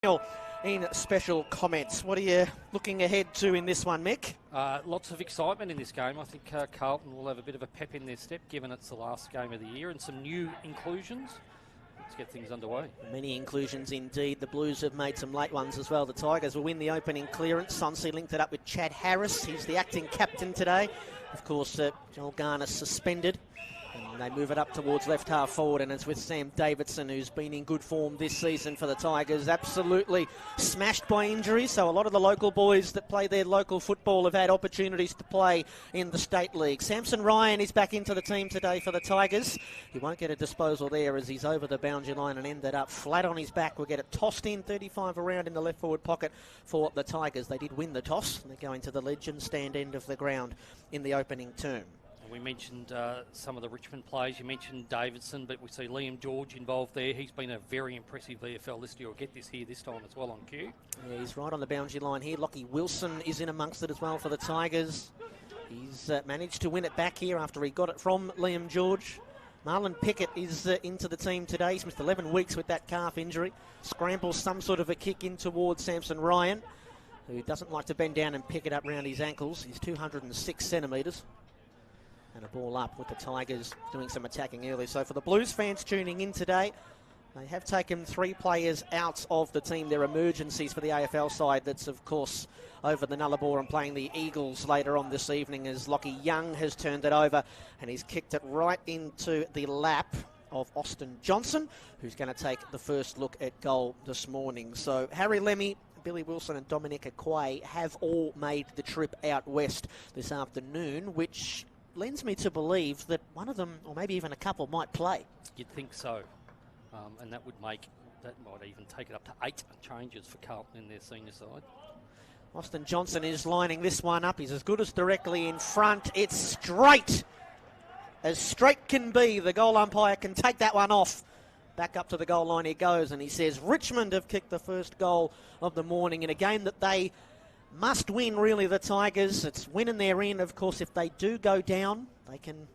In special comments. What are you looking ahead to in this one, Mick? Lots of excitement in this game. I think Carlton will have a bit of a pep in their step, given it's the last game of the year, and some new inclusions. Let's get things underway. Many inclusions indeed. The Blues have made some late ones as well. The Tigers will win the opening clearance. Sonsi linked it up with Chad Harris. He's the acting captain today. Of course, Joel Garner suspended. And they move it up towards left half forward, and it's with Sam Davidson, who's been in good form this season for the Tigers. Absolutely smashed by injury, so a lot of the local boys that play their local football have had opportunities to play in the State League. Samson Ryan is back into the team today for the Tigers. He won't get a disposal there as he's over the boundary line and ended up flat on his back. We'll get it tossed in, 35 around in the left forward pocket for the Tigers. They did win the toss, and they're going to the legend stand end of the ground in the opening term. We mentioned some of the Richmond players. You mentioned Davidson, but we see Liam George involved there. He's been a very impressive VFL lister. You'll get this here this time as well on cue. Yeah, he's right on the boundary line here. Lockie Wilson is in amongst it as well for the Tigers. He's managed to win it back here after he got it from Liam George. Marlon Pickett is into the team today. He's missed 11 weeks with that calf injury. Scrambles some sort of a kick in towards Samson Ryan, who doesn't like to bend down and pick it up round his ankles. He's 206 centimetres. And a ball up with the Tigers doing some attacking early. So for the Blues fans tuning in today, they have taken 3 players out of the team. They're emergencies for the AFL side. That's, of course, over the Nullarbor and playing the Eagles later on this evening, as Lockie Young has turned it over and he's kicked it right into the lap of Austin Johnson, who's going to take the first look at goal this morning. So Harry Lemmy, Billy Wilson and Dominic Aquay have all made the trip out west this afternoon, which lends me to believe that one of them, or maybe even a couple, might play. You'd think so. And that might even take it up to 8 changes for Carlton in their senior side. Austin Johnson is lining this one up. He's as good as directly in front. It's straight. As straight can be. The goal umpire can take that one off. Back up to the goal line he goes, and he says Richmond have kicked the first goal of the morning in a game that they must win, really, the Tigers. It's winning their in. Of course, if they do go down, they can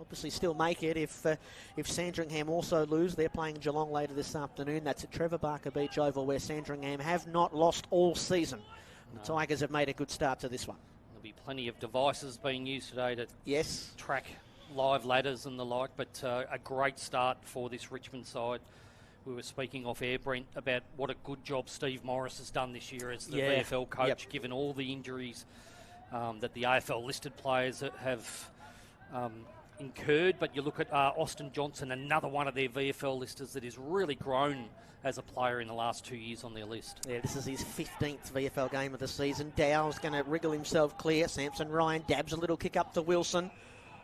obviously still make it. If Sandringham also lose, they're playing Geelong later this afternoon. That's at Trevor Barker Beach Oval, where Sandringham have not lost all season. No. The Tigers have made a good start to this one. There'll be plenty of devices being used today to track live ladders and the like, but a great start for this Richmond side. We were speaking off air, Brent, about what a good job Steve Morris has done this year as the VFL coach, given all the injuries that the AFL listed players have incurred. But you look at Austin Johnson, another one of their VFL listers that has really grown as a player in the last 2 years on their list. Yeah, this is his 15th VFL game of the season. Dow's going to wriggle himself clear. Samson Ryan dabs a little kick up to Wilson,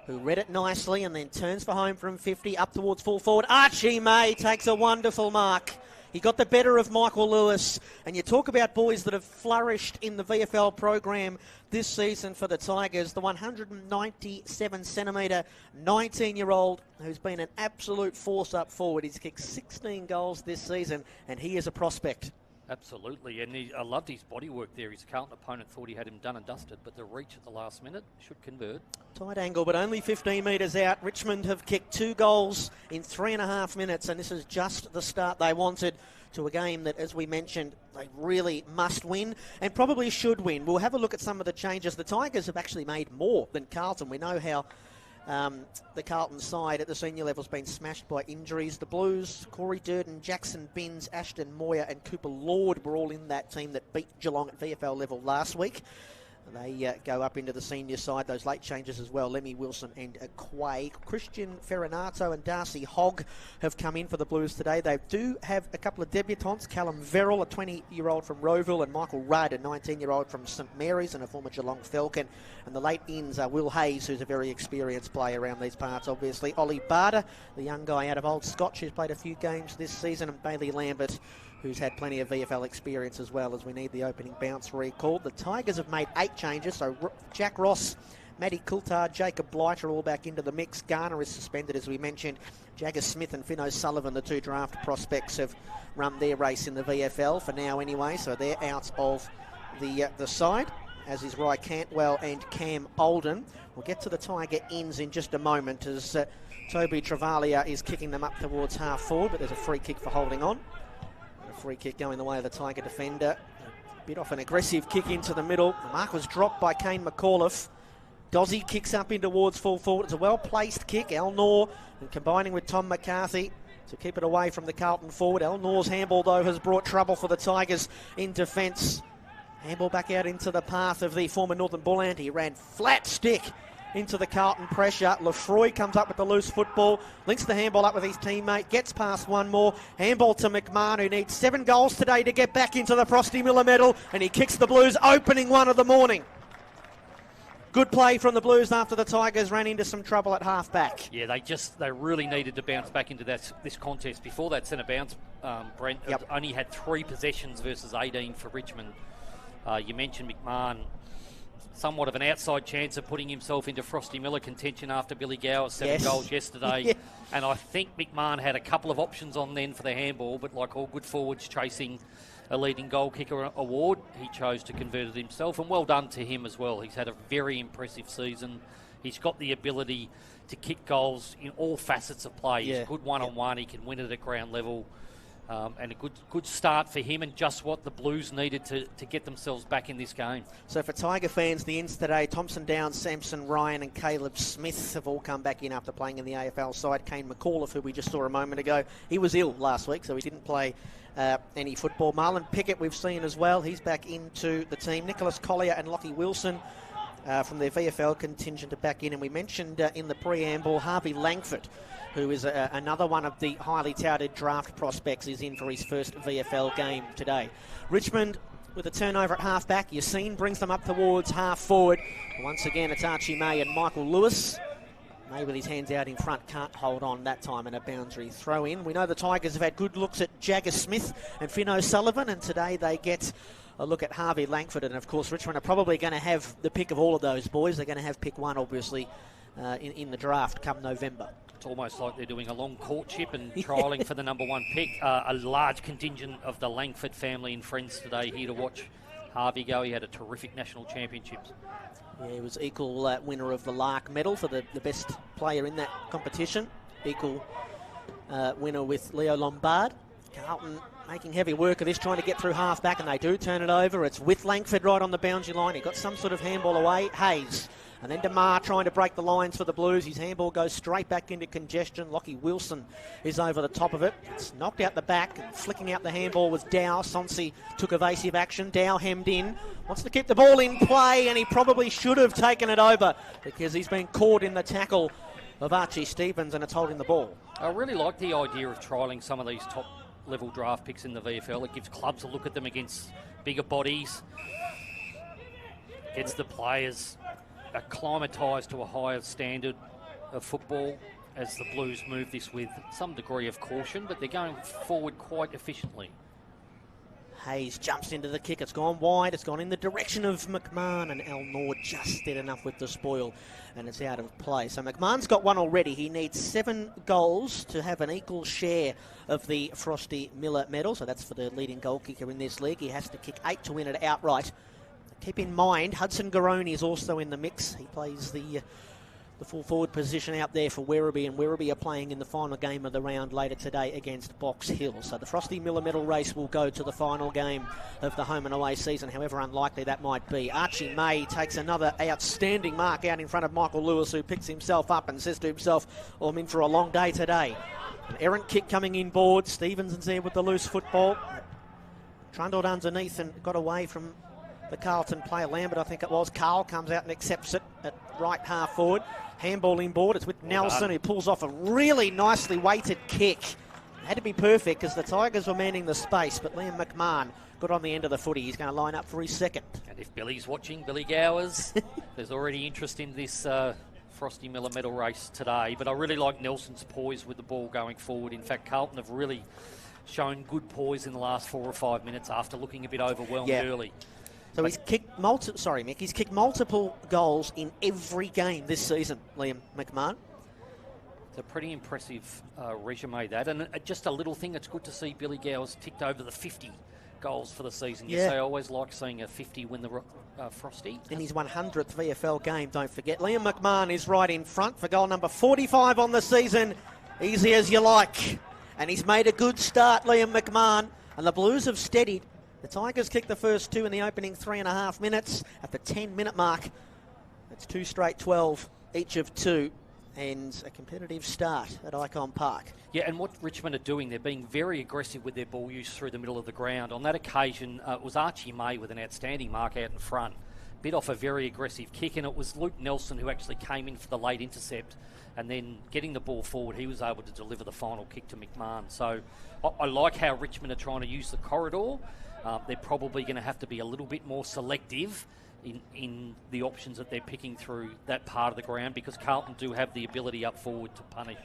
who read it nicely and then turns for home from 50 up towards full forward. Archie May takes a wonderful mark. He got the better of Michael Lewis. And you talk about boys that have flourished in the VFL program this season for the Tigers. The 197-centimetre 19-year-old who's been an absolute force up forward. He's kicked 16 goals this season, and he is a prospect. Absolutely, and I loved his body work there. His Carlton opponent thought he had him done and dusted, but the reach at the last minute should convert. Tight angle, but only 15 metres out. Richmond have kicked 2 goals in 3.5 minutes, and this is just the start they wanted to a game that, as we mentioned, they really must win and probably should win. We'll have a look at some of the changes. The Tigers have actually made more than Carlton. We know how the Carlton side at the senior level has been smashed by injuries. The Blues, Corey Durden, Jackson Binns, Ashton Moyer and Cooper Lord were all in that team that beat Geelong at VFL level last week. They go up into the senior side. Those late changes as well. Lemmy Wilson and Aquay. Christian Ferranato and Darcy Hogg have come in for the Blues today. They do have a couple of debutants. Callum Verrill, a 20-year-old from Rowville, and Michael Rudd, a 19-year-old from St Mary's and a former Geelong Falcon. And the late ins are Will Hayes, who's a very experienced player around these parts, obviously. Ollie Barter, the young guy out of Old Scotch, who's played a few games this season, and Bailey Lambert, who's had plenty of VFL experience as well, as we need the opening bounce recalled. The Tigers have made 8 changes, so Jack Ross, Matty Coulthard, Jacob Blight are all back into the mix. Garner is suspended, as we mentioned. Jagger Smith and Finn O'Sullivan, the 2 draft prospects, have run their race in the VFL for now anyway, so they're out of the side, as is Rye Cantwell and Cam Olden. We'll get to the Tiger ins in just a moment, as Toby Travalia is kicking them up towards half forward, but there's a free kick for holding on. A free kick going the way of the Tiger defender. A bit off an aggressive kick into the middle. The mark was dropped by Kane McAuliffe. Dozzy kicks up in towards full forward. It's a well-placed kick. El Noor, and combining with Tom McCarthy to keep it away from the Carlton forward. El Noor's handball, though, has brought trouble for the Tigers in defence. Handball back out into the path of the former Northern Bull Ant. He ran flat stick into the Carlton pressure. Lefroy comes up with the loose football, links the handball up with his teammate, gets past one more. Handball to McMahon, who needs 7 goals today to get back into the Frosty Miller medal, and he kicks the Blues opening one of the morning. Good play from the Blues after the Tigers ran into some trouble at half-back. Yeah, they really needed to bounce back into this contest. Before that centre bounce, Brent only had 3 possessions versus 18 for Richmond. You mentioned McMahon, somewhat of an outside chance of putting himself into Frosty Miller contention after Billy Gower's 7 goals yesterday. Yeah. And I think McMahon had a couple of options on then for the handball, but like all good forwards chasing a leading goal kicker award, he chose to convert it himself, and well done to him as well. He's had a very impressive season. He's got the ability to kick goals in all facets of play. He's good one-on-one. He can win it at ground level. And a good start for him, and just what the Blues needed to get themselves back in this game. So for Tiger fans, the ins today, Thompson Downs, Samson Ryan and Caleb Smith have all come back in after playing in the AFL side. Kane McAuliffe, who we just saw a moment ago, he was ill last week, so he didn't play any football. Marlon Pickett we've seen as well. He's back into the team. Nicholas Collier and Lockie Wilson from their VFL contingent are back in. And we mentioned in the preamble, Harvey Langford, who is another one of the highly touted draft prospects, is in for his first VFL game today. Richmond with a turnover at half-back. Yassine brings them up towards half-forward. Once again, it's Archie May and Michael Lewis. May with his hands out in front, can't hold on that time, and a boundary throw in. We know the Tigers have had good looks at Jagger Smith and Finn O'Sullivan, and today they get a look at Harvey Langford. And of course, Richmond are probably going to have the pick of all of those boys. They're going to have pick 1, obviously, in the draft come November. It's almost like they're doing a long courtship and trialling for the number 1 pick. A large contingent of the Langford family and friends today here to watch Harvey go. He had a terrific national championships. Yeah, he was equal winner of the Lark medal for the best player in that competition. Equal winner with Leo Lombard. Carlton making heavy work of this, trying to get through half-back, and they do turn it over. It's with Langford right on the boundary line. He got some sort of handball away. Hayes. And then DeMar trying to break the lines for the Blues. His handball goes straight back into congestion. Lockie Wilson is over the top of it. It's knocked out the back, and flicking out the handball was Dow. Sonsi took evasive action. Dow hemmed in. Wants to keep the ball in play, and he probably should have taken it over because he's been caught in the tackle of Archie Stevens, and it's holding the ball. I really like the idea of trialling some of these top-level draft picks in the VFL. It gives clubs a look at them against bigger bodies. Gets the players acclimatised to a higher standard of football as the Blues move this with some degree of caution, but they're going forward quite efficiently. Hayes jumps into the kick. It's gone wide. It's gone in the direction of McMahon, and El Noor just did enough with the spoil, and it's out of play. So McMahon's got 1 already. He needs 7 goals to have an equal share of the Frosty Miller medal. So that's for the leading goal kicker in this league. He has to kick 8 to win it outright. Keep in mind, Hudson Garone is also in the mix. He plays the full forward position out there for Werribee, and Werribee are playing in the final game of the round later today against Box Hill. So the Frosty Miller medal race will go to the final game of the home and away season, however unlikely that might be. Archie May takes another outstanding mark out in front of Michael Lewis, who picks himself up and says to himself, I'm in for a long day today. An errant kick coming in board. Stevenson's there with the loose football. Trundled underneath and got away from the Carlton player, Lambert, I think it was. Carl comes out and accepts it at right half forward. Handball inboard. It's with Nelson, who pulls off a really nicely weighted kick. It had to be perfect because the Tigers were manning the space, but Liam McMahon got on the end of the footy. He's going to line up for his second. And if Billy's watching, Billy Gowers, there's already interest in this Frosty Miller medal race today, but I really like Nelson's poise with the ball going forward. In fact, Carlton have really shown good poise in the last 4 or 5 minutes after looking a bit overwhelmed early. So he's kicked he's kicked multiple goals in every game this season, Liam McMahon. It's a pretty impressive resume, that. And just a little thing, it's good to see Billy Gowers ticked over the 50 goals for the season. Yes, I always like seeing a 50 win the Frosty. In his 100th VFL game, don't forget. Liam McMahon is right in front for goal number 45 on the season. Easy as you like. And he's made a good start, Liam McMahon. And the Blues have steadied. The Tigers kicked the first 2 in the opening 3.5 minutes. At the 10-minute mark, it's 2 straight 12, each of 2. And a competitive start at Icon Park. Yeah, and what Richmond are doing, they're being very aggressive with their ball use through the middle of the ground. On that occasion, it was Archie May with an outstanding mark out in front. Bit off a very aggressive kick, and it was Luke Nelson who actually came in for the late intercept. And then getting the ball forward, he was able to deliver the final kick to McMahon. So I like how Richmond are trying to use the corridor. They're probably going to have to be a little bit more selective in the options that they're picking through that part of the ground, because Carlton do have the ability up forward to punish.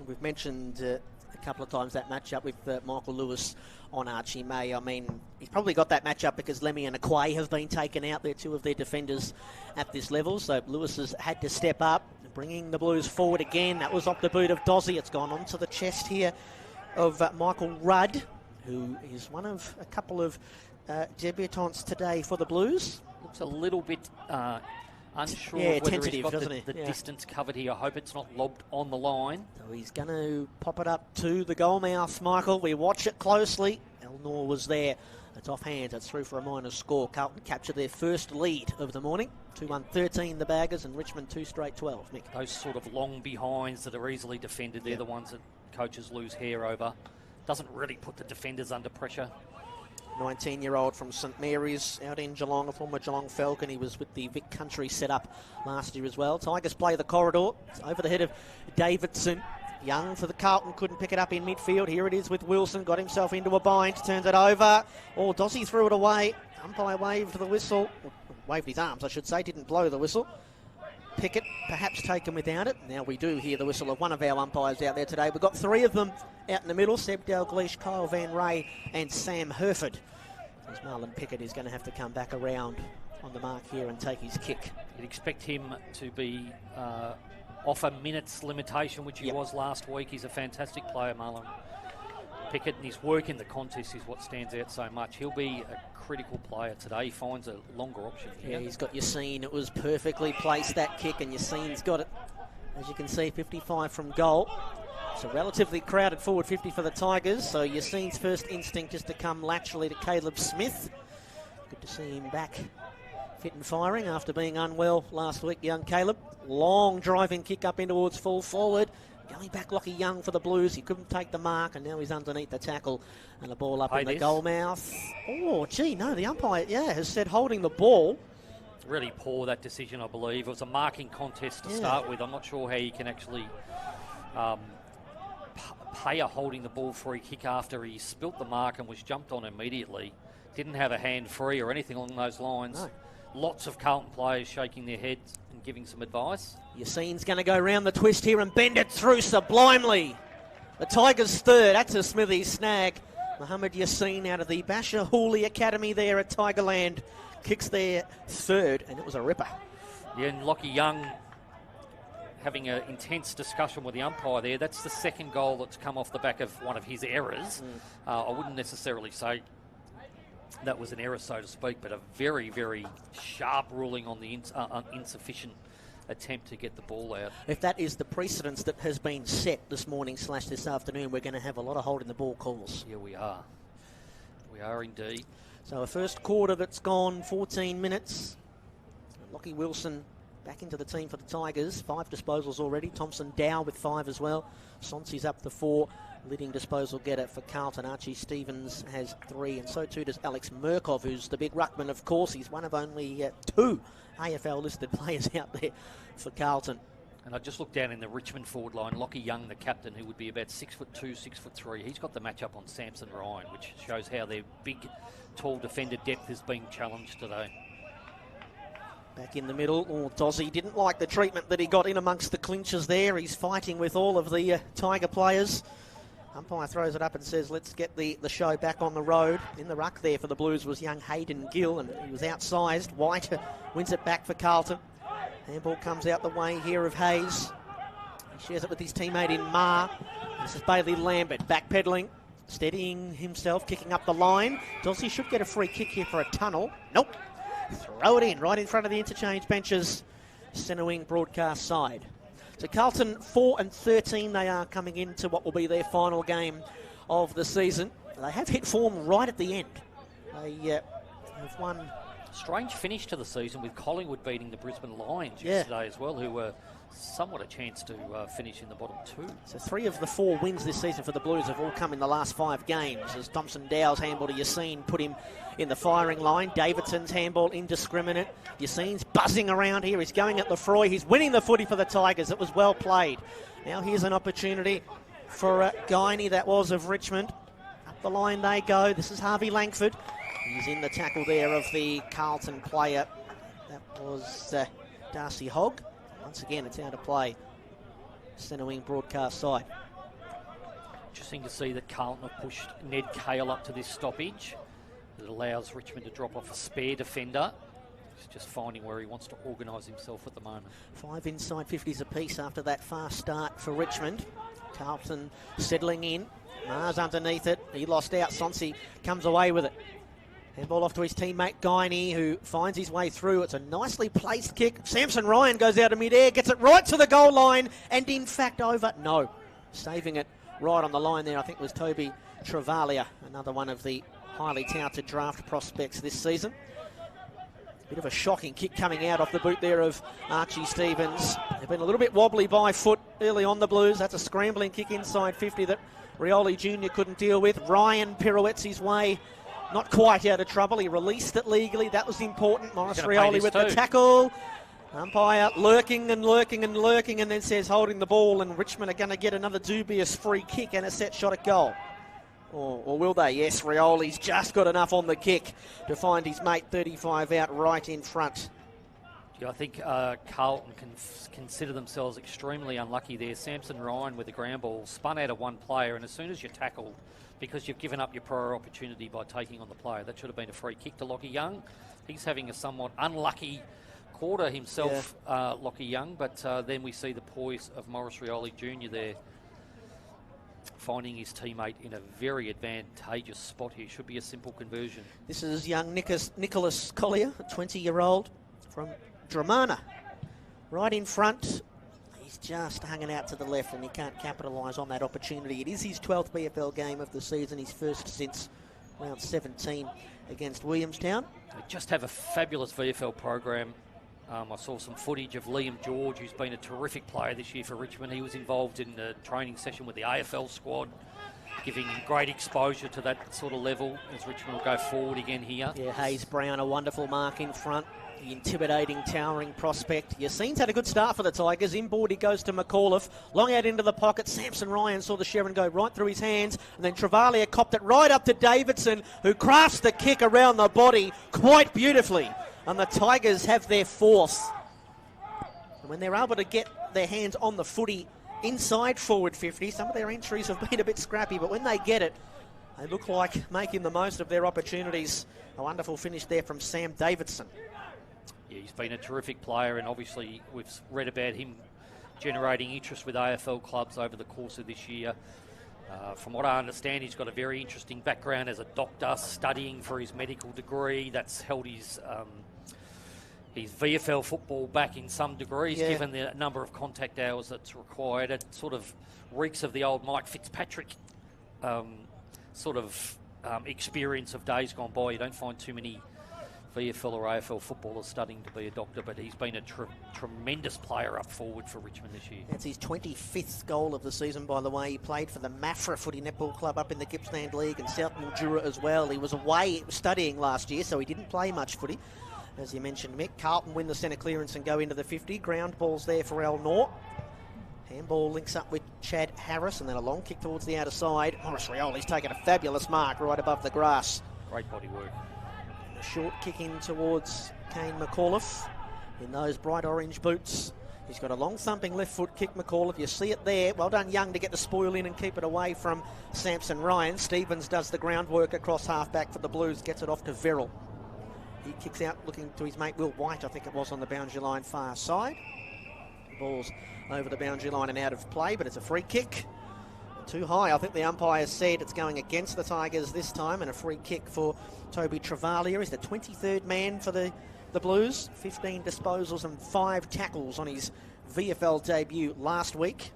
We've mentioned a couple of times that matchup with Michael Lewis on Archie May. I mean, he's probably got that matchup because Lemmy and Aquay have been taken out. They're 2 of their defenders at this level, so Lewis has had to step up, bringing the Blues forward again. That was off the boot of Dozzy. It's gone onto the chest here of Michael Rudd, who is one of a couple of debutants today for the Blues. Looks a little bit unsure of whether tentative, he's got doesn't he? The distance covered here. I hope it's not lobbed on the line. So he's going to pop it up to the goal mouth, Michael. We watch it closely. Elnor was there. It's off hands. It's through for a minor score. Carlton captured their first lead of the morning. 2-1-13 the Baggers, and Richmond 2 straight 12. Mick. Those sort of long behinds that are easily defended, they're the ones that coaches lose hair over. Doesn't really put the defenders under pressure. 19-year-old from St Mary's out in Geelong, a former Geelong Falcon. He was with the Vic Country setup last year as well. Tigers play the corridor. It's over the head of Davidson. Young for the Carlton, couldn't pick it up in midfield. Here it is with Wilson, got himself into a bind, turns it over. Oh, Dossie threw it away. Umpire waved the whistle. Waved his arms, I should say, didn't blow the whistle. Pickett perhaps taken without it. Now we do hear the whistle of one of our umpires out there today. We've got 3 of them out in the middle. Seb Dalgleish, Kyle Van Ray and Sam Herford. As Marlon Pickett is going to have to come back around on the mark here and take his kick. You'd expect him to be off a minutes limitation, which he was last week. He's a fantastic player, Marlon Pickett, and his work in the contest is what stands out so much. He'll be a critical player today. He finds a longer option here. Yeah, he's got Yassine. It was perfectly placed, that kick, and Yassine's got it. As you can see, 55 from goal. It's a relatively crowded forward 50 for the Tigers, so Yassine's first instinct is to come laterally to Caleb Smith. Good to see him back fit and firing after being unwell last week, young Caleb. Long driving kick up in towards full forward. Going back Lockie Young for the Blues. He couldn't take the mark, and now he's underneath the tackle. And the ball up in the goal mouth. Oh, gee, no, the umpire, has said holding the ball. Really poor, that decision, I believe. It was a marking contest to start with. I'm not sure how you can actually pay a holding the ball free kick after he spilt the mark and was jumped on immediately. Didn't have a hand free or anything along those lines. No. Lots of Carlton players shaking their heads and giving some advice. Yassine's going to go round the twist here and bend it through sublimely. The Tigers' third. That's a Smithy snag. Mohamed Yassine out of the Basher Hooley Academy there at Tigerland kicks their third, and it was a ripper. Yeah, and Lockie Young having an intense discussion with the umpire there. That's the second goal that's come off the back of one of his errors. I wouldn't necessarily say that was an error, so to speak, but a very, very sharp ruling on the insufficient attempt to get the ball out. If that is the precedence that has been set this morning / this afternoon, we're going to have a lot of holding the ball calls. Yeah, we are. We are indeed. So a first quarter that's gone 14 minutes. Lockie Wilson back into the team for the Tigers. 5 disposals already. Thompson Dow with 5 as well. Sonsi's up to 4. Leading disposal getter for Carlton. Archie Stevens has 3, and so too does Alex Murkov, who's the big ruckman, of course. He's one of only 2 AFL-listed players out there for Carlton. And I just looked down in the Richmond forward line. Lockie Young, the captain, who would be about 6'2", 6'3". He's got the matchup on Samson Ryan, which shows how their big, tall defender depth is being challenged today. Back in the middle. Oh, Dozzy didn't like the treatment that he got in amongst the clinches there. He's fighting with all of the Tiger players. Umpire throws it up and says, let's get the show back on the road. In the ruck there for the Blues was young Hayden Gill, and he was outsized. White wins it back for Carlton. Handball comes out the way here of Hayes. He shares it with his teammate in Ma. This is Bailey Lambert backpedaling, steadying himself, kicking up the line. Dossie should get a free kick here for a tunnel. Nope. Throw it in right in front of the interchange benches. Centre wing broadcast side. So Carlton 4-13, they are coming into what will be their final game of the season. they have hit form right at the end. They have won. Strange finish to the season with Collingwood beating the Brisbane Lions yesterday as well, who were somewhat a chance to finish in the bottom 2. So 3 of the 4 wins this season for the Blues have all come in the last 5 games, as Thompson Dow's handball to Yassine put him in the firing line. Davidson's handball indiscriminate. Yassine's buzzing around here. He's going at Lefroy. He's winning the footy for the Tigers. It was well played. Now here's an opportunity for Guiney, that was, of Richmond. Up the line they go. This is Harvey Langford. He's in the tackle there of the Carlton player. That was Darcy Hogg. Once again, it's out of play. Centre wing broadcast side. Interesting to see that Carlton have pushed Ned Cale up to this stoppage. It allows Richmond to drop off a spare defender. He's just finding where he wants to organise himself at the moment. 5 inside 50s apiece after that fast start for Richmond. Carlton settling in. Mars underneath it. He lost out. Sonsi comes away with it. Handball off to his teammate Guiney, who finds his way through. It's a nicely placed kick. Samson Ryan goes out of mid-air, gets it right to the goal line, and in fact over. No, saving it right on the line there, I think, was Toby Travalia, another one of the highly touted draft prospects this season. Bit of a shocking kick coming out off the boot there of Archie Stevens. They've been a little bit wobbly by foot early on, the Blues. That's a scrambling kick inside 50 that Rioli Jr. couldn't deal with. Ryan pirouettes his way not quite out of trouble. He released it legally. That was important. Morris Rioli with the tackle. Umpire lurking and lurking and lurking, and then says holding the ball, and Richmond are going to get another dubious free kick and a set shot at goal. Or will they? Yes, Rioli's just got enough on the kick to find his mate 35 out right in front. Yeah, I think Carlton can consider themselves extremely unlucky there. Samson Ryan with the ground ball spun out of one player, and as soon as you're tackled, because you've given up your prior opportunity by taking on the player, that should have been a free kick to Lockie Young. He's having a somewhat unlucky quarter himself, Lockie Young, but then we see the poise of Morris Rioli Jr. there, finding his teammate in a very advantageous spot here. Should be a simple conversion. This is young Nicholas Collier, a 20-year-old from Dramana. Right in front. He's just hanging out to the left, and he can't capitalise on that opportunity. It is his 12th VFL game of the season, his first since round 17 against Williamstown. They just have a fabulous VFL program. I saw some footage of Liam George, who's been a terrific player this year for Richmond. He was involved in the training session with the AFL squad, giving great exposure to that sort of level as Richmond will go forward again here. Yeah, Hayes Brown, a wonderful mark in front. The intimidating, towering prospect. Yassine's had a good start for the Tigers. Inboard he goes to McAuliffe. Long out into the pocket. Samson Ryan saw the Sherrin go right through his hands. And then Travalia copped it right up to Davidson, who crafts the kick around the body quite beautifully. And the Tigers have their 4th. And when they're able to get their hands on the footy inside forward 50, some of their entries have been a bit scrappy, but when they get it, they look like making the most of their opportunities. A wonderful finish there from Sam Davidson. Yeah, he's been a terrific player, and obviously we've read about him generating interest with AFL clubs over the course of this year. From what I understand, he's got a very interesting background as a doctor, studying for his medical degree. That's held his VFL football back in some degrees, given the number of contact hours that's required. It sort of reeks of the old Mike Fitzpatrick experience of days gone by. You don't find too many VFL or AFL footballers studying to be a doctor, but he's been a tremendous player up forward for Richmond this year. That's his 25th goal of the season, by the way. He played for the Mafra Footy Netball Club up in the Gippsland League and South Mildura as well. He was away studying last year, so he didn't play much footy. As you mentioned, Mick, Carlton win the centre clearance and go into the 50. Ground balls there for Al Nor. Handball links up with Chad Harris, and then a long kick towards the outer side. Morris Rioli's taken a fabulous mark right above the grass. Great body work. A short kick in towards Kane McAuliffe in those bright orange boots. He's got a long thumping left foot kick, McAuliffe. You see it there. Well done, Young, to get the spoil in and keep it away from Samson Ryan. Stevens does the groundwork across half-back for the Blues, gets it off to Verrill. He kicks out looking to his mate Will White, I think it was, on the boundary line far side. The ball's over the boundary line and out of play, but it's a free kick. Too high. I think the umpire said it's going against the Tigers this time, and a free kick for Toby Travalia. He's the 23rd man for the Blues. 15 disposals and 5 tackles on his VFL debut last week.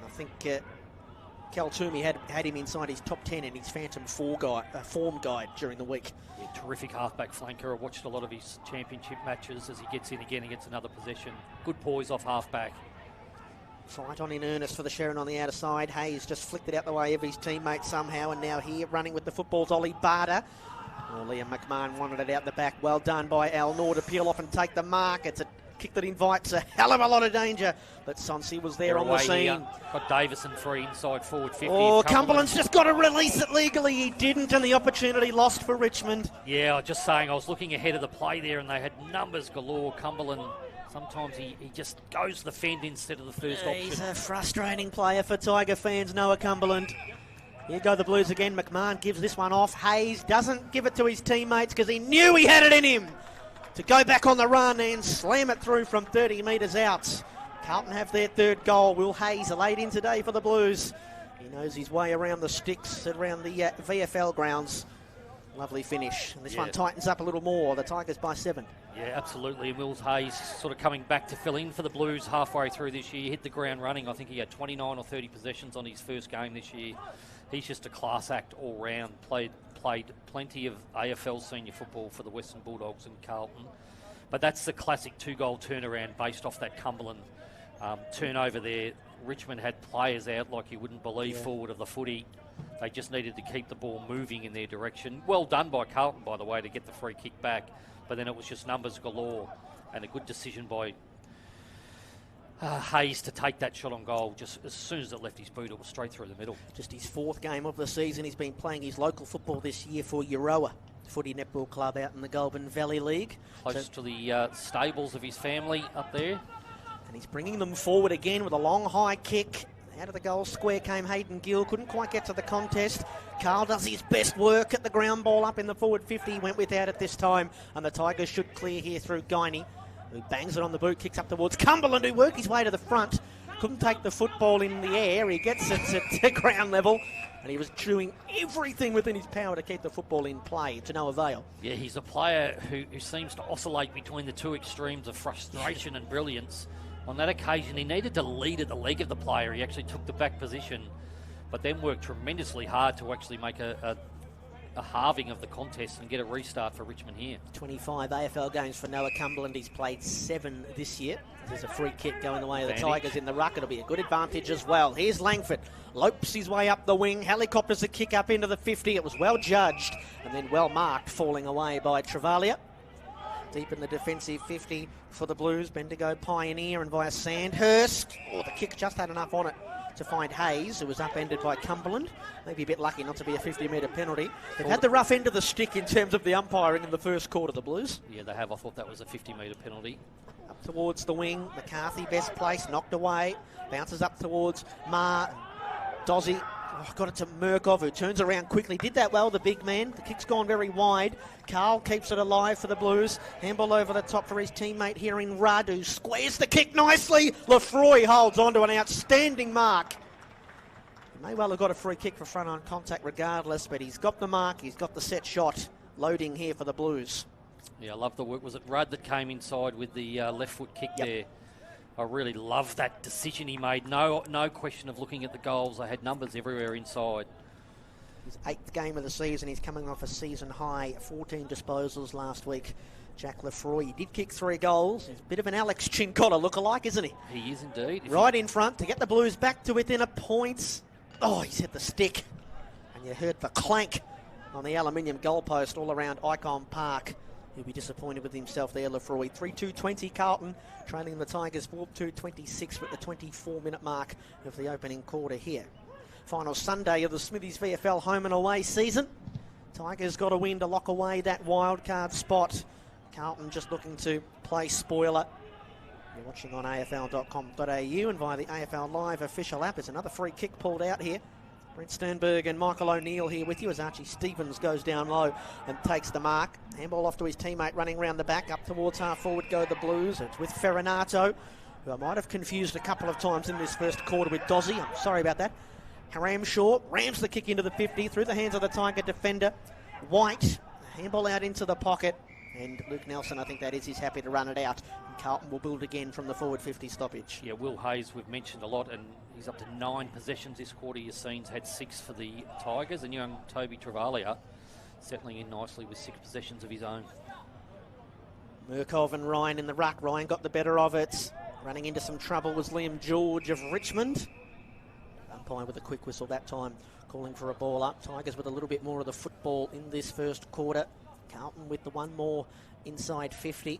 I think Cal Toomey had him inside his top 10 in his Phantom form guide during the week. Yeah, terrific halfback flanker. I watched a lot of his championship matches as he gets in again against another possession. Good poise off halfback. Fight on in earnest for the Sherrin on the outer side. Hayes just flicked it out the way of his teammate somehow, and now here running with the football's Ollie Barter. Well, Liam McMahon wanted it out the back. Well done by Al Noor to peel off and take the mark. It's a kick that invites a hell of a lot of danger, but Sonsi was there on the scene. Here. Got Davison free inside forward 50. Oh, Cumberland's just got to release it legally. He didn't, and the opportunity lost for Richmond. Yeah, I was just saying, I was looking ahead of the play there, and they had numbers galore. Cumberland, sometimes he just goes to the fend instead of the first option. He's a frustrating player for Tiger fans, Noah Cumberland. Here go the Blues again. McMahon gives this one off. Hayes doesn't give it to his teammates because he knew he had it in him to go back on the run and slam it through from 30 metres out. Carlton have their third goal. Will Hayes laid in today for the Blues. He knows his way around the sticks, around the VFL grounds. Lovely finish. And this one tightens up a little more. The Tigers by 7. Yeah, absolutely. And Will Hayes sort of coming back to fill in for the Blues halfway through this year. Hit the ground running. I think he had 29 or 30 possessions on his first game this year. He's just a class act all round. Played plenty of AFL senior football for the Western Bulldogs and Carlton. But that's the classic 2-goal turnaround based off that Cumberland turnover there. Richmond had players out like you wouldn't believe forward of the footy. They just needed to keep the ball moving in their direction. Well done by Carlton, by the way, to get the free kick back. But then it was just numbers galore, and a good decision by Hayes to take that shot on goal. Just as soon as it left his boot, it was straight through the middle. Just his 4th game of the season. He's been playing his local football this year for Euroa Footy Netball Club out in the Goulburn Valley League. Close to the stables of his family up there. And he's bringing them forward again with a long high kick. Out of the goal square came Hayden Gill. Couldn't quite get to the contest. Carl does his best work at the ground ball up in the forward 50. Went without it this time. And the Tigers should clear here through Guiney, who bangs it on the boot, kicks up towards Cumberland, who worked his way to the front. Couldn't take the football in the air. He gets it to ground level. And he was doing everything within his power to keep the football in play, to no avail. Yeah, he's a player who seems to oscillate between the two extremes of frustration and brilliance. On that occasion, he needed to lead at the leg of the player. He actually took the back position, but then worked tremendously hard to actually make a halving of the contest and get a restart for Richmond here. 25 AFL games for Noah Cumberland. He's played 7 this year. There's a free kick going the way of the Tigers in the ruck. It'll be a good advantage as well. Here's Langford. Lopes his way up the wing. Helicopters a kick up into the 50. It was well judged and then well marked, falling away by Travalia. Deep in the defensive 50 for the Blues. Bendigo Pioneer and via Sandhurst. Oh, the kick just had enough on it to find Hayes, who was upended by Cumberland. Maybe a bit lucky not to be a 50-metre penalty. They've had the rough end of the stick in terms of the umpiring in the first quarter, the Blues. Yeah, they have. I thought that was a 50-metre penalty. Up towards the wing. McCarthy, best place, knocked away. Bounces up towards Ma. Dozzy. Oh, got it to Murkov, who turns around quickly. Did that well, the big man. The kick's gone very wide. Carl keeps it alive for the Blues. Handball over the top for his teammate here in Rudd, who squares the kick nicely. Lefroy holds on to an outstanding mark. He may well have got a free kick for front-on contact regardless, but he's got the mark. He's got the set shot loading here for the Blues. Yeah, I love the work. Was it Rudd that came inside with the left foot kick there? I really love that decision he made. No question of looking at the goals. They had numbers everywhere inside. His 8th game of the season. He's coming off a season high 14 disposals last week. Jack Lefroy, he did kick 3 goals. He's a bit of an Alex Chincotta lookalike, isn't he? He is indeed. Right in front to get the Blues back to within a point. Oh, he's hit the stick. And you heard the clank on the aluminium goalpost all around Icon Park. He'll be disappointed with himself there, Lefroy. 3-2-20 Carlton, trailing the Tigers 4-2-26 with the 24-minute mark of the opening quarter here. Final Sunday of the Smithies VFL home and away season. Tigers got a win to lock away that wild card spot. Carlton just looking to play spoiler. You're watching on afl.com.au and via the AFL Live official app. There's another free kick pulled out here. Brent Sternberg and Michael O'Neill here with you as Archie Stevens goes down low and takes the mark. Handball off to his teammate running round the back. Up towards half forward go the Blues. It's with Ferranato, who I might have confused a couple of times in this first quarter with Dozzy. I'm sorry about that. Ramshaw rams the kick into the 50 through the hands of the Tiger defender. White, handball out into the pocket. And Luke Nelson, I think that is, he's happy to run it out. And Carlton will build again from the forward 50 stoppage. Yeah, Will Hayes, we've mentioned a lot, and he's up to 9 possessions this quarter. You've seen, had 6 for the Tigers, and young Toby Travalia settling in nicely with 6 possessions of his own. Murkov and Ryan in the ruck. Ryan got the better of it. Running into some trouble was Liam George of Richmond. Umpire with a quick whistle that time, calling for a ball up. Tigers with a little bit more of the football in this first quarter. Carlton with the one more inside 50.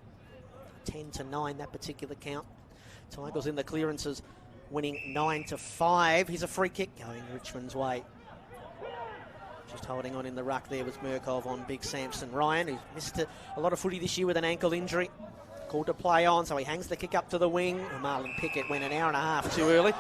10-9, that particular count. Tigers in the clearances, winning 9-5. Here's a free kick going Richmond's way. Just holding on in the ruck there was Murkov on Big Samson Ryan, who's missed a lot of footy this year with an ankle injury. Called to play on, so he hangs the kick up to the wing. Marlon Pickett went an hour and a half too early.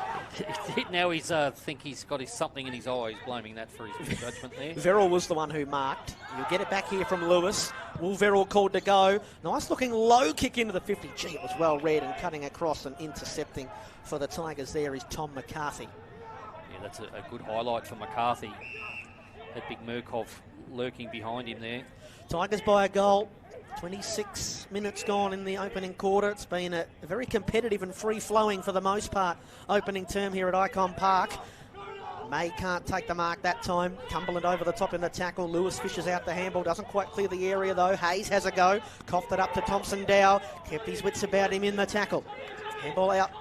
Now he's think he's got something in his eye. He's blaming that for his judgment there. Verrill was the one who marked. You'll get it back here from Lewis. Will Verrill called to go. Nice looking low kick into the 50. Gee, it was well read, and cutting across and intercepting for the Tigers there is Tom McCarthy. Yeah, that's a good highlight for McCarthy. That big Murkov lurking behind him there. Tigers by a goal. 26 minutes gone in the opening quarter. It's been a very competitive and free-flowing for the most part opening term here at Icon Park. May can't take the mark that time. Cumberland over the top in the tackle. Lewis fishes out the handball. Doesn't quite clear the area though. Hayes has a go. Coughed it up to Thompson Dow. Kept his wits about him in the tackle. Handball out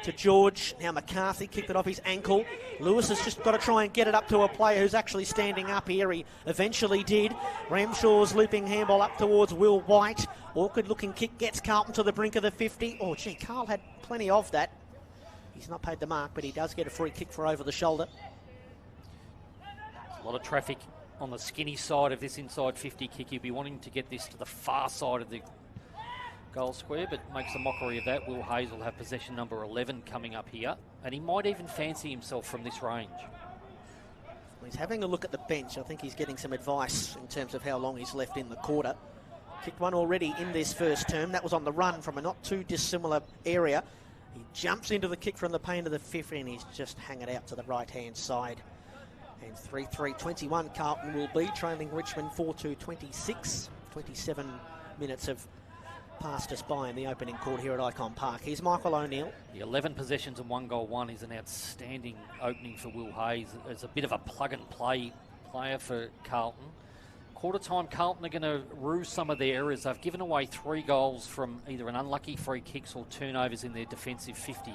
to George. Now McCarthy kicked it off his ankle. Lewis has just got to try and get it up to a player who's actually standing up here. He eventually did. Ramshaw's looping handball up towards Will White. Awkward looking kick gets Carlton to the brink of the 50. Oh gee, Carl had plenty of that. He's not paid the mark, but he does get a free kick for over the shoulder. A lot of traffic on the skinny side of this inside 50 kick. He'll be wanting to get this to the far side of the goal square, but makes a mockery of that. Will Hayes will have possession number 11 coming up here, and he might even fancy himself from this range. He's having a look at the bench. I think he's getting some advice in terms of how long he's left in the quarter. Kicked one already in this first term. That was on the run from a not too dissimilar area. He jumps into the kick from the paint of the 50, and he's just hang it out to the right-hand side. And 3-3-21 Carlton will be, trailing Richmond 4-2-26. 27 minutes of passed us by in the opening quarter here at Icon Park. Here's Michael O'Neill. The 11 possessions and 1 goal, 1 is an outstanding opening for Will Hayes. It's a bit of a plug-and-play player for Carlton. Quarter time, Carlton are going to rue some of their errors. They've given away 3 goals from either an unlucky free kicks or turnovers in their defensive 50.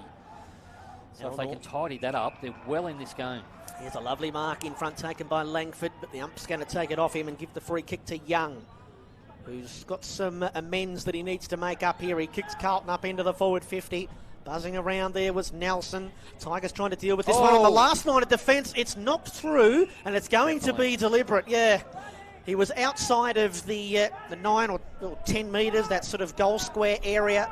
So if they can tidy that up, they're well in this game. Here's a lovely mark in front taken by Langford, but the ump's going to take it off him and give the free kick to Young, who's got some amends that he needs to make up here. He kicks Carlton up into the forward 50. Buzzing around there was Nelson. Tigers trying to deal with this one on the last line of defence. It's knocked through, and it's going to be deliberate. Yeah, he was outside of the 9 or 10 metres, that sort of goal square area.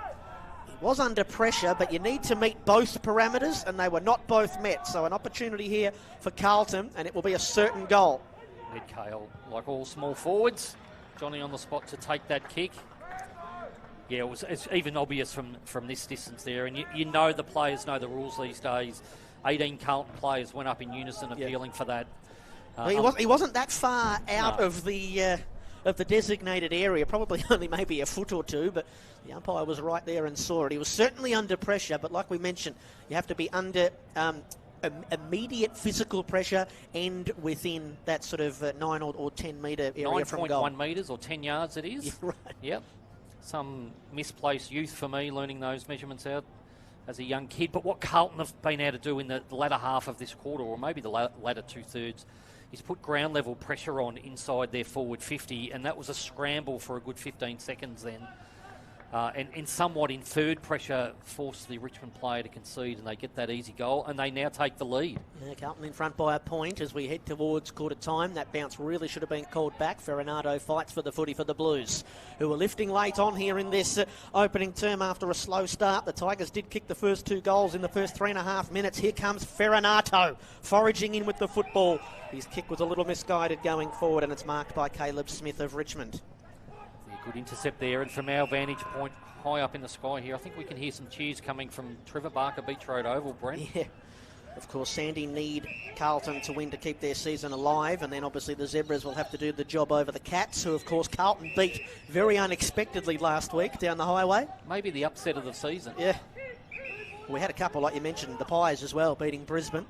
He was under pressure, but you need to meet both parameters, and they were not both met. So an opportunity here for Carlton, and it will be a certain goal. Ed Cale, like all small forwards, Johnny on the spot to take that kick. Yeah, it's even obvious from this distance there, and you know the players know the rules these days. 18 Carlton players went up in unison appealing for that. He wasn't that far out of the designated area, probably only maybe a foot or two, but the umpire was right there and saw it. He was certainly under pressure, but like we mentioned, you have to be under immediate physical pressure and within that sort of 9 or 10 metre area from goal. 9.1 metres or 10 yards it is. Yeah, right. Yep. Some misplaced youth for me, learning those measurements out as a young kid. But what Carlton have been able to do in the latter half of this quarter, or maybe the latter 2/3, is put ground level pressure on inside their forward 50, and that was a scramble for a good 15 seconds then. And somewhat inferred pressure forced the Richmond player to concede, and they get that easy goal, and they now take the lead. Yeah, Carlton in front by a point as we head towards quarter time. That bounce really should have been called back. Ferronato fights for the footy for the Blues, who were lifting late on here in this opening term after a slow start. The Tigers did kick the first 2 goals in the first 3.5 minutes. Here comes Ferronato, foraging in with the football. His kick was a little misguided going forward, and it's marked by Caleb Smith of Richmond. Good intercept there, and from our vantage point high up in the sky here, I think we can hear some cheers coming from Trevor Barker Beach Road Oval, Brent. Yeah, Of course, Sandy need Carlton to win to keep their season alive, and then obviously the Zebras will have to do the job over the Cats, who of course Carlton beat very unexpectedly last week down the highway. Maybe the upset of the season. Yeah. We had a couple, like you mentioned, the Pies as well, beating Brisbane.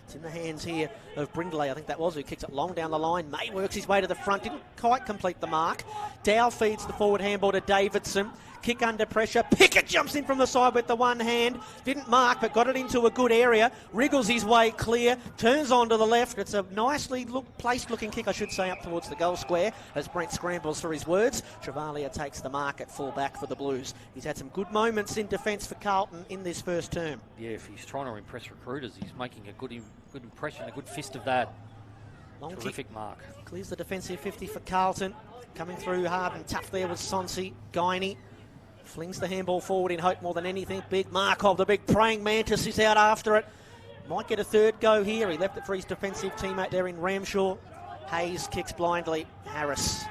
It's in the hands here of Brindley, I think that was, who kicks it long down the line. May works his way to the front, didn't quite complete the mark. Dow feeds the forward handball to Davidson. Kick under pressure. Pickett jumps in from the side with the one hand. Didn't mark, but got it into a good area. Wriggles his way clear. Turns on to the left. It's a nicely placed looking kick, I should say, up towards the goal square as Brent scrambles for his words. Travalia takes the mark at full back for the Blues. He's had some good moments in defence for Carlton in this first term. Yeah, if he's trying to impress recruiters, he's making a good impression, a good fist of that. Long terrific mark. Clears the defensive 50 for Carlton. Coming through hard and tough there was Sonsi. Guiney flings the handball forward in hope more than anything. Big Markov, the big praying mantis, is out after it. Might get a third go here. He left it for his defensive teammate there in Ramshaw. Hayes kicks blindly. Harris.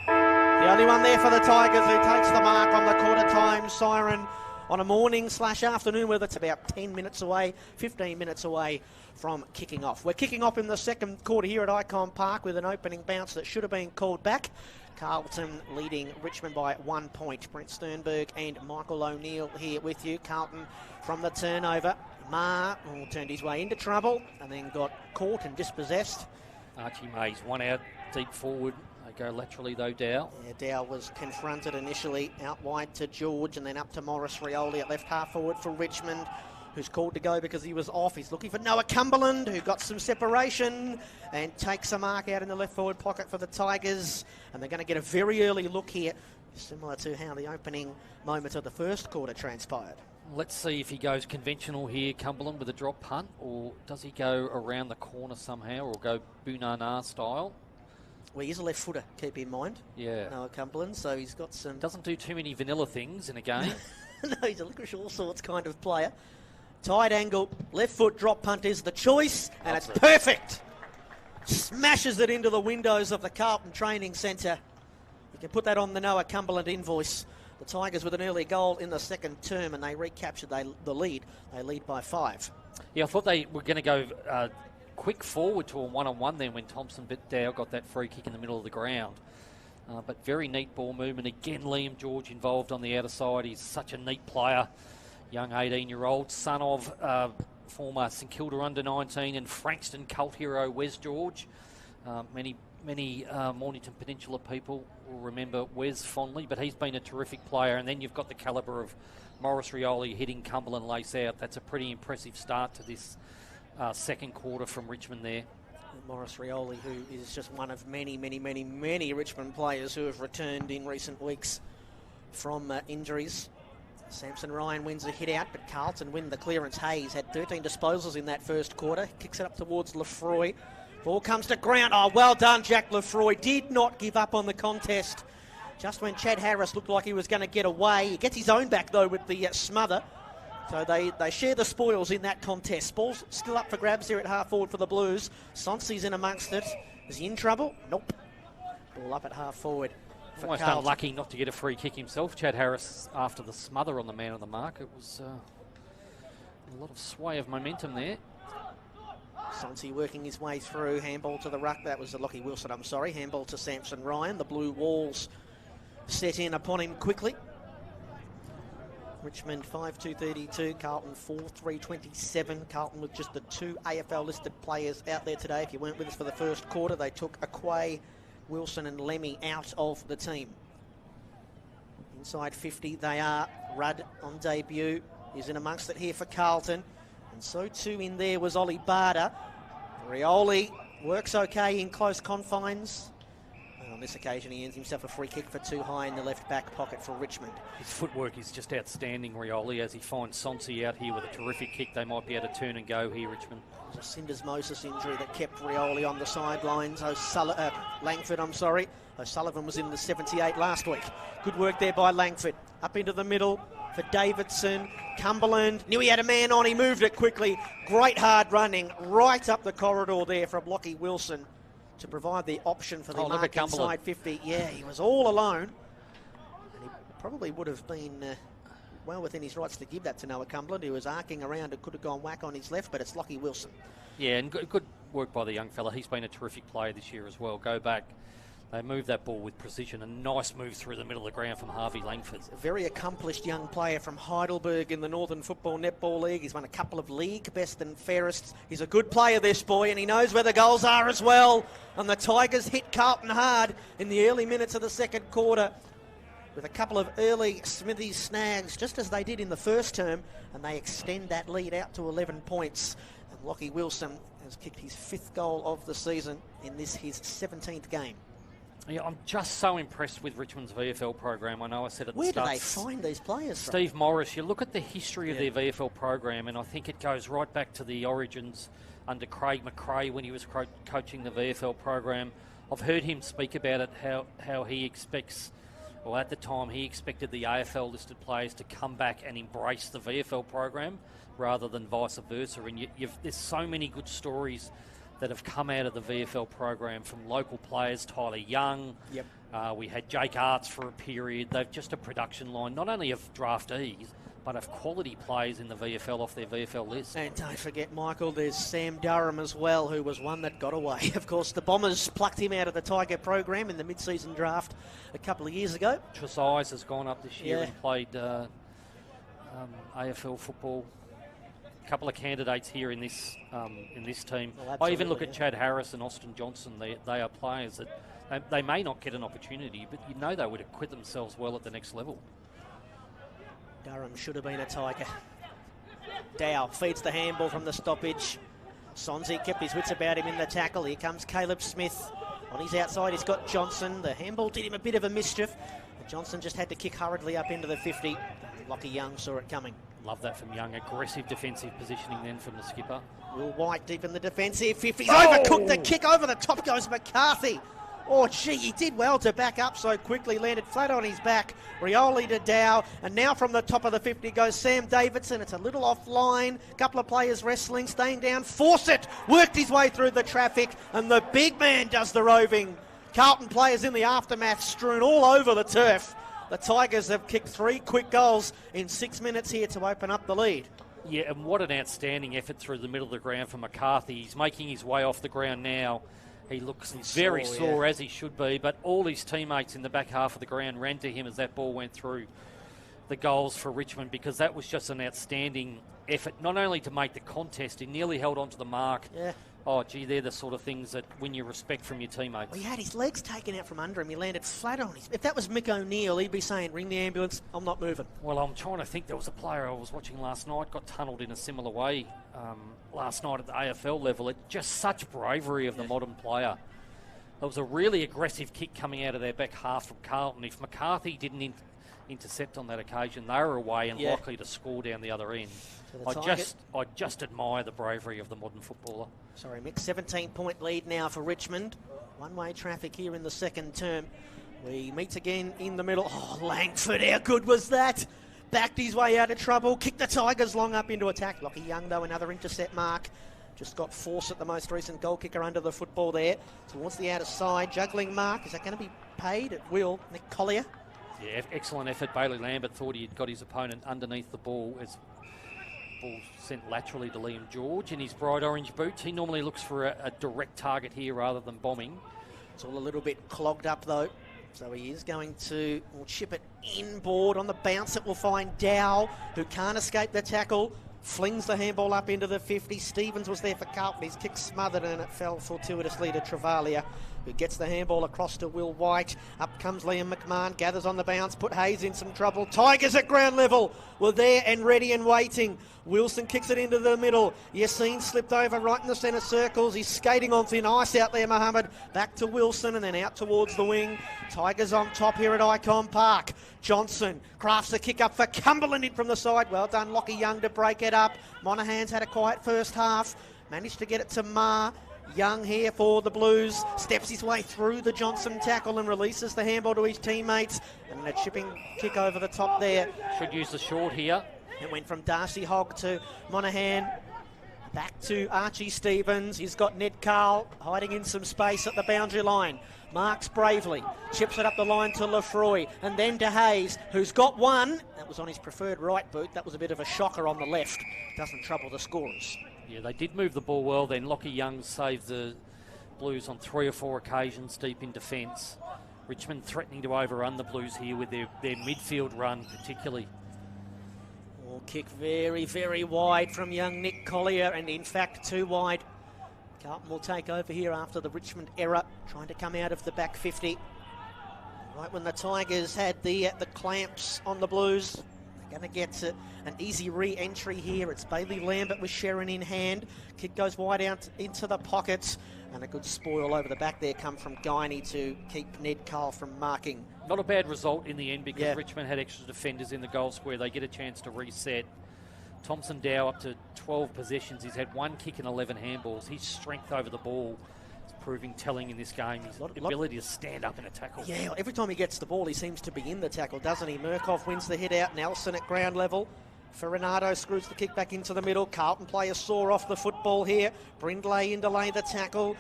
The only one there for the Tigers who takes the mark on the quarter time siren on a morning/afternoon where that's about 10 minutes away, 15 minutes away from kicking off. We're kicking off in the second quarter here at Icon Park with an opening bounce that should have been called back. Carlton leading Richmond by 1 point. Brent Sternberg and Michael O'Neill here with you. Carlton from the turnover. Ma turned his way into trouble and then got caught and dispossessed. Archie Mays, one out, deep forward. They go laterally though, Dow. Yeah, Dow was confronted initially out wide to George and then up to Morris Rioli at left half forward for Richmond, who's called to go because he was off. He's looking for Noah Cumberland, who got some separation and takes a mark out in the left forward pocket for the Tigers. And they're going to get a very early look here, similar to how the opening moments of the first quarter transpired. Let's see if he goes conventional here, Cumberland, with a drop punt, or does he go around the corner somehow, or go Bunana style? Well, he's a left footer, keep in mind. Yeah. Noah Cumberland, so he's got some... Doesn't do too many vanilla things in a game. No, he's a licorice all sorts kind of player. Tight angle, left foot drop punt is the choice, and it's perfect. Smashes it into the windows of the Carlton Training Centre. You can put that on the Noah Cumberland invoice. The Tigers with an early goal in the second term, and they recaptured the lead. They lead by 5. Yeah, I thought they were going to go quick forward to a one-on-one then when Thompson bit Dow got that free kick in the middle of the ground. But very neat ball movement. Again, Liam George involved on the outer side. He's such a neat player. Young 18-year-old, son of former St Kilda under-19 and Frankston cult hero Wes George. Many Mornington Peninsula people will remember Wes fondly, but he's been a terrific player. And then you've got the calibre of Morris Rioli hitting Cumberland lace out. That's a pretty impressive start to this second quarter from Richmond there. Morris Rioli, who is just one of many Richmond players who have returned in recent weeks from injuries. Samson Ryan wins a hit out, but Carlton win the clearance. Hayes had 13 disposals in that first quarter. Kicks it up towards Lefroy. Ball comes to ground. Oh, well done, Jack Lefroy. Did not give up on the contest. Just when Chad Harris looked like he was going to get away. He gets his own back, though, with the smother. So they share the spoils in that contest. Ball's still up for grabs here at half forward for the Blues. Sonsi's in amongst it. Is he in trouble? Nope. Ball up at half forward. Almost unlucky not to get a free kick himself, Chad Harris, after the smother on the man of the mark. It was a lot of sway of momentum there. Sonsi working his way through. Handball to the ruck. That was Lockie Wilson, I'm sorry. Handball to Samson Ryan. The blue walls set in upon him quickly. Richmond 5-2-32, Carlton 4-3-27. Carlton with just the 2 AFL-listed players out there today. If you weren't with us for the first quarter, they took Aquay, Wilson and Lemmy out of the team. Inside 50 they are. Rudd on debut is in amongst it here for Carlton. And so too in there was Ollie Barter. Rioli works okay in close confines. On this occasion, he earns himself a free kick for too high in the left back pocket for Richmond. His footwork is just outstanding, Rioli, as he finds Sonsi out here with a terrific kick. They might be able to turn and go here, Richmond. It was a syndesmosis injury that kept Rioli on the sidelines. Langford, I'm sorry. O'Sullivan was in the 78 last week. Good work there by Langford. Up into the middle for Davidson. Cumberland knew he had a man on. He moved it quickly. Great hard running right up the corridor there from Lockie Wilson to provide the option for the mark inside 50. Yeah, he was all alone. And he probably would have been well within his rights to give that to Noah Cumberland, who was arcing around and could have gone whack on his left, but it's Lockie Wilson. Yeah, and good work by the young fella. He's been a terrific player this year as well. Go back. They move that ball with precision. A nice move through the middle of the ground from Harvey Langford. A very accomplished young player from Heidelberg in the Northern Football Netball League. He's won a couple of league best and fairest. He's a good player, this boy, and he knows where the goals are as well. And the Tigers hit Carlton hard in the early minutes of the second quarter with a couple of early Smithies snags, just as they did in the first term, and they extend that lead out to 11 points. And Lockie Wilson has kicked his 5th goal of the season in this, his 17th game. Yeah, I'm just so impressed with Richmond's VFL program. I know I said at the start. start. Where do they find these players from? Steve Morris, you look at the history of their VFL program, and I think it goes right back to the origins under Craig McRae when he was coaching the VFL program. I've heard him speak about it, how he expects, well, at the time, he expected the AFL-listed players to come back and embrace the VFL program rather than vice versa. And there's so many good stories that have come out of the VFL program from local players, Tyler Young. Yep. We had Jake Arts for a period. They've just a production line, not only of draftees, but of quality players in the VFL off their VFL list. And don't forget, Michael, there's Sam Durham as well, who was one that got away. Of course, the Bombers plucked him out of the Tiger program in the mid-season draft a couple of years ago. Tresize has gone up this year and played AFL football. Couple of candidates here in this team. Well, I even look at Chad Harris and Austin Johnson. They are players that they may not get an opportunity, but you know they would acquit themselves well at the next level. Durham should have been a Tiger. Dow feeds the handball from the stoppage. Sonzi kept his wits about him in the tackle. Here comes Caleb Smith. On his outside, he's got Johnson. The handball did him a bit of a mischief. Johnson just had to kick hurriedly up into the 50. Lockie Young saw it coming. Love that from Young. Aggressive defensive positioning then from the skipper. Will White deep in the defensive 50. He's overcooked the kick. Over the top goes McCarthy. Oh, gee, he did well to back up so quickly. Landed flat on his back. Rioli to Dow. And now from the top of the 50 goes Sam Davidson. It's a little offline. A couple of players wrestling, staying down. Fawcett worked his way through the traffic. And the big man does the roving. Carlton players in the aftermath strewn all over the turf. The Tigers have kicked 3 quick goals in 6 minutes here to open up the lead. Yeah, and what an outstanding effort through the middle of the ground for McCarthy. He's making his way off the ground now. He looks very sore, as he should be, but all his teammates in the back half of the ground ran to him as that ball went through the goals for Richmond, because that was just an outstanding effort, not only to make the contest, he nearly held on to the mark. Yeah. Oh, gee, they're the sort of things that win you respect from your teammates. Well, he had his legs taken out from under him. He landed flat on his... If that was Mick O'Neill, he'd be saying, ring the ambulance, I'm not moving. Well, I'm trying to think. There was a player I was watching last night, got tunnelled in a similar way last night at the AFL level. It's just such bravery of the modern player. There was a really aggressive kick coming out of their back half from Carlton. If McCarthy didn't intercept on that occasion, they were away and likely to score down the other end. So I just admire the bravery of the modern footballer. Sorry, Mick, 17-point lead now for Richmond. One-way traffic here in the second term. We meet again in the middle. Oh, Langford, how good was that? Backed his way out of trouble, kicked the Tigers long up into attack. Lockie Young, though, another intercept mark. Just got Fawcett, the most recent goal kicker, under the football there. Towards the outer side, juggling mark. Is that going to be paid? It will. Nick Collier. Yeah, excellent effort. Bailey Lambert thought he had got his opponent underneath the ball as the ball sent laterally to Liam George in his bright orange boots. He normally looks for a direct target here rather than bombing. It's all a little bit clogged up, though. So he is going to chip it inboard. On the bounce, it will find Dow, who can't escape the tackle. Flings the handball up into the 50. Stevens was there for Carlton. His kick smothered and it fell fortuitously to Travalia, who gets the handball across to Will White. Up comes Liam McMahon, gathers on the bounce, put Hayes in some trouble. Tigers at ground level were there and ready and waiting. Wilson kicks it into the middle. Yassine slipped over right in the centre circles. He's skating on thin ice out there, Mohammed. Back to Wilson and then out towards the wing. Tigers on top here at Icon Park. Johnson crafts a kick up for Cumberland in from the side. Well done, Lockie Young, to break it up. Monaghan's had a quiet first half. Managed to get it to Ma. Young here for the Blues. Steps his way through the Johnson tackle and releases the handball to his teammates. And a chipping kick over the top there. Should use the short here. It went from Darcy Hogg to Monaghan. Back to Archie Stevens. He's got Ned Carl hiding in some space at the boundary line. Marks bravely, chips it up the line to Lefroy, and then to Hayes, who's got one. That was on his preferred right boot. That was a bit of a shocker on the left. Doesn't trouble the scorers. Yeah, they did move the ball well then. Lockie Young saved the Blues on 3 or 4 occasions deep in defence. Richmond threatening to overrun the Blues here with their midfield run particularly. Ball kick very, very wide from young Nick Collier, and in fact too wide. Carlton will take over here after the Richmond error, trying to come out of the back 50. Right when the Tigers had the clamps on the Blues, they're going to get an easy re-entry here. It's Bailey Lambert with Sherrin in hand. Kick goes wide out into the pockets, and a good spoil over the back there come from Guiney to keep Ned Carl from marking. Not a bad result in the end because Richmond had extra defenders in the goal square. They get a chance to reset. Thompson Dow up to 12 possessions. He's had 1 kick and 11 handballs. His strength over the ball is proving telling in this game. His ability to stand up in a tackle. Yeah, every time he gets the ball, he seems to be in the tackle, doesn't he? Murkoff wins the hit out. Nelson at ground level. Ferranato screws the kick back into the middle. Carlton players saw off the football here. Brindley in to lay the tackle.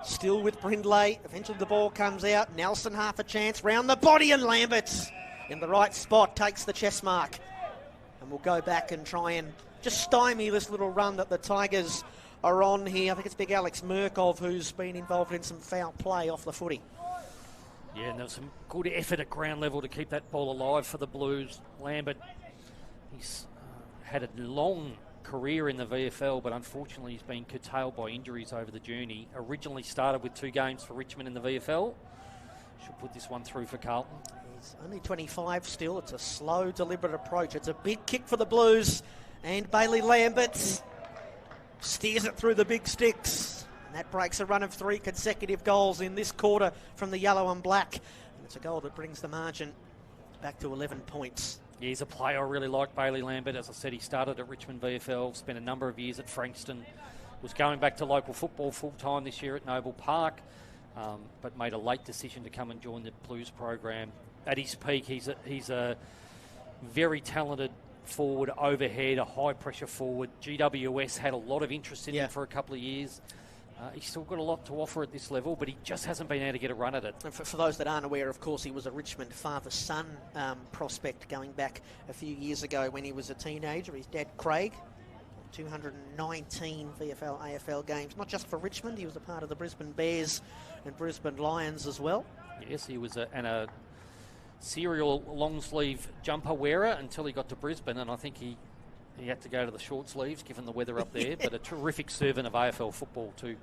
Still with Brindley. Eventually the ball comes out. Nelson half a chance. Round the body, and Lambert's in the right spot. Takes the chest mark. And we'll go back and try and just stymie this little run that the Tigers are on here. I think it's big Alex Murkov who's been involved in some foul play off the footy. Yeah, and there was some good effort at ground level to keep that ball alive for the Blues. Lambert, he's had a long career in the VFL, but unfortunately he's been curtailed by injuries over the journey. Originally started with 2 games for Richmond in the VFL. Should put this one through for Carlton. He's only 25 still. It's a slow, deliberate approach. It's a big kick for the Blues, and Bailey Lambert steers it through the big sticks. And that breaks a run of 3 consecutive goals in this quarter from the yellow and black. And it's a goal that brings the margin back to 11 points. Yeah, he's a player I really like, Bailey Lambert. As I said, he started at Richmond VFL, spent a number of years at Frankston, was going back to local football full-time this year at Noble Park, but made a late decision to come and join the Blues program. At his peak, he's a very talented forward overhead, a high-pressure forward. GWS had a lot of interest in him for a couple of years. He's still got a lot to offer at this level, but he just hasn't been able to get a run at it. And for those that aren't aware, of course, he was a Richmond father-son prospect going back a few years ago when he was a teenager. His dad, Craig, 219 VFL, AFL games, not just for Richmond. He was a part of the Brisbane Bears and Brisbane Lions as well. Yes, he was a serial long-sleeve jumper wearer until he got to Brisbane, and I think he had to go to the short sleeves given the weather up there, but a terrific servant of AFL football too,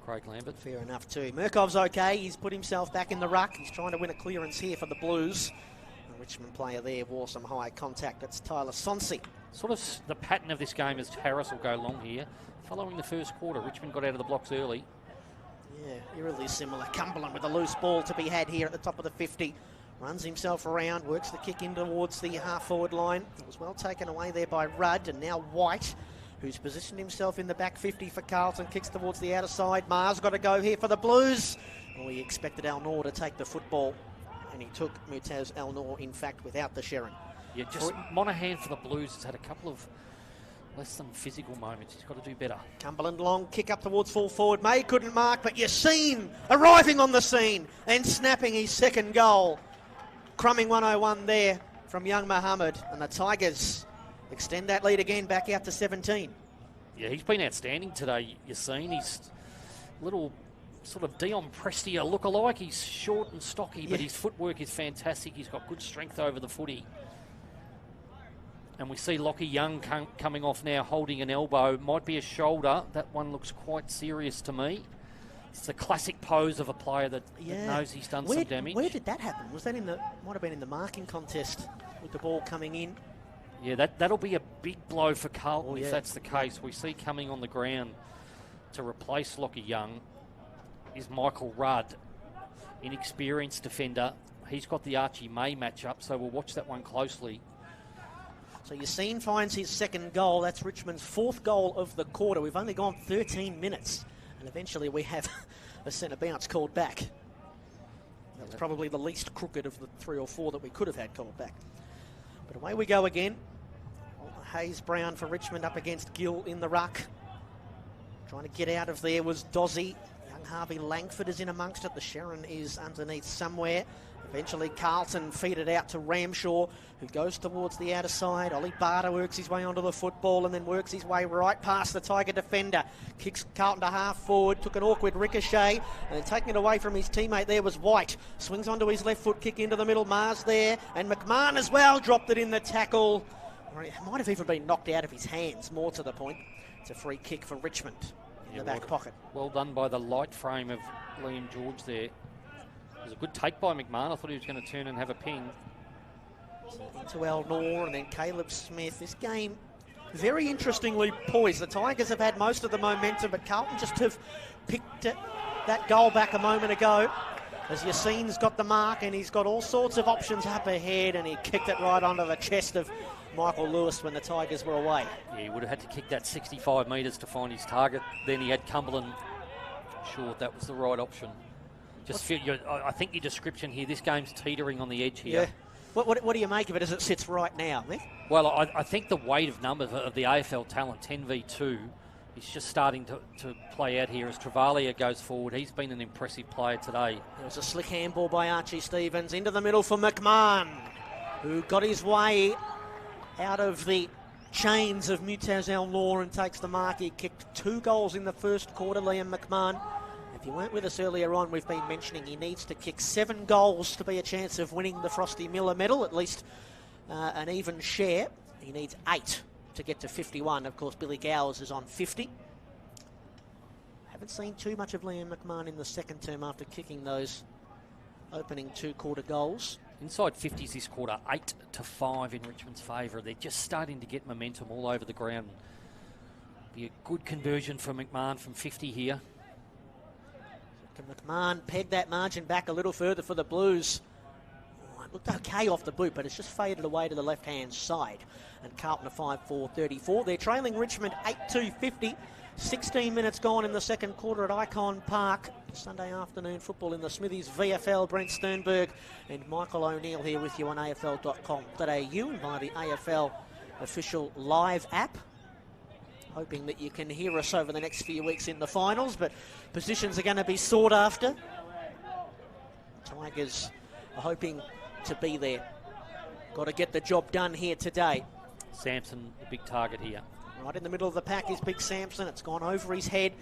Craig Lambert. Fair enough too. Murkov's okay. He's put himself back in the ruck. He's trying to win a clearance here for the Blues. The Richmond player there wore some high contact. That's Tyler Sonsi. Sort of the pattern of this game is Harris will go long here. Following the first quarter, Richmond got out of the blocks early. Yeah, eerily similar. Cumberland with a loose ball to be had here at the top of the 50. Runs himself around, works the kick in towards the half-forward line. It was well taken away there by Rudd, and now White, who's positioned himself in the back 50 for Carlton, kicks towards the outer side. Mars got to go here for the Blues. Well, he expected Al Noor to take the football, and he took Mutaz Al Noor, in fact, without the Sherrin. Yeah, just Monaghan for the Blues has had a couple of less than physical moments. He's got to do better. Cumberland long, kick up towards full forward. May couldn't mark, but Yassine arriving on the scene and snapping his second goal. Crumbing 101 there from young Mohammed, and the Tigers extend that lead again back out to 17. Yeah, he's been outstanding today, Yassine. He's a little sort of Dion Prestia look-alike. He's short and stocky, but his footwork is fantastic. He's got good strength over the footy. And we see Lockie Young coming off now, holding an elbow. Might be a shoulder. That one looks quite serious to me. It's a classic pose of a player that knows he's done some damage. Where did that happen? Was that might have been in the marking contest with the ball coming in? Yeah, that'll be a big blow for Carlton if that's the case. We see coming on the ground to replace Lockie Young is Michael Rudd, inexperienced defender. He's got the Archie May matchup, so we'll watch that one closely. So Yassine finds his second goal. That's Richmond's 4th goal of the quarter. We've only gone 13 minutes. And eventually we have a centre bounce called back. That's probably the least crooked of the 3 or 4 that we could have had called back. But away we go again. Hayes Brown for Richmond up against Gill in the ruck. Trying to get out of there was Dozzy. Young Harvey Langford is in amongst it. The Sharon is underneath somewhere. Eventually Carlton feed it out to Ramshaw, who goes towards the outer side. Ollie Barter works his way onto the football and then works his way right past the Tiger defender. Kicks Carlton to half forward, took an awkward ricochet, and then taking it away from his teammate there was White. Swings onto his left foot, kick into the middle. Mars there, and McMahon as well dropped it in the tackle. It might have even been knocked out of his hands, more to the point. It's a free kick for Richmond in the back pocket. Well done by the light frame of Liam George there. It was a good take by McMahon. I thought he was going to turn and have a ping. Into Elnor and then Caleb Smith. This game very interestingly poised. The Tigers have had most of the momentum, but Carlton just have picked that goal back a moment ago. As Yassine's got the mark and he's got all sorts of options up ahead, and he kicked it right onto the chest of Michael Lewis when the Tigers were away. Yeah, he would have had to kick that 65 metres to find his target. Then he had Cumberland short. That was the right option. I think your description here, this game's teetering on the edge here. Yeah. What do you make of it as it sits right now, Mick? Well, I think the weight of numbers of the AFL talent, 10v2, is just starting to play out here as Travalia goes forward. He's been an impressive player today. There was a slick handball by Archie Stevens into the middle for McMahon, who got his way out of the chains of Mutaz Elnor and takes the mark. He kicked 2 goals in the first quarter, Liam McMahon. If you weren't with us earlier on, we've been mentioning he needs to kick 7 goals to be a chance of winning the Frosty Miller medal, at least an even share. He needs 8 to get to 51. Of course, Billy Gowers is on 50. Haven't seen too much of Liam McMahon in the second term after kicking those opening 2-quarter goals. Inside 50s this quarter, 8-5 in Richmond's favour. They're just starting to get momentum all over the ground. Be a good conversion for McMahon from 50 here. Can McMahon peg that margin back a little further for the Blues? Oh, it looked okay off the boot, but it's just faded away to the left-hand side. And Carlton a 5-4-34. They're trailing Richmond 8-2-50. 16 minutes gone in the second quarter at Icon Park. Sunday afternoon football in the Smithies VFL. Brent Sternberg and Michael O'Neill here with you on afl.com.au and via the AFL official live app. Hoping that you can hear us over the next few weeks in the finals, but positions are going to be sought after. Tigers are hoping to be there. Got to get the job done here today. Sampson, the big target here. Right in the middle of the pack is Big Sampson. It's gone over his head.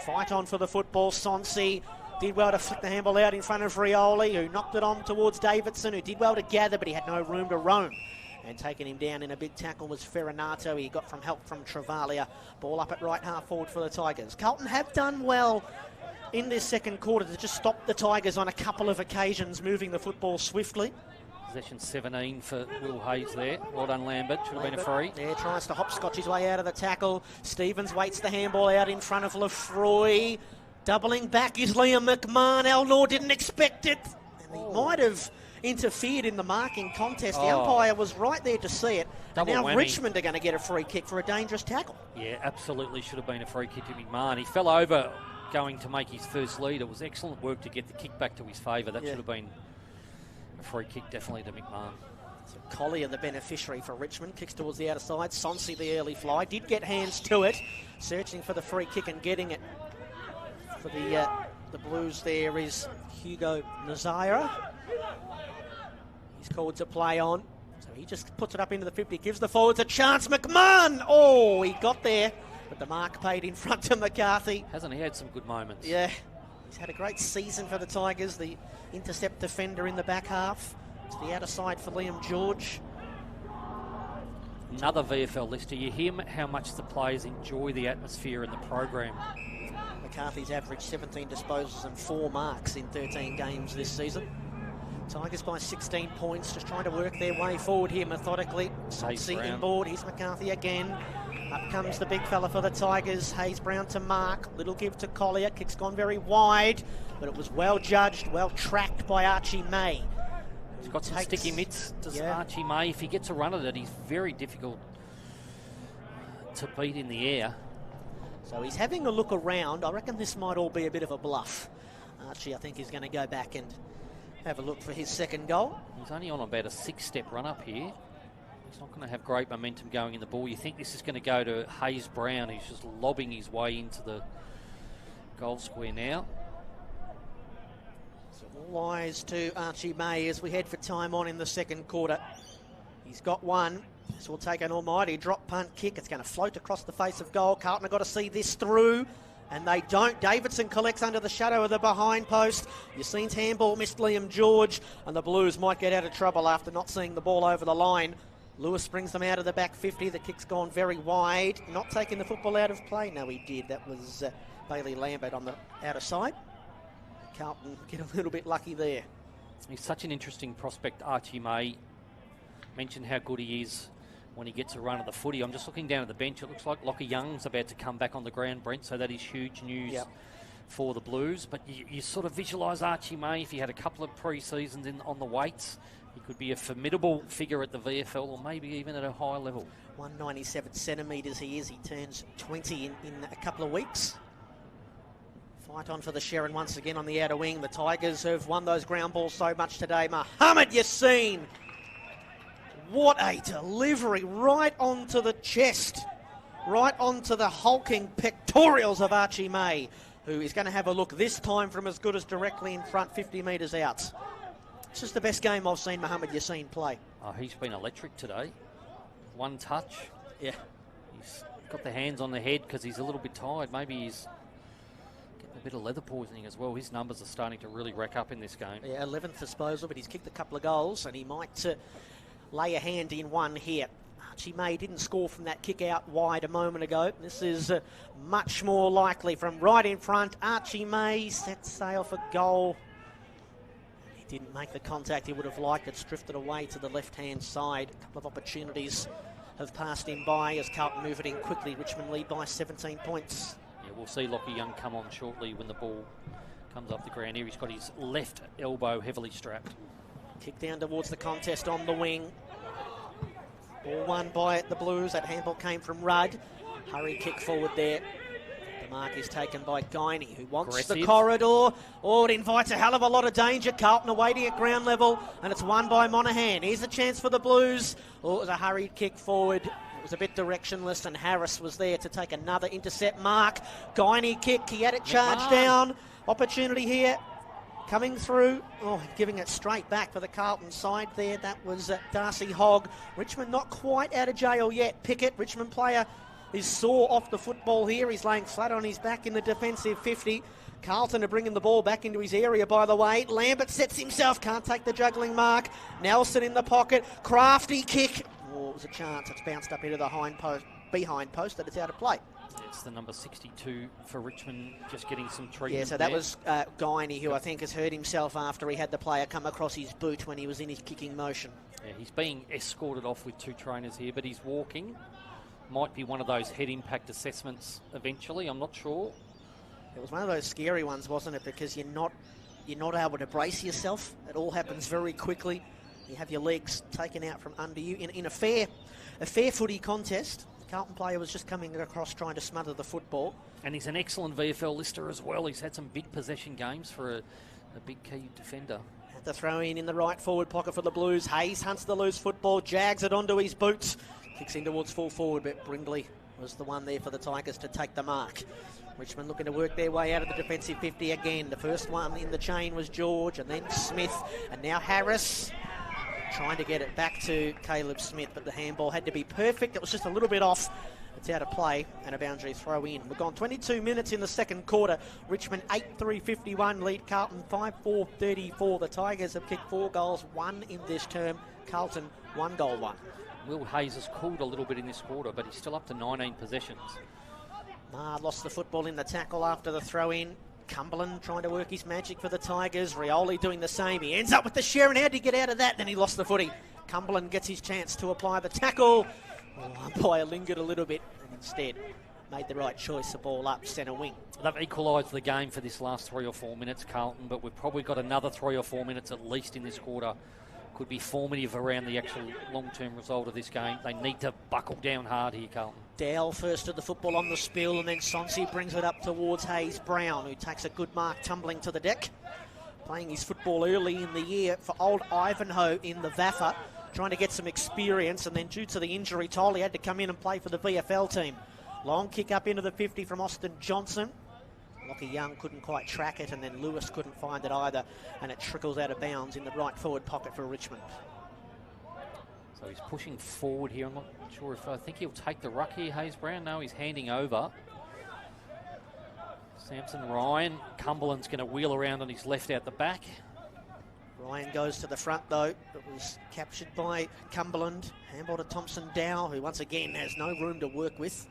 Fight on for the football. Sonsi did well to flick the handball out in front of Rioli, who knocked it on towards Davidson, who did well to gather, but he had no room to roam. And taking him down in a big tackle was Ferranato. He got from help from Travalia. Ball up at right half forward for the Tigers. Carlton have done well in this second quarter to just stop the Tigers on a couple of occasions, moving the football swiftly. Possession 17 for Will Hayes there. Well done, Lambert. Should have been a free. Yeah, tries to hopscotch his way out of the tackle. Stevens waits the handball out in front of Lefroy. Doubling back is Liam McMahon. Elnor didn't expect it. And he might have interfered in the marking contest. The umpire was right there to see it. Double now whammy. Richmond are going to get a free kick for a dangerous tackle. Yeah, absolutely should have been a free kick to McMahon. He fell over going to make his first lead. It was excellent work to get the kick back to his favour. That should have been a free kick definitely to McMahon. So Collier, the beneficiary for Richmond, kicks towards the outer side. Sonsi, the early fly, did get hands to it. Searching for the free kick and getting it. For the Blues there is Hugo Nazira. He's called to play on. So he just puts it up into the 50, gives the forwards a chance. McMahon! Oh, he got there. But the mark paid in front to McCarthy. Hasn't he had some good moments? Yeah. He's had a great season for the Tigers. The intercept defender in the back half. To the outer side for Liam George. Another VFL lister. You hear how much the players enjoy the atmosphere in the program. McCarthy's averaged 17 disposals and 4 marks in 13 games this season. Tigers by 16 points, just trying to work their way forward here methodically. Sonsi inboard, here's McCarthy again. Up comes the big fella for the Tigers. Hayes Brown to mark, little give to Collier. Kick's gone very wide, but it was well judged, well tracked by Archie May. He's got some sticky mitts to Archie May. If he gets a run at it, he's very difficult to beat in the air. So he's having a look around. I reckon this might all be a bit of a bluff. Archie, I think, is going to go back and have a look for his second goal. He's only on about a 6-step run up here. He's not going to have great momentum going in the ball. You think this is going to go to Hayes Brown. He's just lobbing his way into the goal square now. So all eyes to Archie May as we head for time on in the second quarter. He's got one. This will take an almighty drop punt kick. It's going to float across the face of goal. Carlton have got to see this through, and they don't. Davidson collects under the shadow of the behind post. Yassine's handball missed Liam George, and the Blues might get out of trouble after not seeing the ball over the line. Lewis brings them out of the back 50. The kick's gone very wide. Not taking the football out of play. No, he did. That was Bailey Lambert on the outer side. Carlton get a little bit lucky there. He's such an interesting prospect, Archie May. Mentioned how good he is when he gets a run of the footy. I'm just looking down at the bench. It looks like Lockie Young's about to come back on the ground, Brent, so that is huge news for the Blues. But you sort of visualise Archie May, if he had a couple of pre-seasons on the weights, he could be a formidable figure at the VFL or maybe even at a higher level. 197 centimetres he is. He turns 20 in a couple of weeks. Fight on for the Sherrin once again on the outer wing. The Tigers have won those ground balls so much today. Mohamed Yassine. What a delivery, right onto the chest, right onto the hulking pectorals of Archie May, who is going to have a look this time from as good as directly in front, 50 metres out. It's just the best game I've seen Mohamed Yassine play. Oh, he's been electric today. One touch. Yeah. He's got the hands on the head because he's a little bit tired. Maybe he's getting a bit of leather poisoning as well. His numbers are starting to really rack up in this game. Yeah, 11th disposal, but he's kicked a couple of goals and he might lay a hand in one here. Archie May didn't score from that kick out wide a moment ago. This is much more likely from right in front. Archie May sets sail for goal. He didn't make the contact he would have liked. It's drifted away to the left-hand side. A couple of opportunities have passed him by as Carlton move it in quickly. Richmond lead by 17 points. Yeah, we'll see Lockie Young come on shortly when the ball comes up the ground here. He's got his left elbow heavily strapped. Kick down towards the contest on the wing. Ball won by the Blues. That handball came from Rudd. Hurry kick forward there. The mark is taken by Guiney, who wants the corridor. Oh, it invites a hell of a lot of danger. Carlton awaiting at ground level, and it's won by Monaghan. Here's a chance for the Blues. Oh, it was a hurried kick forward. It was a bit directionless, and Harris was there to take another intercept mark. Guiney kick. He had it charged down. Opportunity here. Coming through, giving it straight back for the Carlton side there. That was Darcy Hogg. Richmond not quite out of jail yet. Pickett, Richmond player, is sore off the football here. He's laying flat on his back in the defensive 50. Carlton are bringing the ball back into his area, by the way. Lambert sets himself, can't take the juggling mark. Nelson in the pocket. Crafty kick. Oh, it was a chance. It's bounced up into the behind post, but it's out of play. It's the number 62 for Richmond, just getting some treatment. Yeah, so that was Guiney, who I think has hurt himself after he had the player come across his boot when he was in his kicking motion. Yeah, he's being escorted off with two trainers here, but he's walking. Might be one of those head impact assessments eventually, I'm not sure. It was one of those scary ones, wasn't it? Because you're not able to brace yourself. It all happens very quickly. You have your legs taken out from under you in a fair footy contest. Carlton player was just coming across trying to smother the football. And he's an excellent VFL lister as well. He's had some big possession games for a big key defender. Had the throw in the right forward pocket for the Blues. Hayes hunts the loose football, jags it onto his boots. Kicks in towards full forward, but Brindley was the one there for the Tigers to take the mark. Richmond looking to work their way out of the defensive 50 again. The first one in the chain was George, and then Smith, and now Harris. Trying to get it back to Caleb Smith, but the handball had to be perfect. It was just a little bit off. It's out of play and a boundary throw in. We've gone 22 minutes in the second quarter. Richmond 8-3-51 lead. Carlton 5-4-34. The Tigers have kicked 4 goals, 1 in this term. Carlton 1 goal, 1. Will Hayes has cooled a little bit in this quarter, but he's still up to 19 possessions. Marr lost the football in the tackle after the throw in. Cumberland trying to work his magic for the Tigers. Rioli doing the same. He ends up with the Sherrin. How did he get out of that? Then he lost the footy. Cumberland gets his chance to apply the tackle. Umpire lingered a little bit and instead made the right choice. The ball up centre wing. They've equalised the game for this last 3 or 4 minutes, Carlton, but we've probably got another 3 or 4 minutes at least in this quarter. Could be formative around the actual long-term result of this game. They need to buckle down hard here, Carlton. Dowell first to the football on the spill, and then Sonsi brings it up towards Hayes Brown, who takes a good mark tumbling to the deck. Playing his football early in the year for old Ivanhoe in the VAFA. trying to get some experience, and then due to the injury toll, he had to come in and play for the VFL team. Long kick up into the 50 from Austin Johnson. Lockie Young couldn't quite track it, and then Lewis couldn't find it either, and it trickles out of bounds in the right forward pocket for Richmond. So he's pushing forward here. I'm not sure if I think he'll take the ruck here, Hayes Brown. No, he's handing over. Samson Ryan. Cumberland's going to wheel around on his left out the back. Ryan goes to the front, though. It was captured by Cumberland. Handball to Thompson Dow, who once again has no room to work with.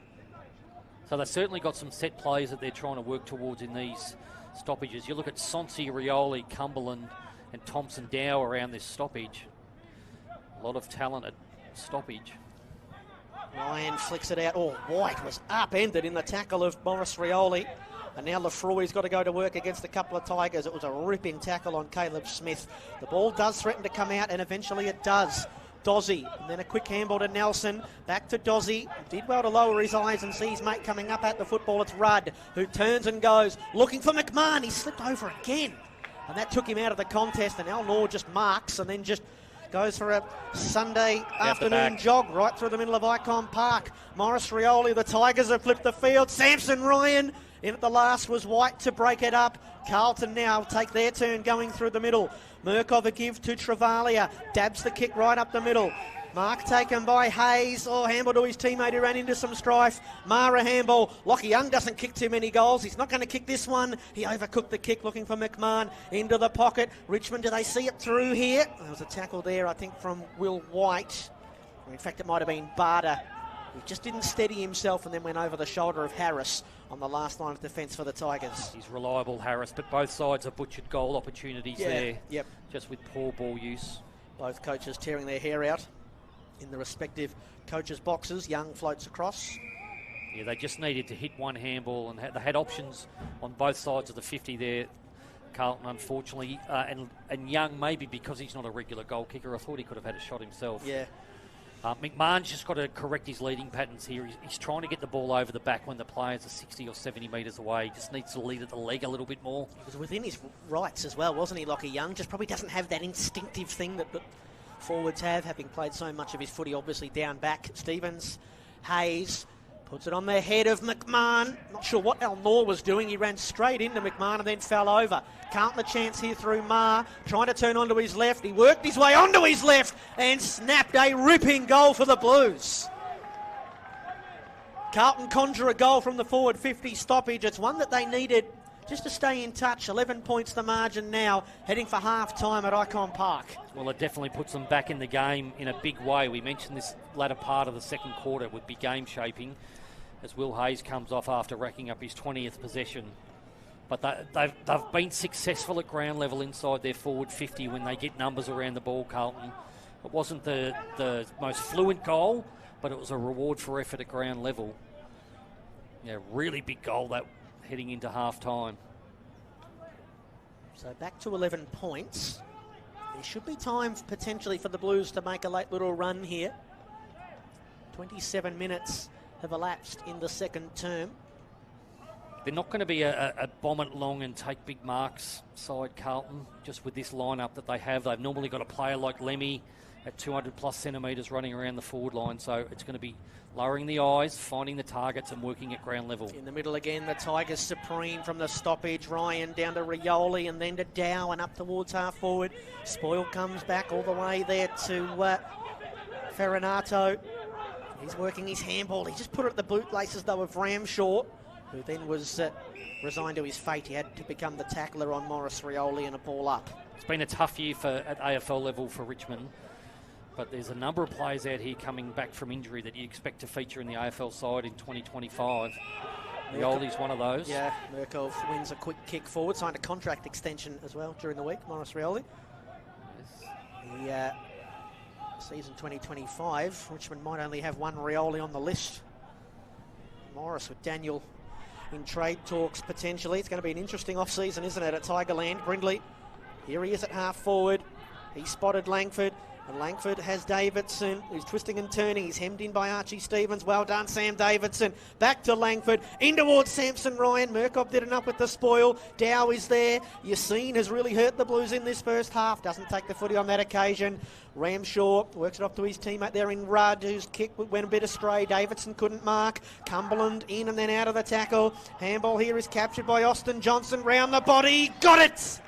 So they've certainly got some set plays that they're trying to work towards in these stoppages. You look at Sonsi, Rioli, Cumberland and Thompson Dow around this stoppage. A lot of talent at stoppage. Ryan flicks it out. Oh, White was upended in the tackle of Morris Rioli. And now Lefroy's got to go to work against a couple of Tigers. It was a ripping tackle on Caleb Smith. The ball does threaten to come out, and eventually it does. Dozzy, and then a quick handball to Nelson. Back to Dozzy. Did well to lower his eyes and see his mate coming up at the football. It's Rudd, who turns and goes, looking for McMahon. He slipped over again. And that took him out of the contest, and Al Noor just marks and then just goes for a Sunday afternoon jog right through the middle of Icon Park. Morris Rioli, the Tigers have flipped the field. Samson Ryan in at the last was White to break it up. Carlton now take their turn going through the middle. Murkov a give to Travalia. Dabs the kick right up the middle. Mark taken by Hayes. Oh, handball to his teammate who ran into some strife. Mara handball. Lockie Young doesn't kick too many goals. He's not going to kick this one. He overcooked the kick looking for McMahon into the pocket. Richmond, do they see it through here? There was a tackle there, I think, from Will White. In fact, it might have been Barter. He just didn't steady himself and then went over the shoulder of Harris on the last line of defence for the Tigers. He's reliable, Harris, but both sides have butchered goal opportunities there. Yep. Just with poor ball use. Both coaches tearing their hair out in the respective coaches' boxes. Young floats across. Yeah, they just needed to hit one handball, and they had options on both sides of the 50 there, Carlton, unfortunately. And Young, maybe because he's not a regular goal kicker, I thought he could have had a shot himself. Yeah. McMahon's just got to correct his leading patterns here. He's trying to get the ball over the back when the players are 60 or 70 metres away. He just needs to lead at the leg a little bit more. He was within his rights as well, wasn't he, Lockie Young? Just probably doesn't have that instinctive thing that forwards have, having played so much of his footy obviously down back. Stevens, Hayes, puts it on the head of McMahon. Not sure what Al Noor was doing. He ran straight into McMahon and then fell over. Carlton a chance here through Marr, trying to turn onto his left. He worked his way onto his left and snapped a ripping goal for the Blues. Carlton conjure a goal from the forward 50 stoppage. It's one that they needed just to stay in touch. 11 points the margin now, heading for half-time at Icon Park. Well, it definitely puts them back in the game in a big way. We mentioned this latter part of the second quarter would be game-shaping as Will Hayes comes off after racking up his 20th possession. But they've been successful at ground level inside their forward 50 when they get numbers around the ball, Carlton. It wasn't the most fluent goal, but it was a reward for effort at ground level. Yeah, really big goal that heading into half-time. So back to 11 points. There should be time potentially for the Blues to make a late little run here. 27 minutes have elapsed in the second term. They're not going to be a bomb it long and take big marks side, Carlton, just with this lineup that they have. They've normally got a player like Lemmy at 200 plus centimetres running around the forward line, so it's going to be lowering the eyes, finding the targets and working at ground level. In the middle again, the Tigers supreme from the stoppage. Ryan down to Rioli and then to Dow and up towards half forward. Spoyle comes back all the way there to Ferranato. He's working his handball. He just put it at the bootlaces though of Ramshaw, who then was resigned to his fate. He had to become the tackler on Morris Rioli and a ball up. It's been a tough year at AFL level for Richmond, but there's a number of players out here coming back from injury that you expect to feature in the AFL side in 2025. Rioli's one of those. Yeah, Murkov wins a quick kick forward, signed a contract extension as well during the week, Morris Rioli. Yes. Season 2025, Richmond might only have one Rioli on the list. Morris with Daniel in trade talks potentially. It's going to be an interesting off-season, isn't it, at Tigerland. Brindley, here he is at half forward. He spotted Langford. And Langford has Davidson, who's twisting and turning. He's hemmed in by Archie Stevens. Well done, Sam Davidson. Back to Langford. In towards Samson Ryan. Murkoff did enough with the spoil. Dow is there. Yassine has really hurt the Blues in this first half. Doesn't take the footy on that occasion. Ramshaw works it off to his teammate there in Rudd, whose kick went a bit astray. Davidson couldn't mark. Cumberland in and then out of the tackle. Handball here is captured by Austin Johnson. Round the body. Got it!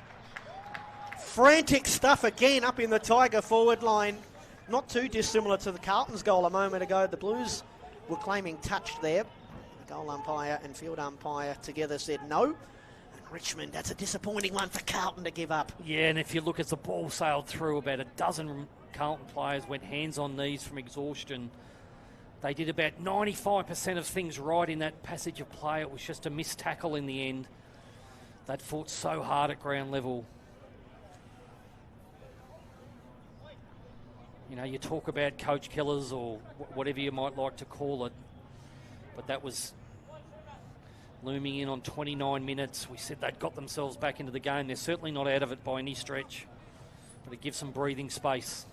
Frantic stuff again up in the Tiger forward line. Not too dissimilar to the Carlton's goal a moment ago. The Blues were claiming touch there. The goal umpire and field umpire together said no. And Richmond, that's a disappointing one for Carlton to give up. Yeah, and if you look as the ball sailed through, about a dozen Carlton players went hands on knees from exhaustion. They did about 95% of things right in that passage of play. It was just a missed tackle in the end. They'd fought so hard at ground level. You know, you talk about coach killers or whatever you might like to call it, but that was looming in on 29 minutes. We said they'd got themselves back into the game. They're certainly not out of it by any stretch, but it gives some breathing space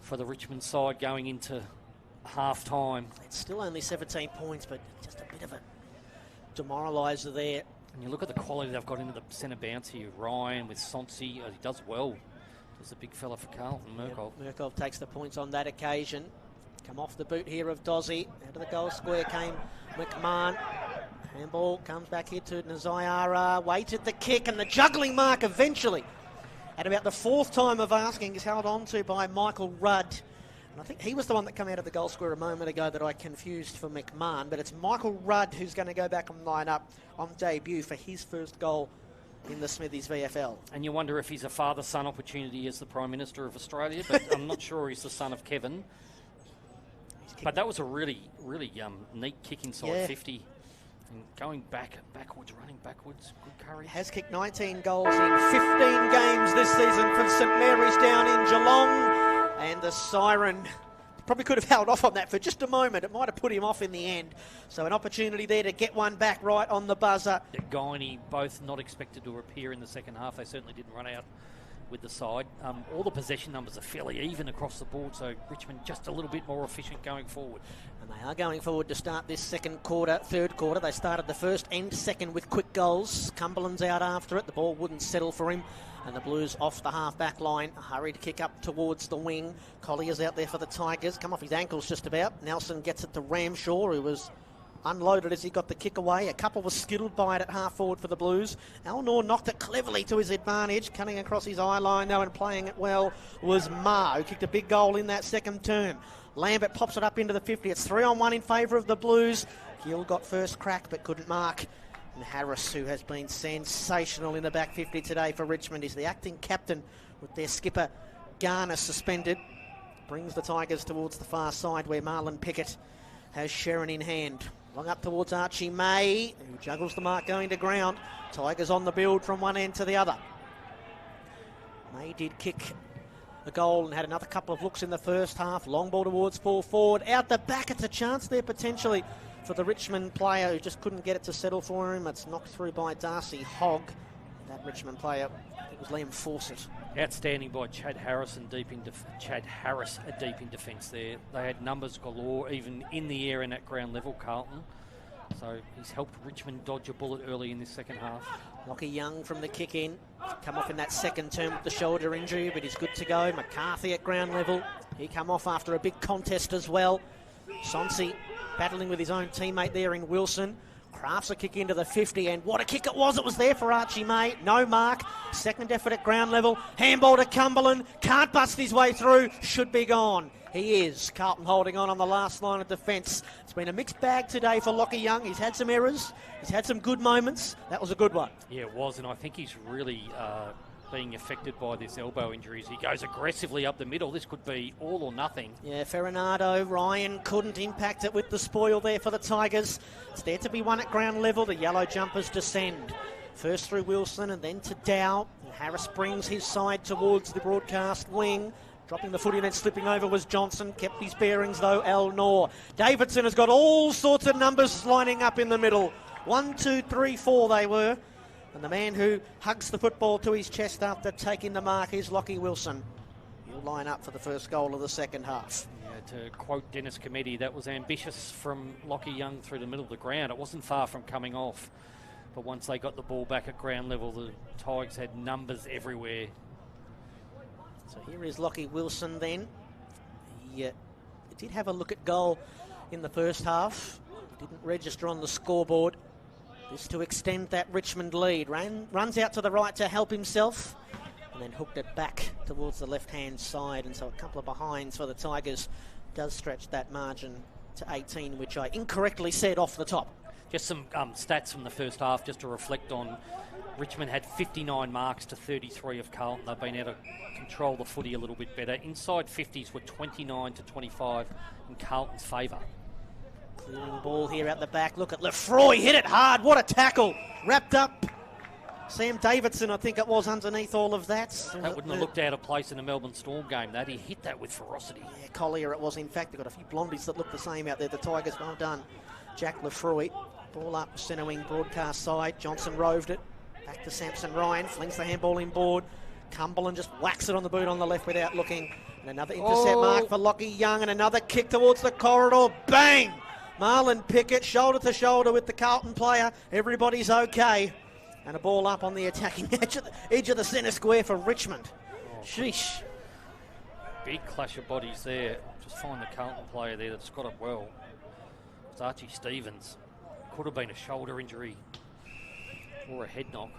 for the Richmond side going into half-time. It's still only 17 points, but just a bit of a demoraliser there. And you look at the quality they've got into the centre bounce here. Ryan with Sonsi, he does well. There's a big fella for Carlton, Murkoff. Yep, Murkoff takes the points on that occasion. Come off the boot here of Dozzy. Out of the goal square came McMahon. Handball comes back here to Nazayara. Waited the kick and the juggling mark eventually. At about the fourth time of asking is held on to by Michael Rudd. And I think he was the one that came out of the goal square a moment ago that I confused for McMahon. But it's Michael Rudd who's going to go back and line up on debut for his first goal in the Smithies VFL. And you wonder if he's a father-son opportunity as the Prime Minister of Australia, but I'm not sure he's the son of Kevin. But that was a really, really neat kick inside 50. And going backwards, running backwards, good courage. Has kicked 19 goals in 15 games this season for St Mary's down in Geelong. And the siren probably could have held off on that for just a moment. It might have put him off in the end. So an opportunity there to get one back right on the buzzer. Guiney both not expected to appear in the second half. They certainly didn't run out with the side. All the possession numbers are fairly even across the board, so Richmond just a little bit more efficient going forward. And they are going forward to start this third quarter. They started the first and second with quick goals. Cumberland's out after it. The ball wouldn't settle for him. And the Blues off the half-back line. A hurried kick up towards the wing. Collier's out there for the Tigers. Come off his ankles just about. Nelson gets it to Ramshaw, who was unloaded as he got the kick away. A couple was skittled by it at half forward for the Blues. Alnor knocked it cleverly to his advantage. Cutting across his eye line though and playing it well was Ma, who kicked a big goal in that second term. Lambert pops it up into the 50. It's 3-on-1 in favour of the Blues. Gill got first crack but couldn't mark. And Harris, who has been sensational in the back 50 today for Richmond, is the acting captain with their skipper Garner suspended. Brings the Tigers towards the far side where Marlon Pickett has Sherrin in hand. Long up towards Archie May, who juggles the mark going to ground. Tigers on the build from one end to the other. May did kick the goal and had another couple of looks in the first half. Long ball towards full forward. Out the back, it's a chance there potentially for the Richmond player who just couldn't get it to settle for him. It's knocked through by Darcy Hogg. That Richmond player, it was Liam Fawcett. Outstanding by Chad Harris deep in defence there. They had numbers galore, even in the air and at ground level, Carlton. So he's helped Richmond dodge a bullet early in this second half. Lockie Young from the kick in. Come off in that second term with the shoulder injury, but he's good to go. McCarthy at ground level. He come off after a big contest as well. Sonsi battling with his own teammate there in Wilson. Crafts a kick into the 50, and what a kick it was. It was there for Archie May. No mark. Second effort at ground level. Handball to Cumberland. Can't bust his way through. Should be gone. He is. Carlton holding on the last line of defence. It's been a mixed bag today for Lockie Young. He's had some errors. He's had some good moments. That was a good one. Yeah, it was, and I think he's really being affected by this elbow injuries. He goes aggressively up the middle. This could be all or nothing. Yeah, Ferranado, Ryan couldn't impact it with the spoil there for the Tigers. It's there to be one at ground level. The yellow jumpers descend. First through Wilson and then to Dow. And Harris brings his side towards the broadcast wing. Dropping the footy and then slipping over was Johnson. Kept his bearings though, Alnor. Davidson has got all sorts of numbers lining up in the middle. 1, 2, 3, 4 they were. And the man who hugs the football to his chest after taking the mark is Lockie Wilson. He'll line up for the first goal of the second half. Yeah, to quote Dennis Cometti, that was ambitious from Lockie Young through the middle of the ground. It wasn't far from coming off. But once they got the ball back at ground level, the Tigers had numbers everywhere. So here is Lockie Wilson then. He did have a look at goal in the first half. Didn't register on the scoreboard. This to extend that Richmond lead. Runs out to the right to help himself and then hooked it back towards the left-hand side. And so a couple of behinds for the Tigers does stretch that margin to 18, which I incorrectly said off the top. Just some stats from the first half just to reflect on. Richmond had 59 marks to 33 of Carlton. They've been able to control the footy a little bit better. Inside 50s were 29 to 25 in Carlton's favour. Clearing ball here out the back. Look at Lefroy, hit it hard. What a tackle. Wrapped up. Sam Davidson, I think it was, underneath all of that. That wouldn't have looked out of place in a Melbourne Storm game, that. He hit that with ferocity. Yeah, Collier it was. In fact, they've got a few blondies that look the same out there. The Tigers, well done. Jack Lefroy. Ball up, centre wing broadcast side. Johnson roved it. Back to Samson Ryan. Flings the handball inboard. Cumberland just whacks it on the boot on the left without looking. And another intercept mark for Lockie Young. And another kick towards the corridor. Bang! Marlon Pickett, shoulder to shoulder with the Carlton player. Everybody's okay. And a ball up on the attacking edge of the centre square for Richmond. Sheesh. Big clash of bodies there. Just find the Carlton player there that's got it well. It's Archie Stevens. Could have been a shoulder injury or a head knock.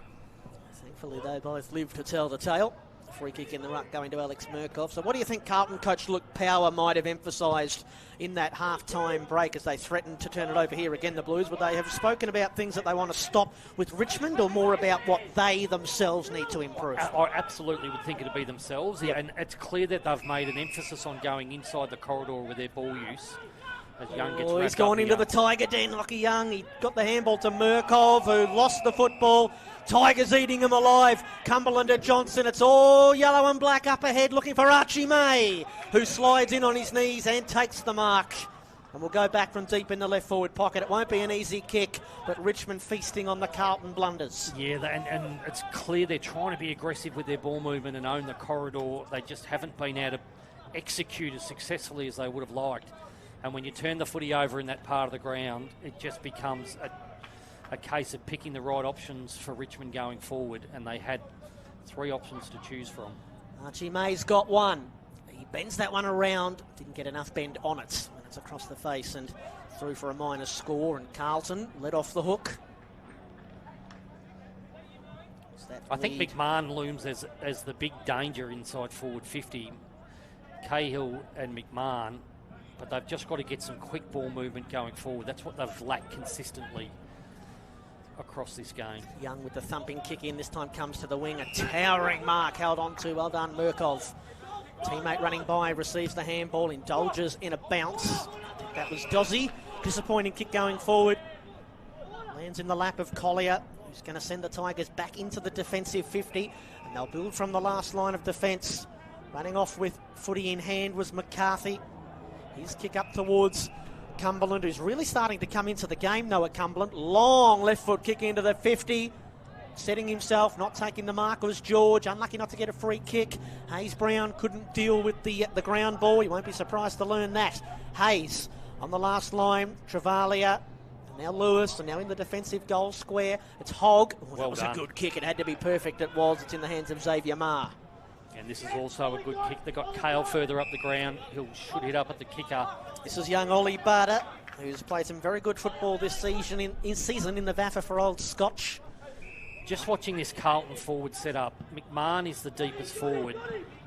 Thankfully, they both live to tell the tale. Free kick in the ruck going to Alex Murkoff. So what do you think Carlton coach Luke Power might have emphasised in that half-time break as they threatened to turn it over here again, the Blues? Would they have spoken about things that they want to stop with Richmond, or more about what they themselves need to improve? I absolutely would think it'd be themselves. Yeah, and it's clear that they've made an emphasis on going inside the corridor with their ball use. As Young gets he's gone into the Tiger den, Lockie Young. He got the handball to Murkov, who lost the football. Tigers eating him alive. Cumberland to Johnson. It's all yellow and black up ahead, looking for Archie May, who slides in on his knees and takes the mark. And we'll go back from deep in the left forward pocket. It won't be an easy kick, but Richmond feasting on the Carlton blunders. Yeah, and it's clear they're trying to be aggressive with their ball movement and own the corridor. They just haven't been able to execute as successfully as they would have liked. And when you turn the footy over in that part of the ground, it just becomes a case of picking the right options for Richmond going forward. And they had 3 options to choose from. Archie May's got one. He bends that one around. Didn't get enough bend on it when it's across the face and through for a minus score. And Carlton let off the hook. I think McMahon looms as the big danger inside forward 50. Cahill and McMahon. But they've just got to get some quick ball movement going forward. That's what they've lacked consistently across this game. Young with the thumping kick in. This time comes to the wing. A towering mark held on to. Well done, Murkov. Teammate running by, receives the handball, indulges in a bounce. I think that was Dozzy. Disappointing kick going forward. Lands in the lap of Collier, who's going to send the Tigers back into the defensive 50. And they'll build from the last line of defence. Running off with footy in hand was McCarthy. His kick up towards Cumberland, who's really starting to come into the game, Noah Cumberland. Long left foot kick into the 50. Setting himself, not taking the mark was George. Unlucky not to get a free kick. Hayes Brown couldn't deal with the ground ball. You won't be surprised to learn that. Hayes on the last line. Travalia. And now Lewis. And now in the defensive goal square. It's Hogg. That was a good kick. It had to be perfect. It was. It's in the hands of Xavier Marr. And this is also a good kick. They got Cale further up the ground. Should hit up at the kicker. This is young Ollie Barter, who's played some very good football this season in the VFL for Old Scotch. Just watching this Carlton forward set up. McMahon is the deepest forward.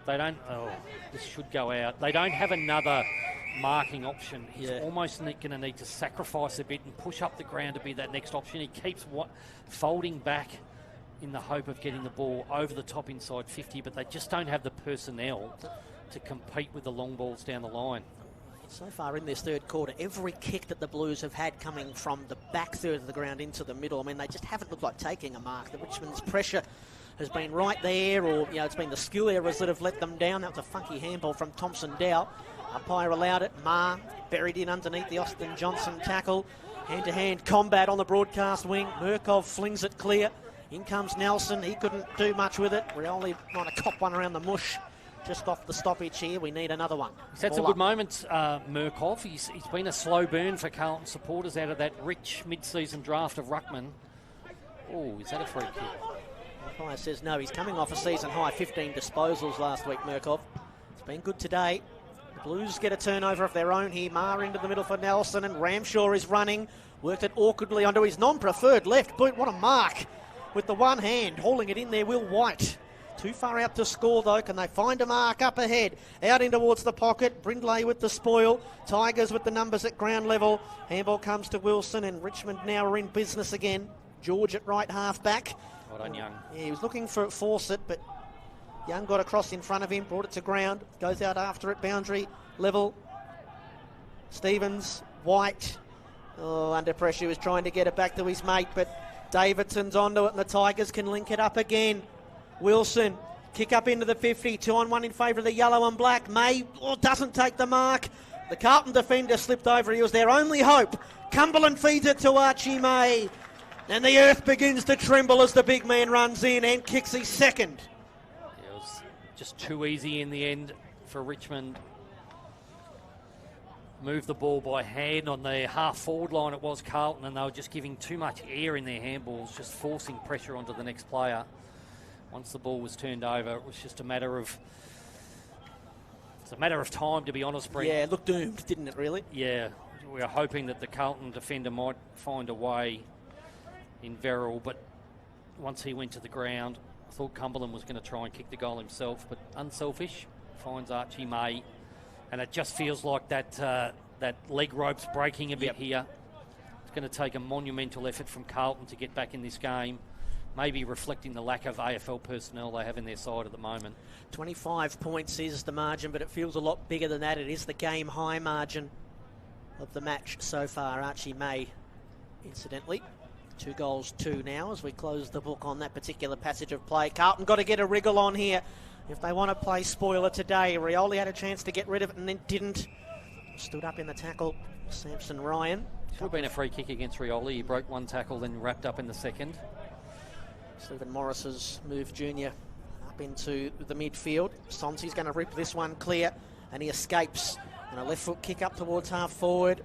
They don't... Oh, this should go out. They don't have another marking option. He's almost going to need to sacrifice a bit and push up the ground to be that next option. He keeps folding back in the hope of getting the ball over the top inside 50, but they just don't have the personnel to compete with the long balls down the line. So far in this third quarter, every kick that the Blues have had coming from the back third of the ground into the middle, I mean, they just haven't looked like taking a mark. The Richmond's pressure has been right there, or, it's been the skill errors that have let them down. That was a funky handball from Thompson Dow. Umpire allowed it. Marr buried in underneath the Austin Johnson tackle. Hand-to-hand combat on the broadcast wing. Murkov flings it clear. In comes Nelson. He couldn't do much with it. Rioli trying to cop one around the mush. just off the stoppage here. We need another one. He's had some good moments, Murkoff. He's been a slow burn for Carlton supporters out of that rich mid-season draft of Ruckman. Oh, is that a free kick? Umpire says no. He's coming off a season high 15 disposals last week, Murkoff. It's been good today. The Blues get a turnover of their own here. Maher into the middle for Nelson, and Ramshaw is running. Worked it awkwardly onto his non-preferred left boot. What a mark with the one hand. Hauling it in there, Will White. Too far out to score, though. Can they find a mark up ahead? Out in towards the pocket. Brindley with the spoil. Tigers with the numbers at ground level. Handball comes to Wilson, and Richmond now are in business again. George at right half back. Well done, Young. Yeah, he was looking for Fawcett, but Young got across in front of him, brought it to ground. Goes out after it, boundary level. Stevens, White. Oh, under pressure, he was trying to get it back to his mate, but Davidson's onto it, and the Tigers can link it up again. Wilson, kick up into the 50, 2-on-1 in favour of the yellow and black. May doesn't take the mark. The Carlton defender slipped over. He was their only hope. Cumberland feeds it to Archie May. And the earth begins to tremble as the big man runs in and kicks his second. It was just too easy in the end for Richmond. Moved the ball by hand on the half-forward line. It was Carlton, and they were just giving too much air in their handballs, just forcing pressure onto the next player. Once the ball was turned over, it was just a matter of... It's a matter of time, to be honest, Brent. Yeah, it looked doomed, didn't it, really? Yeah. We were hoping that the Carlton defender might find a way in Verrill, but once he went to the ground, I thought Cumberland was going to try and kick the goal himself, but unselfish, finds Archie May. And it just feels like that leg rope's breaking a bit here. It's going to take a monumental effort from Carlton to get back in this game, maybe reflecting the lack of AFL personnel they have in their side at the moment. 25 points is the margin, but it feels a lot bigger than that. It is the game high margin of the match so far. Archie May, incidentally. 2 goals, 2 now as we close the book on that particular passage of play. Carlton got to get a wriggle on here if they want to play spoiler today. Rioli had a chance to get rid of it and then didn't. Stood up in the tackle, Samson Ryan. Should have been a free kick against Rioli. He broke one tackle, then wrapped up in the second. Stephen Morris has moved Junior up into the midfield. Sonsi's going to rip this one clear, and he escapes. And a left foot kick up towards half forward.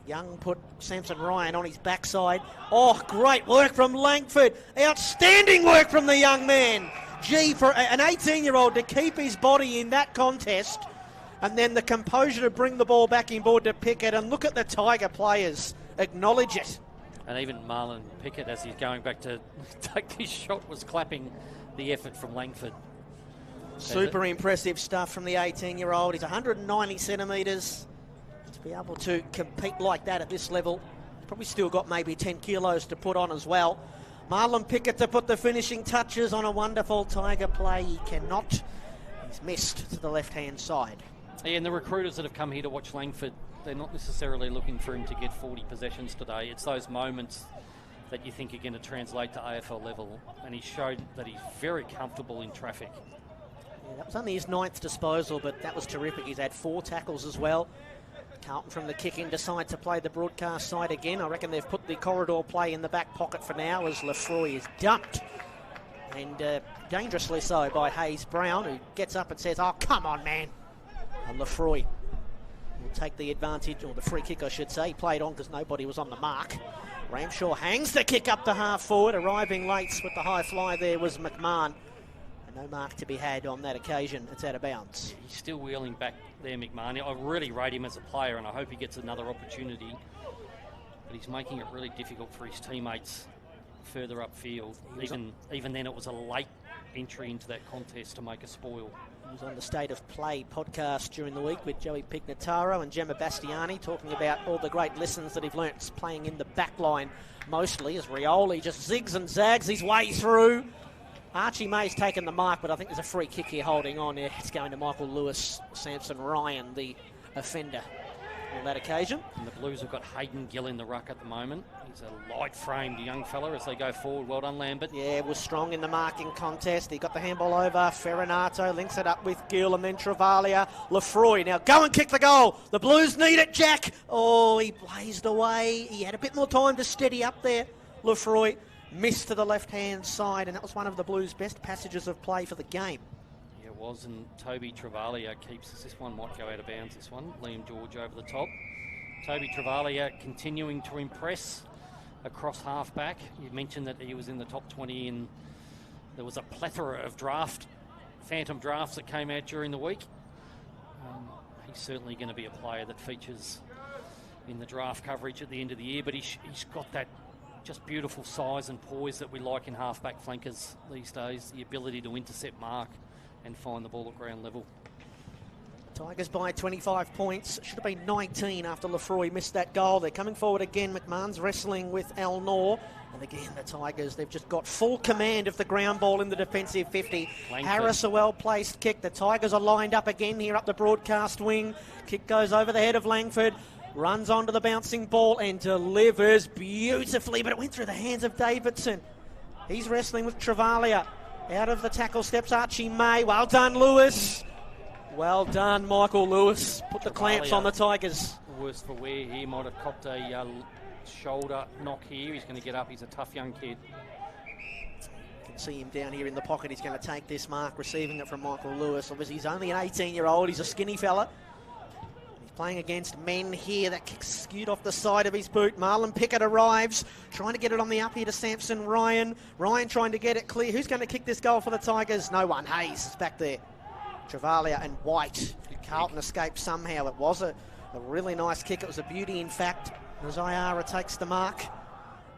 Young put Samson Ryan on his backside. Oh, great work from Langford. Outstanding work from the young man. Gee, for an 18-year-old to keep his body in that contest, and then the composure to bring the ball back inboard to Pickett. And look at the Tiger players acknowledge it. And even Marlon Pickett, as he's going back to take this shot, was clapping the effort from Langford. Super impressive stuff from the 18-year-old. He's 190 centimetres. To be able to compete like that at this level, probably still got maybe 10 kilos to put on as well. Marlon Pickett to put the finishing touches on a wonderful Tiger play. He cannot. He's missed to the left-hand side. Yeah, and the recruiters that have come here to watch Langford, they're not necessarily looking for him to get 40 possessions today. It's those moments that you think are going to translate to AFL level, and he showed that he's very comfortable in traffic. Yeah, that was only his 9th disposal, but that was terrific. He's had 4 tackles as well. Carlton from the kick-in decide to play the broadcast side again. I reckon they've put the corridor play in the back pocket for now as Lefroy is dumped. And dangerously so by Hayes Brown, who gets up and says, "Oh, come on, man." And Lefroy will take the advantage, or the free kick, I should say. He played on because nobody was on the mark. Ramshaw hangs the kick up to half forward. Arriving late with the high fly there was McMahon. And no mark to be had on that occasion. It's out of bounds. He's still wheeling back there, McMahon. I really rate him as a player, and I hope he gets another opportunity. But he's making it really difficult for his teammates further upfield. Even then, it was a late entry into that contest to make a spoil. He was on the State of Play podcast during the week with Joey Pignataro and Gemma Bastiani, talking about all the great lessons that he've learnt playing in the back line mostly, as Rioli just zigs and zags his way through. Archie May's taken the mark, but I think there's a free kick here holding on. It's going to Michael Lewis. Samson Ryan, the offender on that occasion. And the Blues have got Hayden Gill in the ruck at the moment. He's a light-framed young fella as they go forward. Well done, Lambert. Yeah, was strong in the marking contest. He got the handball over. Ferranato links it up with Gill and then Travalia. Lefroy, now go and kick the goal. The Blues need it, Jack. Oh, he blazed away. He had a bit more time to steady up there, Lefroy. Missed to the left-hand side, and that was one of the Blues' best passages of play for the game. Yeah, was, and Toby Travalia keeps us. This one might go out of bounds, this one. Liam George over the top. Toby Travalia continuing to impress across half-back. You mentioned that he was in the top 20, and there was a plethora of phantom drafts that came out during the week. He's certainly going to be a player that features in the draft coverage at the end of the year, but he's got that just beautiful size and poise that we like in half-back flankers these days, the ability to intercept mark and find the ball at ground level. Tigers by 25 points. Should have been 19 after Lefroy missed that goal. They're coming forward again. McMahon's wrestling with Al Noor. And again, the Tigers, they've just got full command of the ground ball in the defensive 50. Langford. Harris, a well-placed kick. The Tigers are lined up again here up the broadcast wing. Kick goes over the head of Langford. Runs onto the bouncing ball and delivers beautifully, but it went through the hands of Davidson. He's wrestling with Travalia. Out of the tackle steps Archie May. Well done, Lewis. Well done, Michael Lewis. Put the clamps on the Tigers. Worse for wear here. Might have copped a shoulder knock here. He's going to get up. He's a tough young kid. You can see him down here in the pocket. He's going to take this mark, receiving it from Michael Lewis. Obviously, he's only an 18-year-old. He's a skinny fella. Playing against men here. That kick skewed off the side of his boot. Marlon Pickett arrives, trying to get it on the up here to Samson Ryan. Ryan trying to get it clear. Who's going to kick this goal for the Tigers? No one. Hayes is back there. Travalia and White. Carlton escaped somehow. It was a really nice kick. It was a beauty, in fact. Nazayara takes the mark.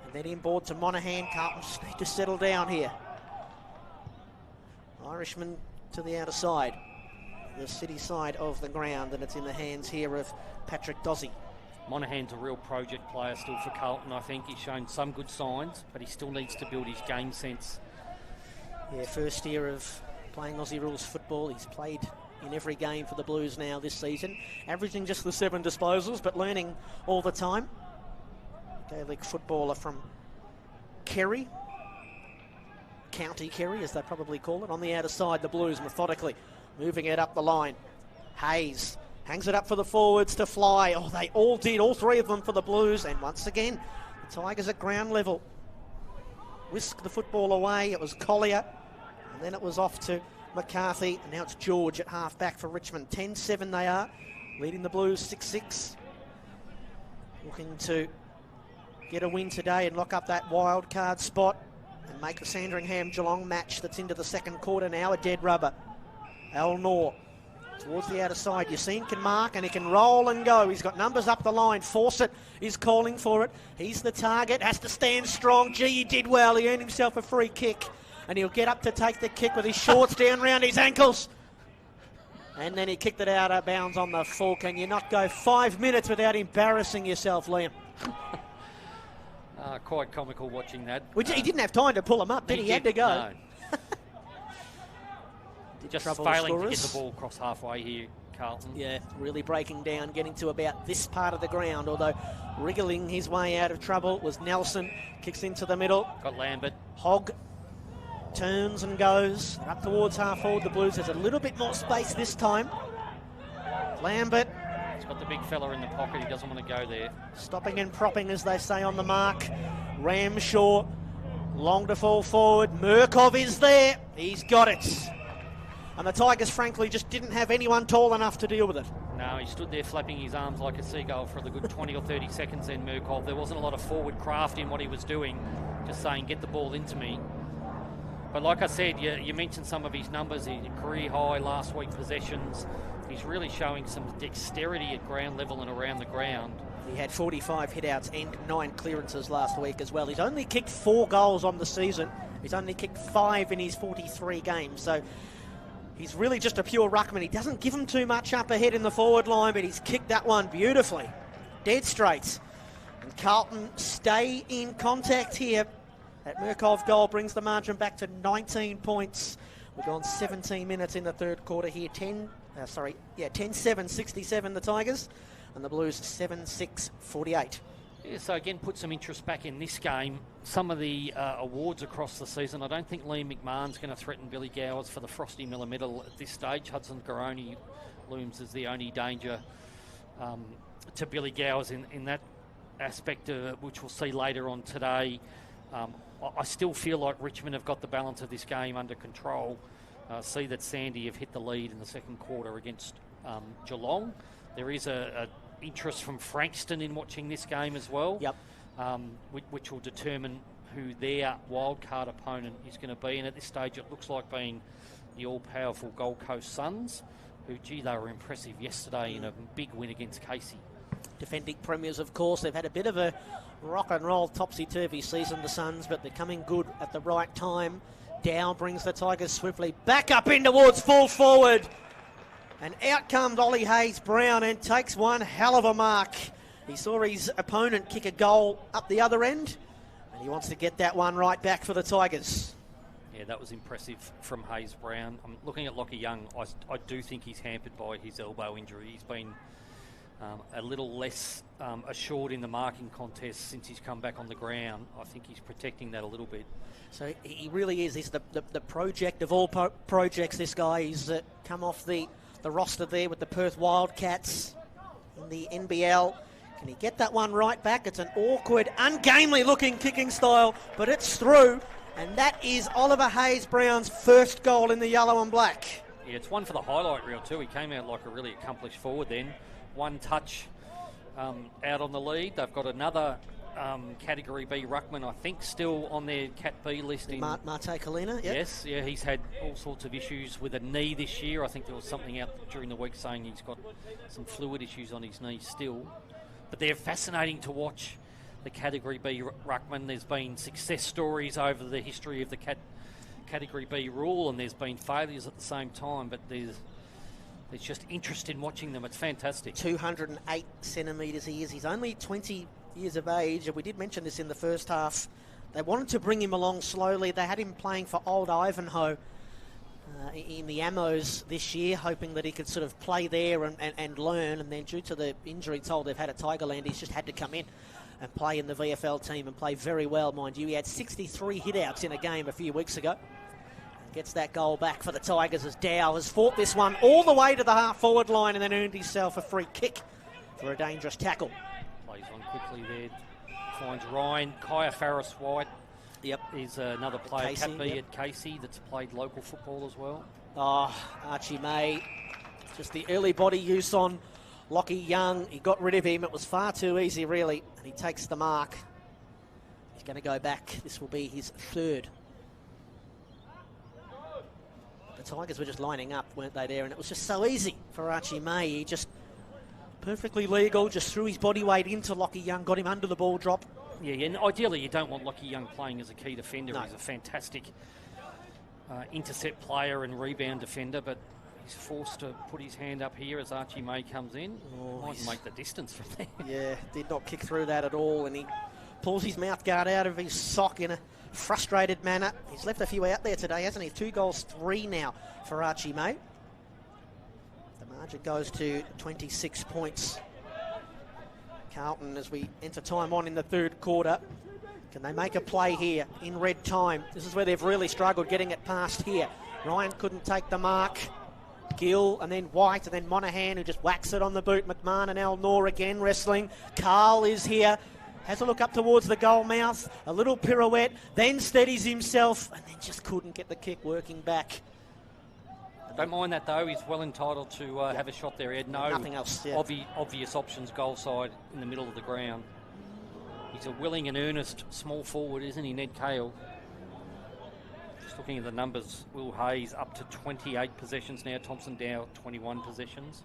And then inboard to Monaghan. Carlton just need to settle down here. Irishman to the outer side. The city side of the ground, and it's in the hands here of Patrick Dozzy. Monaghan's a real project player still for Carlton. I think he's shown some good signs, but he still needs to build his game sense. Yeah, first year of playing Aussie rules football. He's played in every game for the Blues now this season, averaging just the 7 disposals, but learning all the time. Gaelic footballer from Kerry, County Kerry as they probably call it. On the outer side, the Blues methodically moving it up the line. Hayes hangs it up for the forwards to Fly. Oh, they all did, all three of them for the Blues. And once again, the Tigers at ground level. Whisk the football away. It was Collier. And then it was off to McCarthy. And now it's George at half back for Richmond. 10-7 they are, leading the Blues 6-6. Looking to get a win today and lock up that wild card spot and make the Sandringham-Geelong match that's into the second quarter now a dead rubber. Al Noor towards the outer side. Yassine can mark and he can roll and go. He's got numbers up the line. Fawcett is calling for it. He's the target. Has to stand strong. Gee, he did well. He earned himself a free kick. And he'll get up to take the kick with his shorts down round his ankles. And then he kicked it out of bounds on the full. Can you not go 5 minutes without embarrassing yourself, Liam? Quite comical watching that. He didn't have time to pull him up, did he? He had to go. No. Just failing to get the ball across halfway here, Carlton. Yeah, really breaking down, getting to about this part of the ground, although wriggling his way out of trouble was Nelson. Kicks into the middle. Got Lambert. Hogg turns and goes. They're up towards half forward. The Blues has a little bit more space this time. Lambert. He's got the big fella in the pocket. He doesn't want to go there. Stopping and propping, as they say on the mark. Ramshaw. Long to fall forward. Murkov is there. He's got it. And the Tigers, frankly, just didn't have anyone tall enough to deal with it. No, he stood there flapping his arms like a seagull for the good 20 or 30 seconds then, Murkov. There wasn't a lot of forward craft in what he was doing, just saying, get the ball into me. But like I said, you mentioned some of his numbers, his career high last week possessions. He's really showing some dexterity at ground level and around the ground. He had 45 hitouts and 9 clearances last week as well. He's only kicked 4 goals on the season. He's only kicked 5 in his 43 games. So he's really just a pure ruckman. He doesn't give him too much up ahead in the forward line, but he's kicked that one beautifully. Dead straight. And Carlton stay in contact here. That Murkov goal brings the margin back to 19 points. We've gone 17 minutes in the third quarter here. 10-7, 67 the Tigers. And the Blues 7-6, 48. Yeah, so again, put some interest back in this game. Some of the awards across the season, I don't think Liam McMahon's going to threaten Billy Gowers for the Frosty Miller medal at this stage. Hudson Garoni looms as the only danger to Billy Gowers in that aspect, which we'll see later on today. I still feel like Richmond have got the balance of this game under control. see that Sandy have hit the lead in the second quarter against Geelong. There is a interest from Frankston in watching this game as well. Yep. Which will determine who their wildcard opponent is going to be. And at this stage, it looks like being the all-powerful Gold Coast Suns, who, gee, they were impressive yesterday in a big win against Casey. Defending premiers, of course. They've had a bit of a rock and roll topsy-turvy season, the Suns, but they're coming good at the right time. Dow brings the Tigers swiftly back up in towards full forward. And out comes Ollie Hayes-Brown and takes one hell of a mark. He saw his opponent kick a goal up the other end, and he wants to get that one right back for the Tigers. Yeah, that was impressive from Hayes-Brown. I'm looking at Lockie Young. I do think he's hampered by his elbow injury. He's been a little less assured in the marking contest since he's come back on the ground. I think he's protecting that a little bit. So he really is. He's the project of all projects, this guy. He's come off the roster there with the Perth Wildcats in the NBL. Can he get that one right back? It's an awkward, ungamely looking kicking style, but it's through. And that is Oliver Hayes-Brown's first goal in the yellow and black. Yeah, it's one for the highlight reel too. He came out like a really accomplished forward then. One touch out on the lead. They've got another Category B ruckman, I think, still on their Cat B list. Marte Kalina, yep. Yes, yeah, he's had all sorts of issues with a knee this year. I think there was something out during the week saying he's got some fluid issues on his knee still. But they're fascinating to watch, the Category B ruckman. There's been success stories over the history of the Category B rule, and there's been failures at the same time, but there's just interest in watching them. It's fantastic. 208 centimetres he is. He's only 20 years of age, and we did mention this in the first half. They wanted to bring him along slowly. They had him playing for Old Ivanhoe in the Ammos this year, hoping that he could sort of play there and learn, and then due to the injury toll they've had at Tigerland, he's just had to come in and play in the VFL team and play very well, mind you. He had 63 hit-outs in a game a few weeks ago. Gets that goal back for the Tigers as Dow has fought this one all the way to the half-forward line and then earned himself a free kick for a dangerous tackle. Plays on quickly there. Finds Ryan. Kaya Farris-White. Yep. Is another player, Casey, Cat B yep. at Casey, that's played local football as well. Oh, Archie May. Just the early body use on Lockie Young. He got rid of him. It was far too easy, really. And he takes the mark. He's going to go back. This will be his third. The Tigers were just lining up, weren't they, there? And it was just so easy for Archie May. He just perfectly legal, just threw his body weight into Lockie Young, got him under the ball drop. Yeah, and ideally you don't want Lockie Young playing as a key defender. No. He's a fantastic intercept player and rebound defender, but he's forced to put his hand up here as Archie May comes in. Might make the distance from there. Yeah, did not kick through that at all, and he pulls his mouth guard out of his sock in a frustrated manner. He's left a few out there today, hasn't he? 2 goals, 3 now for Archie May. The margin goes to 26 points. Carlton, as we enter time on in the third quarter, can they make a play here in red time? This is where they've really struggled getting it past here. Ryan couldn't take the mark. Gill, and then White, and then Monaghan, who just whacks it on the boot. McMahon and Al-Noor again wrestling. Carl is here. Has a look up towards the goal mouth, a little pirouette, then steadies himself, and then just couldn't get the kick working back. Don't mind that, though. He's well entitled to have a shot there. He had nothing else, obvious options goal side in the middle of the ground. He's a willing and earnest small forward, isn't he, Ned Cale? Just looking at the numbers, Will Hayes up to 28 possessions now. Thompson Dow, 21 possessions.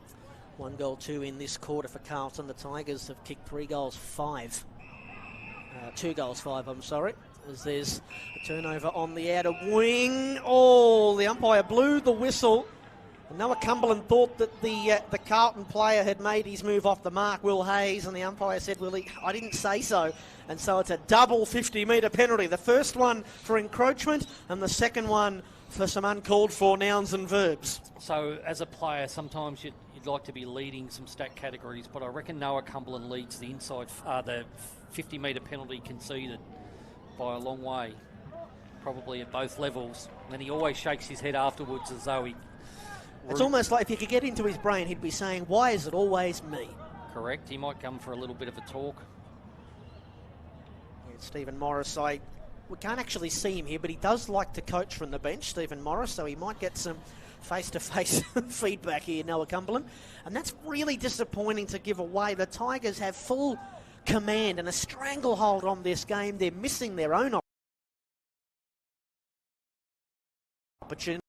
1 goal, 2 in this quarter for Carlton. The Tigers have kicked 3 goals, 5. 2 goals, 5, I'm sorry. As there's a turnover on the outer wing. Oh, the umpire blew the whistle. And Noah Cumberland thought that the Carlton player had made his move off the mark, Will Hayes, and the umpire said, Willie, I didn't say so. And so it's a double 50-metre penalty. The first one for encroachment and the second one for some uncalled for nouns and verbs. So as a player, sometimes you'd like to be leading some stat categories, but I reckon Noah Cumberland leads the inside, the 50-metre penalty conceded by a long way, probably at both levels. And he always shakes his head afterwards as though he... It's almost like if you could get into his brain, he'd be saying, why is it always me? Correct. He might come for a little bit of a talk. Yeah, Stephen Morris, I we can't actually see him here, but he does like to coach from the bench, Stephen Morris, so he might get some face-to-face feedback here, Noah Cumberland. And that's really disappointing to give away. The Tigers have full command and a stranglehold on this game. They're missing their own opportunity.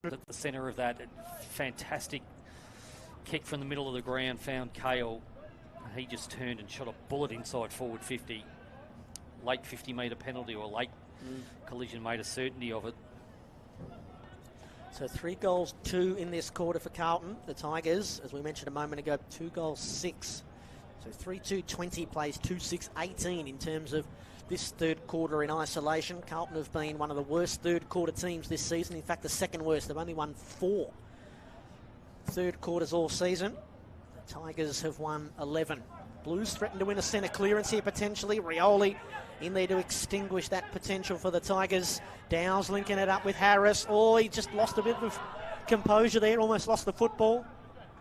At the centre of that fantastic kick from the middle of the ground found Kale. He just turned and shot a bullet inside forward 50. Late 50-metre penalty, or late collision made a certainty of it. So 3 goals, 2 in this quarter for Carlton. The Tigers, as we mentioned a moment ago, 2 goals, 6. So 3-2-20 plays 2-6-18 in terms of this third quarter in isolation. Carlton have been one of the worst third quarter teams this season. In fact, the second worst. They've only won 4 third quarters all season. The Tigers have won 11. Blues threaten to win a centre clearance here potentially. Rioli in there to extinguish that potential for the Tigers. Dow's linking it up with Harris. Oh, he just lost a bit of composure there, almost lost the football.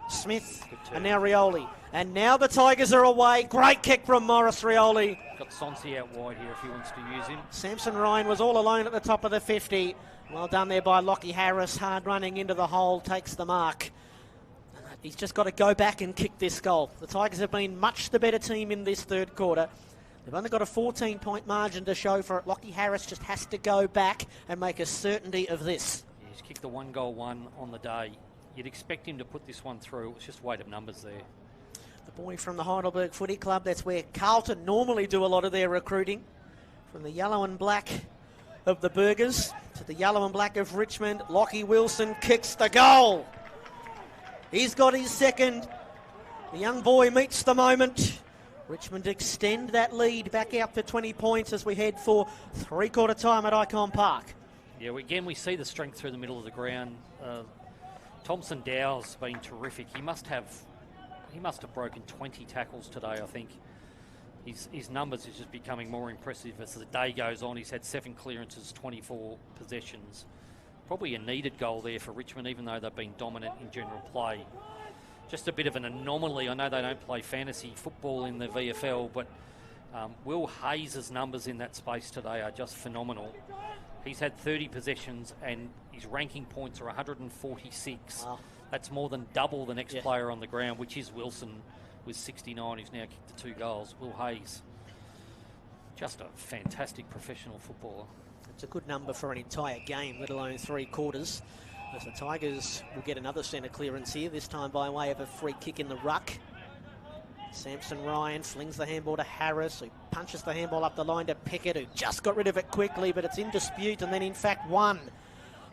Smith, and now Rioli. And now the Tigers are away. Great kick from Morris Rioli. Got Sonsi out wide here if he wants to use him. Samson Ryan was all alone at the top of the 50. Well done there by Lockie Harris. Hard running into the hole, takes the mark. He's just got to go back and kick this goal. The Tigers have been much the better team in this third quarter. They've only got a 14-point margin to show for it. Lockie Harris just has to go back and make a certainty of this. Yeah, he's kicked the 1-goal one on the day. You'd expect him to put this one through. It was just weight of numbers there. The boy from the Heidelberg Footy Club, that's where Carlton normally do a lot of their recruiting. From the yellow and black of the Burgers to the yellow and black of Richmond, Lockie Wilson kicks the goal. He's got his second. The young boy meets the moment. Richmond extend that lead back out to 20 points as we head for three-quarter time at Icon Park. Yeah, again, we see the strength through the middle of the ground. Thompson Dow's been terrific. He must have broken 20 tackles today, I think. His numbers is just becoming more impressive as the day goes on. He's had 7 clearances, 24 possessions. Probably a needed goal there for Richmond, even though they've been dominant in general play. Just a bit of an anomaly. I know they don't play fantasy football in the VFL, but Will Hayes' numbers in that space today are just phenomenal. He's had 30 possessions and his ranking points are 146. Wow. That's more than double the next player on the ground, which is Wilson with 69, who's now kicked the 2 goals. Will Hayes, just a fantastic professional footballer. It's a good number for an entire game, let alone 3 quarters. As the Tigers will get another centre clearance here, this time by way of a free kick in the ruck. Samson Ryan flings the handball to Harris, who punches the handball up the line to Pickett, who just got rid of it quickly, but it's in dispute and then in fact won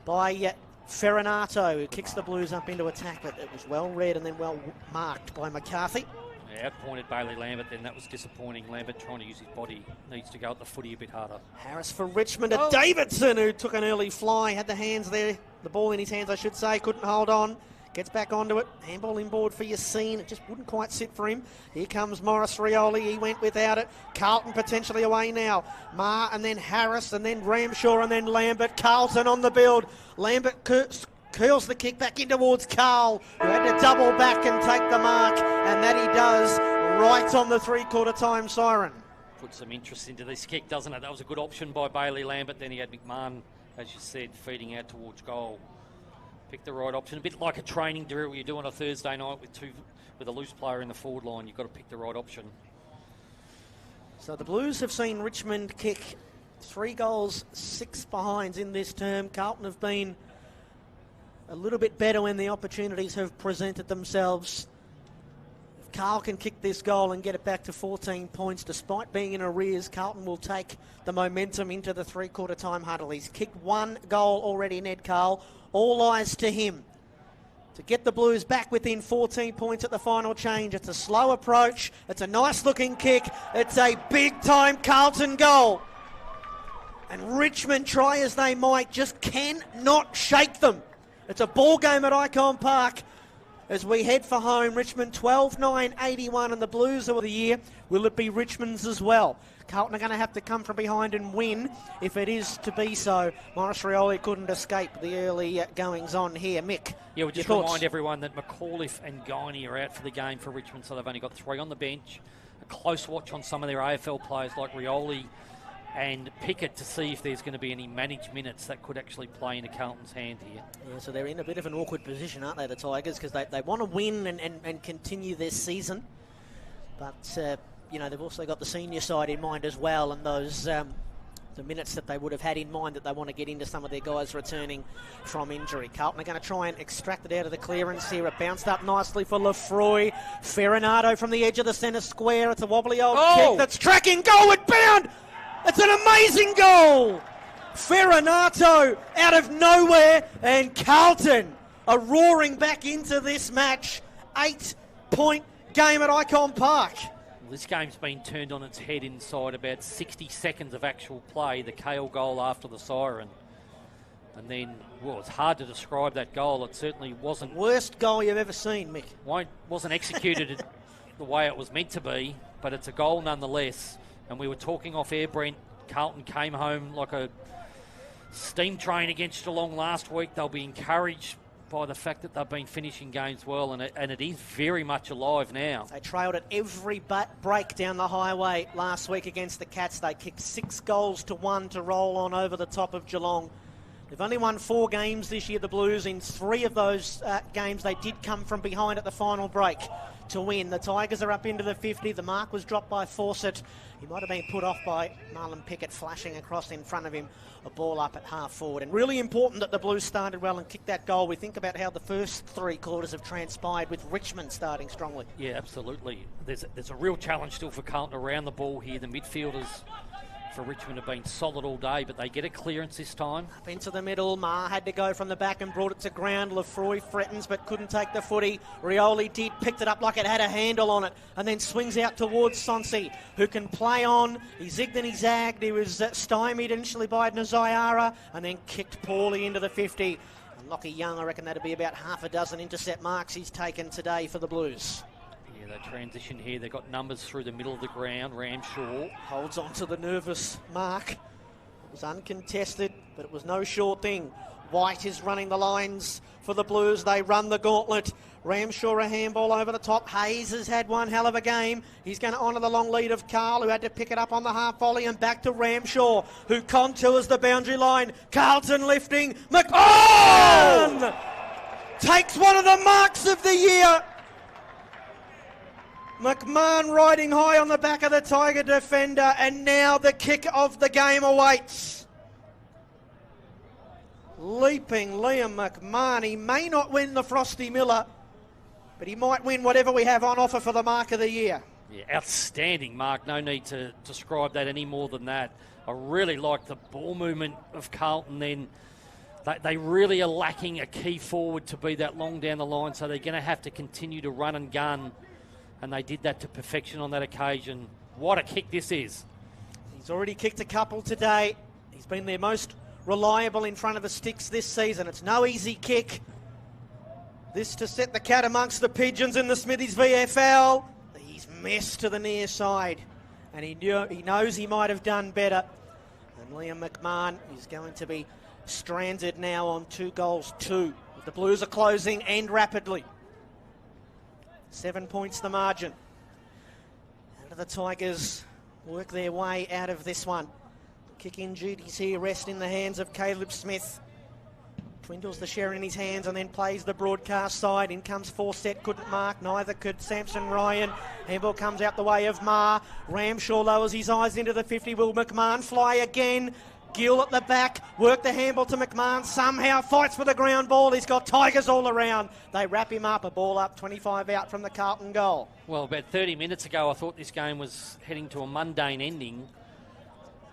by Ferranato, who kicks the Blues up into attack, but it was well read and then well marked by McCarthy. Yeah, outpointed Bailey Lambert then. That was disappointing. Lambert trying to use his body. Needs to go at the footy a bit harder. Harris for Richmond to Davidson, who took an early fly. Had the hands there. The ball in his hands, I should say. Couldn't hold on. Gets back onto it. Handball inboard for Yassine. It just wouldn't quite sit for him. Here comes Morris Rioli. He went without it. Carlton potentially away now. Marr and then Harris and then Ramshaw and then Lambert. Carlton on the build. Lambert curls the kick back in towards Carl, who had to double back and take the mark, and that he does right on the three-quarter time siren. Put some interest into this kick, doesn't it? That was a good option by Bailey Lambert. Then he had McMahon, as you said, feeding out towards goal. Picked the right option. A bit like a training drill you do on a Thursday night with a loose player in the forward line. You've got to pick the right option. So the Blues have seen Richmond kick 3 goals, 6 behinds in this term. Carlton have been a little bit better when the opportunities have presented themselves. If Carl can kick this goal and get it back to 14 points, despite being in arrears, Carlton will take the momentum into the three-quarter time huddle. He's kicked 1 goal already, Ned Carl. All eyes to him to get the Blues back within 14 points at the final change. It's a slow approach. It's a nice-looking kick. It's a big-time Carlton goal. And Richmond, try as they might, just cannot shake them. It's a ball game at Icon Park as we head for home. Richmond 12-9-81 and the Blues of the year. Will it be Richmond's as well? Carlton are going to have to come from behind and win if it is to be so. Morris Rioli couldn't escape the early goings-on here. Mick, yeah, we'll just remind everyone that McAuliffe and Guiney are out for the game for Richmond, so they've only got 3 on the bench. A close watch on some of their AFL players like Rioli and Pickett to see if there's going to be any managed minutes that could actually play into Carlton's hand here. Yeah, so they're in a bit of an awkward position, aren't they, the Tigers, because they want to win and continue their season. But, you know, they've also got the senior side in mind as well, and those the minutes that they would have had in mind that they want to get into some of their guys returning from injury. Carlton are going to try and extract it out of the clearance here. It bounced up nicely for Lefroy. Ferranato from the edge of the centre square. It's a wobbly old kick that's tracking. Goalward bound! It's an amazing goal! Ferranato out of nowhere, and Carlton are roaring back into this match. 8-point game at Icon Park. This game's been turned on its head inside about 60 seconds of actual play, the Kale goal after the siren. And then, well, it's hard to describe that goal. It certainly wasn't... Worst goal you've ever seen, Mick. Wasn't executed the way it was meant to be, but it's a goal nonetheless. And we were talking off air, Brent. Carlton came home like a steam train against Geelong last week. They'll be encouraged by the fact that they've been finishing games well, and it is very much alive now. They trailed at every break down the highway last week against the Cats. They kicked 6 goals to 1 to roll on over the top of Geelong. They've only won 4 games this year, the Blues. In 3 of those games, they did come from behind at the final break to win. The Tigers are up into the 50. The mark was dropped by Fawcett. He might have been put off by Marlon Pickett flashing across in front of him, a ball up at half forward. And really important that the Blues started well and kicked that goal. We think about how the first 3 quarters have transpired with Richmond starting strongly. Yeah, absolutely. There's a real challenge still for Carlton around the ball here. The midfielders for Richmond have been solid all day, but they get a clearance this time. Up into the middle. Ma had to go from the back and brought it to ground. Lefroy threatens but couldn't take the footy. Rioli did, picked it up like it had a handle on it, and then swings out towards Sonsi, who can play on. He zigged and he zagged. He was stymied initially by Nazayara and then kicked poorly into the 50. And Lockie Young, I reckon that'd be about half a dozen intercept marks he's taken today for the Blues. Yeah, they transition here. They've got numbers through the middle of the ground. Ramshaw holds on to the nervous mark. It was uncontested, but it was no sure thing. White is running the lines for the Blues. They run the gauntlet. Ramshaw a handball over the top. Hayes has had one hell of a game. He's going to honour the long lead of Carl, who had to pick it up on the half volley, and back to Ramshaw, who contours the boundary line. Carlton lifting. McMahon takes one of the marks of the year. McMahon riding high on the back of the Tiger defender, and now the kick of the game awaits. Leaping Liam McMahon. He may not win the Frosty Miller, but he might win whatever we have on offer for the mark of the year. Yeah, outstanding mark. No need to describe that any more than that. I really like the ball movement of Carlton then. They really are lacking a key forward to be that long down the line, so they're going to have to continue to run and gun. And they did that to perfection on that occasion. What a kick this is. He's already kicked a couple today. He's been their most reliable in front of the sticks this season. It's no easy kick. This to set the cat amongst the pigeons in the Smithies VFL. He's missed to the near side. And he knows he might have done better. And Liam McMahon is going to be stranded now on 2-2. The Blues are closing and rapidly. 7 points the margin. How do the Tigers work their way out of this one? Kick-in duties here rest in the hands of Caleb Smith. Dwindles the share in his hands and then plays the broadcast side. In comes Fawcett, couldn't mark, neither could Samson Ryan. Handball comes out the way of Ma. Ramshaw lowers his eyes into the 50. Will McMahon fly again? Gill at the back, work the handball to McMahon, somehow fights for the ground ball. He's got Tigers all around. They wrap him up, a ball up, 25 out from the Carlton goal. Well, about 30 minutes ago, I thought this game was heading to a mundane ending.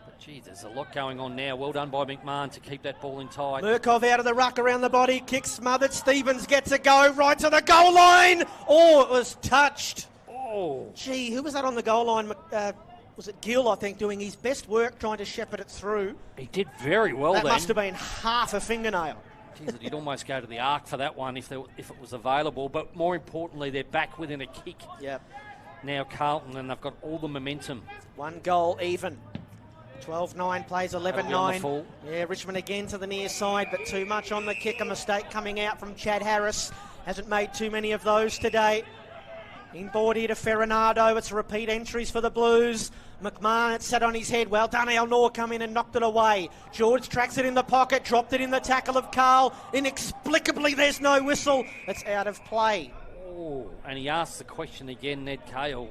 But, gee, there's a lot going on now. Well done by McMahon to keep that ball in tight. Murkov out of the ruck around the body, kick smothered. Stevens gets a go right to the goal line. Oh, it was touched. Oh. Gee, who was that on the goal line? Was it Gill, I think, doing his best work trying to shepherd it through? He did very well that then. That must have been half a fingernail. Geez, you'd almost go to the arc for that one if it was available. But more importantly, they're back within a kick. Yep. Now Carlton, and they've got all the momentum. 1 goal even. 12-9 plays 11-9. Yeah, Richmond again to the near side, but too much on the kick. A mistake coming out from Chad Harris. Hasn't made too many of those today. Inboard here to Ferranado. It's repeat entries for the Blues. McMahon, it sat on his head. Well done, Elnor come in and knocked it away. George tracks it in the pocket, dropped it in the tackle of Carl. Inexplicably, there's no whistle. It's out of play. Oh, and he asks the question again, Ned Cale.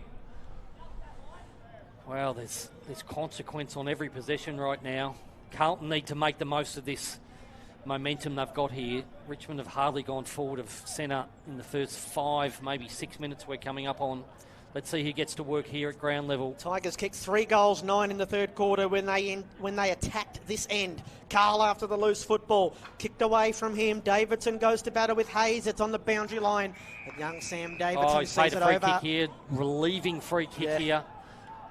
Well, there's consequence on every possession right now. Carlton need to make the most of this momentum they've got here. Richmond have hardly gone forward of centre in the first 5, maybe 6 minutes we're coming up on. Let's see who gets to work here at ground level. Tigers kicked 3 goals, 9 in the third quarter when they attacked this end. Carl after the loose football, kicked away from him. Davidson goes to battle with Hayes. It's on the boundary line. But young Sam Davidson he's sees played it a free over. kick here, relieving free kick here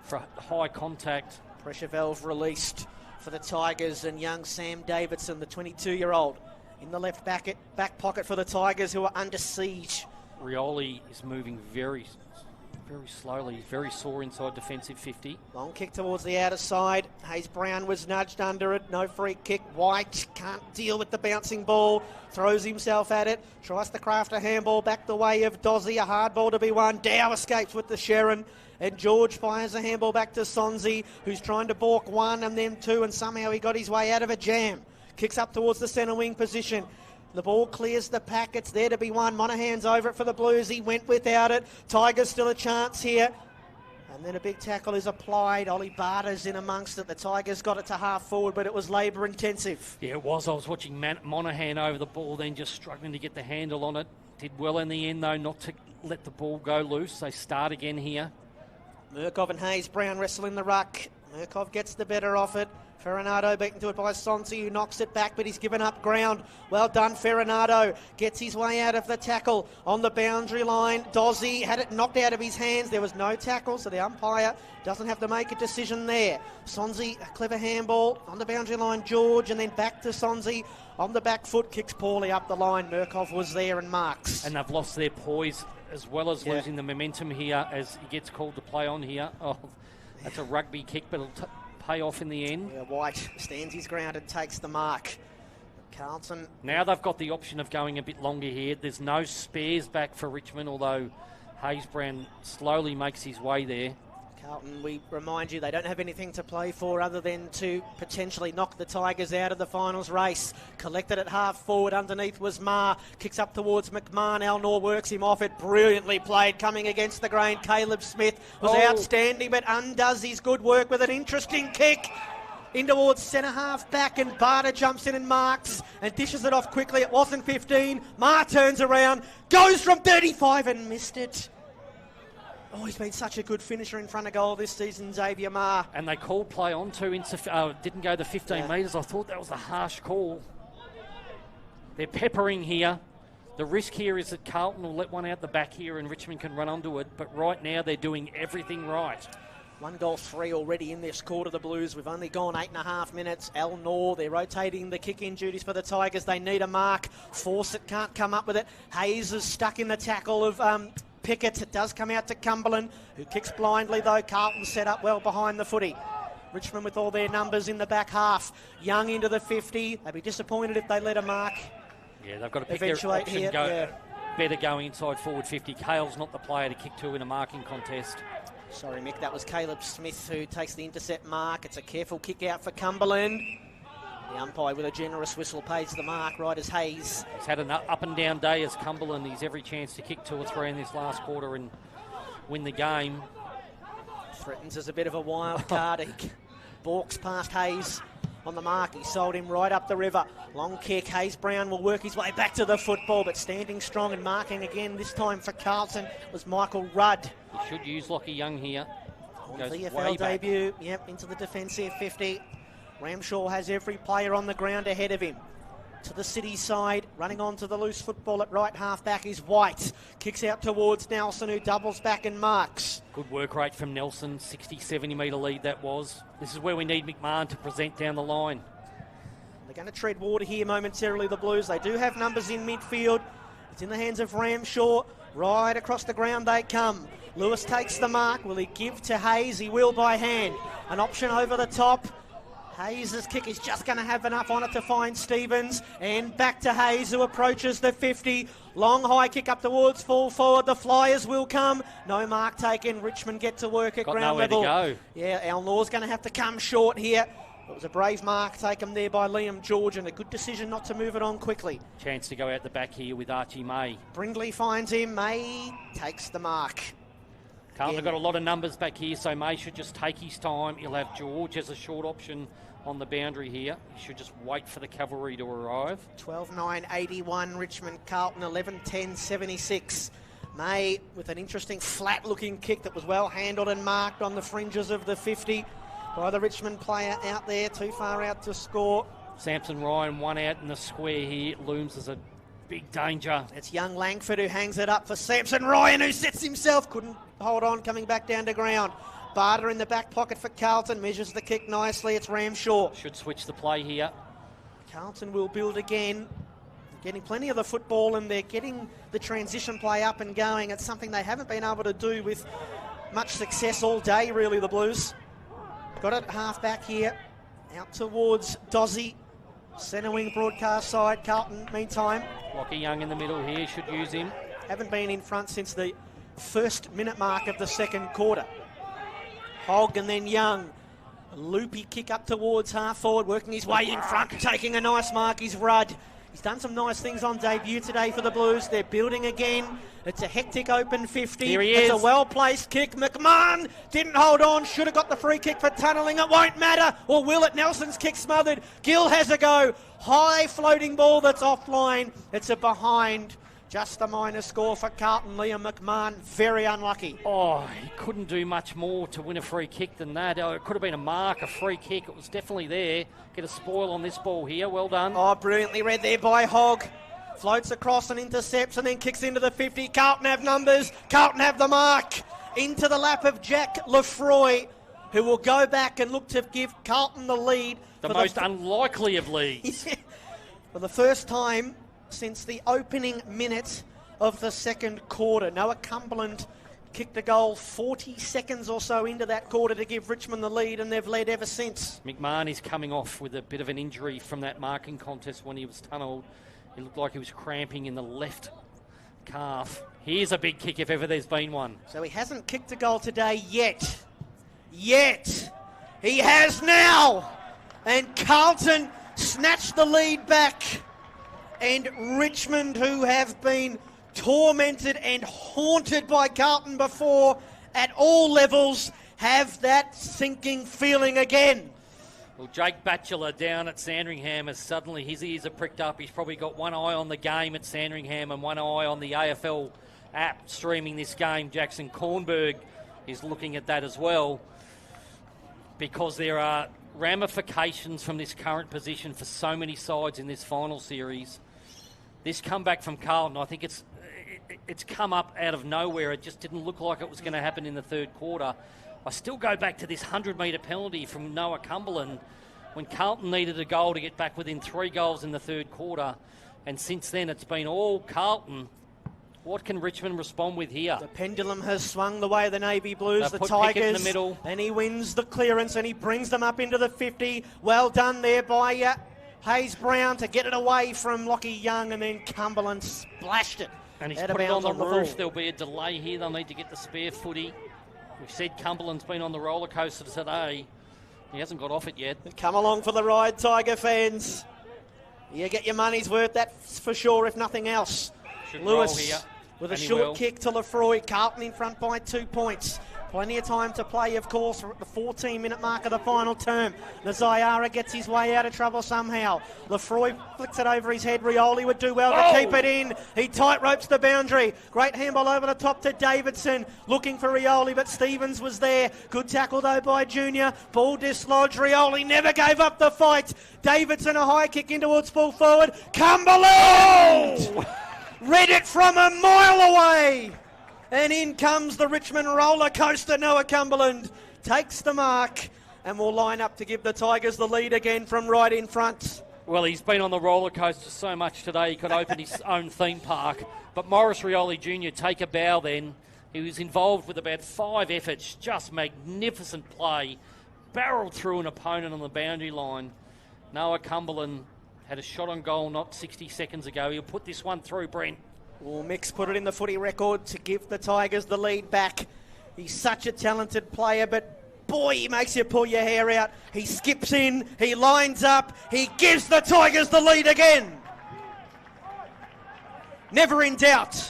for high contact. Pressure valve released for the Tigers, and young Sam Davidson, the 22-year-old, in the left back pocket for the Tigers, who are under siege. Rioli is moving very slowly. He's very sore inside defensive 50. Long kick towards the outer side. Hayes Brown was nudged under it. No free kick. White can't deal with the bouncing ball. Throws himself at it. Tries to craft a handball back the way of Dozzy. A hard ball to be won. Dow escapes with the Sharon. And George fires a handball back to Sonsi, who's trying to balk 1 and then 2, and somehow he got his way out of a jam. Kicks up towards the centre wing position. The ball clears the pack. It's there to be won. Monahan's over it for the Blues. He went without it. Tigers still a chance here. And then a big tackle is applied. Ollie Barter's in amongst it. The Tigers got it to half forward, but it was labour intensive. Yeah, it was. I was watching Monahan over the ball, then just struggling to get the handle on it. Did well in the end, though, not to let the ball go loose. They start again here. Murkov and Hayes Brown wrestle in the ruck. Murkov gets the better of it. Ferranado beaten to it by Sonsi, who knocks it back, but he's given up ground. Well done, Ferranado. Gets his way out of the tackle on the boundary line. Dozzy had it knocked out of his hands. There was no tackle, so the umpire doesn't have to make a decision there. Sonsi, a clever handball on the boundary line. George, and then back to Sonsi. On the back foot, kicks poorly up the line. Murkov was there and marks. And they've lost their poise as well as losing the momentum here as he gets called to play on here. Oh, that's a rugby kick, but it'll pay off in the end. Yeah, White stands his ground and takes the mark. Carlton. Now they've got the option of going a bit longer here. There's no spares back for Richmond, although Hayes Brown slowly makes his way there. Carlton, we remind you, they don't have anything to play for other than to potentially knock the Tigers out of the finals race. Collected at half forward, underneath was Marr. Kicks up towards McMahon. Elnor works him off it. Brilliantly played, coming against the grain. Caleb Smith was outstanding, but undoes his good work with an interesting kick. In towards centre half back, and Barter jumps in and marks and dishes it off quickly. It wasn't 15. Marr turns around, goes from 35 and missed it. Oh, he's been such a good finisher in front of goal this season, Xavier Marr. And they called play on to didn't go the 15 metres. I thought that was a harsh call. They're peppering here. The risk here is that Carlton will let one out the back here and Richmond can run onto it. But right now they're doing everything right. 1 goal, 3 already in this quarter, the Blues. We've only gone 8.5 minutes. Elnor, they're rotating the kick-in duties for the Tigers. They need a mark. Fawcett can't come up with it. Hayes is stuck in the tackle of Pickett. It does come out to Cumberland, who kicks blindly though. Carlton set up well behind the footy. Richmond with all their numbers in the back half. Young into the 50. They'd be disappointed if they let a mark. Yeah, they've got to pick their option. Here. Better go inside forward 50. Cale's not the player to kick to in a marking contest. Sorry, Mick, that was Caleb Smith who takes the intercept mark. It's a careful kick out for Cumberland. The umpire with a generous whistle pays the mark, right as Hayes. He's had an up and down day as Cumberland. He's every chance to kick 2 or 3 in this last quarter and win the game. Threatens as a bit of a wild card. He balks past Hayes on the mark. He sold him right up the river. Long kick. Hayes Brown will work his way back to the football, but standing strong and marking again, this time for Carlton, was Michael Rudd. He should use Lockie Young here. VFL debut, into the defensive 50. Ramshaw has every player on the ground ahead of him. To the City side, running on to the loose football at right half back is White. Kicks out towards Nelson, who doubles back and marks. Good work rate from Nelson, 60, 70 metre lead that was. This is where we need McMahon to present down the line. They're going to tread water here momentarily, the Blues. They do have numbers in midfield. It's in the hands of Ramshaw. Right across the ground they come. Lewis takes the mark. Will he give to Hayes? He will by hand. An option over the top. Hayes' kick is just going to have enough on it to find Stevens. And back to Hayes, who approaches the 50. Long high kick up towards full forward. The Flyers will come. No mark taken. Richmond get to work at ground level. Got nowhere to go. Yeah, Elnor's going to have to come short here. It was a brave mark taken there by Liam George, and a good decision not to move it on quickly. Chance to go out the back here with Archie May. Brindley finds him. May takes the mark. Carlton have got a lot of numbers back here, so May should just take his time. He'll have George as a short option on the boundary here. He should just wait for the cavalry to arrive. 12-9-81, Richmond, Carlton 11-10-76. May with an interesting flat-looking kick that was well handled and marked on the fringes of the 50 by the Richmond player out there, too far out to score. Samson Ryan, one out in the square here, looms as a big danger. It's young Langford who hangs it up for Samson Ryan, who sets himself, couldn't hold on, coming back down to ground. Barter in the back pocket for Carlton, measures the kick nicely. It's Ramshaw. Should switch the play here. Carlton will build again. They're getting plenty of the football and they're getting the transition play up and going. It's something they haven't been able to do with much success all day, really, the Blues. Got it half back here, out towards Dozzy. Centre wing broadcast side, Carlton, meantime. Lockie Young in the middle here, should use him. Haven't been in front since the first minute mark of the second quarter. Hogg and then Young. A loopy kick up towards half forward, working his way in front, taking a nice mark is Rudd. He's done some nice things on debut today for the Blues. They're building again. It's a hectic open 50. Here he is. It's a well-placed kick. McMahon didn't hold on. Should have got the free kick for tunnelling. It won't matter. Or will it? Nelson's kick smothered. Gill has a go. High floating ball that's offline. It's a behind. Just a minor score for Carlton. Liam McMahon, very unlucky. Oh, he couldn't do much more to win a free kick than that. It could have been a mark, a free kick. It was definitely there. Get a spoil on this ball here. Well done. Oh, brilliantly read there by Hogg. Floats across and intercepts and then kicks into the 50. Carlton have numbers. Carlton have the mark. Into the lap of Jack Lefroy, who will go back and look to give Carlton the lead. The most unlikely of leads. For the first time since the opening minute of the second quarter. Noah Cumberland kicked a goal 40 seconds or so into that quarter to give Richmond the lead, and they've led ever since. McMahon is coming off with a bit of an injury from that marking contest when he was tunnelled. It looked like he was cramping in the left calf. Here's a big kick if ever there's been one. So he hasn't kicked a goal today yet. He has now. And Carlton snatched the lead back. And Richmond, who have been tormented and haunted by Carlton before at all levels, have that sinking feeling again. Well, Jake Batchelor down at Sandringham has suddenly his ears are pricked up. He's probably got one eye on the game at Sandringham and one eye on the AFL app streaming this game. Jackson Kornberg is looking at that as well, because there are ramifications from this current position for so many sides in this final series. This comeback from Carlton, I think it's come up out of nowhere. It just didn't look like it was going to happen in the third quarter. I still go back to this 100-metre penalty from Noah Cumberland when Carlton needed a goal to get back within 3 goals in the third quarter. And since then, it's been all Carlton. What can Richmond respond with here? The pendulum has swung the way of the Navy Blues, the Tigers. In the middle. And he wins the clearance and he brings them up into the 50. Well done there by Hayes Brown to get it away from Lockie Young, and then Cumberland splashed it. And he's put it on the roof. There'll be a delay here. They'll need to get the spare footy. We've said Cumberland's been on the roller coaster today. He hasn't got off it yet. Come along for the ride, Tiger fans. You get your money's worth, that's for sure, if nothing else. Lewis here, with a short kick to Lefroy. Carlton in front by 2 points. Plenty of time to play, of course. We're at the 14-minute mark of the final term. Nazayara gets his way out of trouble somehow. Lefroy flicks it over his head. Rioli would do well to keep it in. He tight ropes the boundary. Great handball over the top to Davidson. Looking for Rioli, but Stevens was there. Good tackle, though, by Junior. Ball dislodged. Rioli never gave up the fight. Davidson, a high kick in towards full forward. Cumberland! Read it from a mile away. And in comes the Richmond roller coaster. Noah Cumberland takes the mark and will line up to give the Tigers the lead again from right in front. Well, he's been on the roller coaster so much today he could open his own theme park. But Maurice Rioli Jr. take a bow then. He was involved with about 5 efforts. Just magnificent play. Barreled through an opponent on the boundary line. Noah Cumberland had a shot on goal not 60 seconds ago. He'll put this one through, Brent. Well, Mix put it in the footy record to give the Tigers the lead back. He's such a talented player, but boy, he makes you pull your hair out. He skips in, he lines up, he gives the Tigers the lead again. Never in doubt.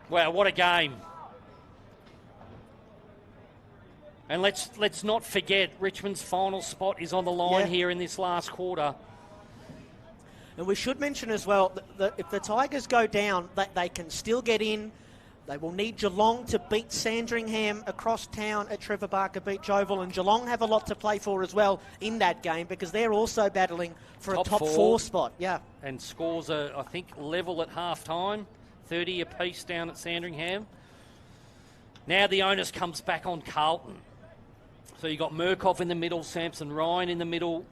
Wow, what a game. And let's not forget, Richmond's final spot is on the line here in this last quarter. And we should mention as well that if the Tigers go down, they can still get in. They will need Geelong to beat Sandringham across town at Trevor Barker Beach Oval, and Geelong have a lot to play for as well in that game because they're also battling for a top four spot. Yeah. And scores are, I think, level at half-time, 30 apiece down at Sandringham. Now the onus comes back on Carlton. So you've got Murkoff in the middle, Samson Ryan in the middle.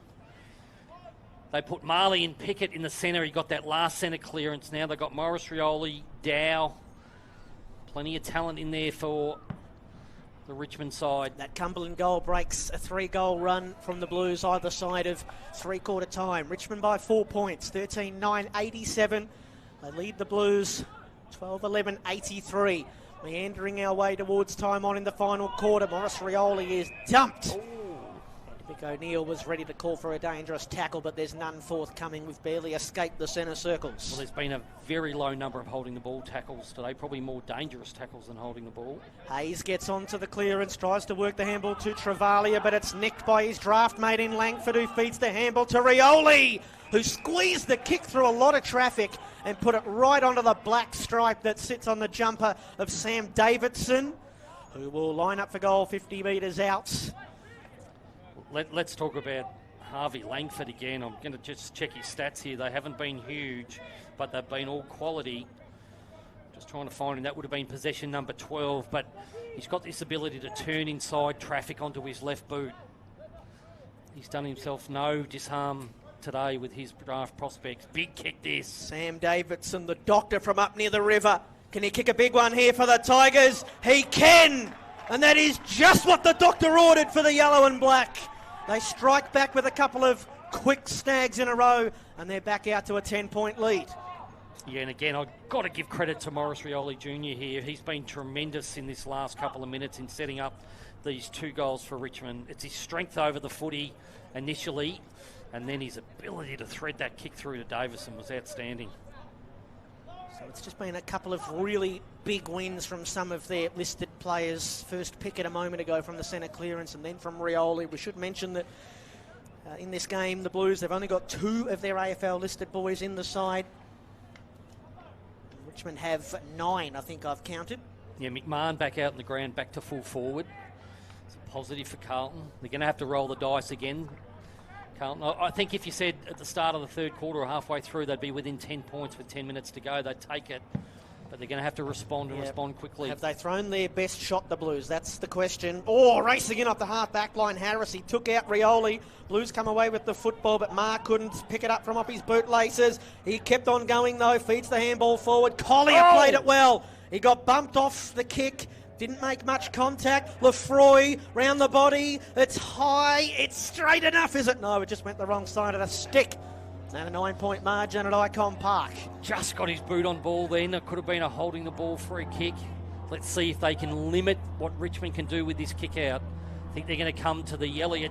They put Marley and Pickett in the centre. He got that last centre clearance. Now they've got Maurice Rioli, Dow. Plenty of talent in there for the Richmond side. That Cumberland goal breaks a 3-goal run from the Blues either side of three-quarter time. Richmond by 4 points, 13-9-87. They lead the Blues 12-11-83. Meandering our way towards time on in the final quarter. Maurice Rioli is dumped. Vic O'Neill was ready to call for a dangerous tackle, but there's none forthcoming. We've barely escaped the centre circles. Well, there's been a very low number of holding the ball tackles today, probably more dangerous tackles than holding the ball. Hayes gets onto the clearance, tries to work the handball to Travalia, but it's nicked by his draft mate in Langford, who feeds the handball to Rioli. who squeezed the kick through a lot of traffic and put it right onto the black stripe that sits on the jumper of Sam Davidson, who will line up for goal 50 metres out. Let's talk about Harvey Langford again. I'm going to just check his stats here. They haven't been huge, but they've been all quality. Just trying to find him. That would have been possession number 12, but he's got this ability to turn inside traffic onto his left boot. He's done himself no disharm today with his draft prospects. Big kick this. Sam Davidson, the doctor from up near the river. Can he kick a big one here for the Tigers? He can! And that is just what the doctor ordered for the yellow and black. They strike back with a couple of quick snags in a row, and they're back out to a 10-point lead. Yeah, and again, I've got to give credit to Maurice Rioli Jr. here. He's been tremendous in this last couple of minutes in setting up these 2 goals for Richmond. It's his strength over the footy initially, and then his ability to thread that kick through to Davison was outstanding. So it's just been a couple of really big wins from some of their listed players. First Pickett a moment ago from the centre clearance, and then from Rioli. We should mention that in this game, the Blues, they've only got 2 of their AFL listed boys in the side. Richmond have 9, I think I've counted. Yeah, McMahon back out in the ground, back to full forward. It's a positive for Carlton. They're going to have to roll the dice again. Carlton, I think if you said at the start of the third quarter or halfway through they'd be within 10 points with 10 minutes to go, they'd take it. But they're going to have to respond and respond quickly. Have they thrown their best shot, the Blues? That's the question. Oh, racing in off the half-back line, Harris. He took out Rioli. Blues come away with the football, but Mark couldn't pick it up from off his bootlaces. He kept on going, though. Feeds the handball forward. Collier played it well. He got bumped off the kick. Didn't make much contact. Lefroy round the body. It's high. It's straight enough, is it? No, it just went the wrong side of the stick. And a 9-point margin at Icon Park. Just got his boot on ball then. It could have been a holding the ball free kick. Let's see if they can limit what Richmond can do with this kick out. I think they're going to come to the Elliott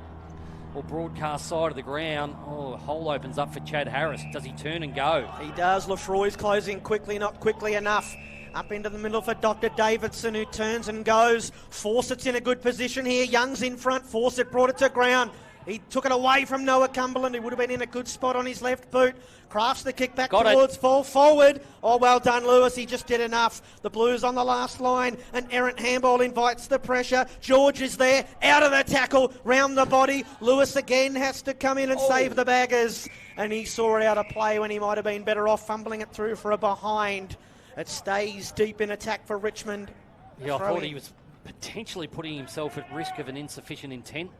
or broadcast side of the ground. Oh, a hole opens up for Chad Harris. Does he turn and go? He does. Lefroy's closing quickly, not quickly enough. Up into the middle for Dr. Davidson, who turns and goes. Fawcett's in a good position here. Young's in front. Fawcett brought it to ground. He took it away from Noah Cumberland, who would have been in a good spot on his left boot. Crafts the kick back towards full forward. Oh, well done, Lewis. He just did enough. The Blues on the last line. An errant handball invites the pressure. George is there, out of the tackle, round the body. Lewis again has to come in and save the baggers. And he saw it out of play when he might have been better off fumbling it through for a behind. It stays deep in attack for Richmond. Yeah, I thought he was potentially putting himself at risk of an insufficient intent.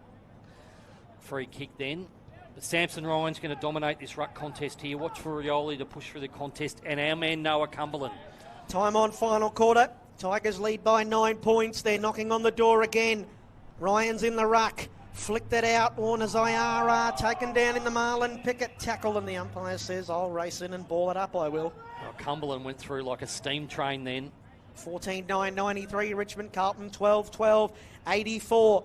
Free kick then. But Samson Ryan's going to dominate this ruck contest here. Watch for Rioli to push through the contest. And our man Noah Cumberland. Time on final quarter. Tigers lead by 9 points. They're knocking on the door again. Ryan's in the ruck. Flicked it out. Warner Zayara taken down in the Marlon Pickett tackle. And the umpire says, I'll race in and ball it up, I will. Oh, Cumberland went through like a steam train then. 14-9-93 Richmond. Carlton 12-12. 84.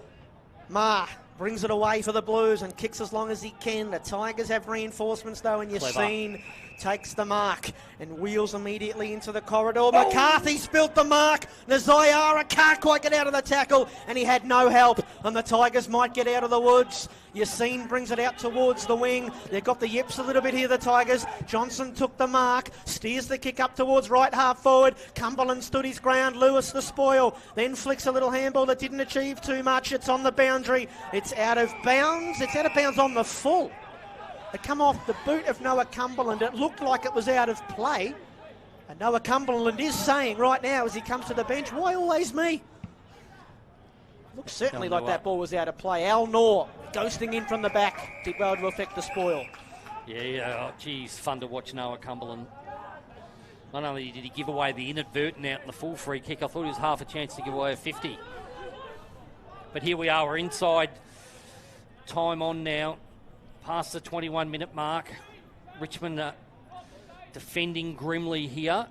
Ma brings it away for the Blues and kicks as long as he can. The Tigers have reinforcements though, and Yassine takes the mark and wheels immediately into the corridor. McCarthy spilt the mark. Nazayara can't quite get out of the tackle, and he had no help, and the Tigers might get out of the woods. Yassine brings it out towards the wing. They've got the yips a little bit here, the Tigers. Johnson took the mark, steers the kick up towards right half forward. Cumberland stood his ground. Lewis the spoil, then flicks a little handball that didn't achieve too much. It's on the boundary. It's out of bounds. It's out of bounds on the full. It come off the boot of Noah Cumberland. It looked like it was out of play. And Noah Cumberland is saying right now as he comes to the bench, why always me? Looks certainly like that ball was out of play. Al Noor ghosting in from the back. Did well to affect the spoil. Yeah, geez, fun to watch Noah Cumberland. Not only did he give away the inadvertent out in the full free kick, I thought he was half a chance to give away a 50. But here we are, we're inside time on now. Past the 21-minute mark. Richmond defending grimly here.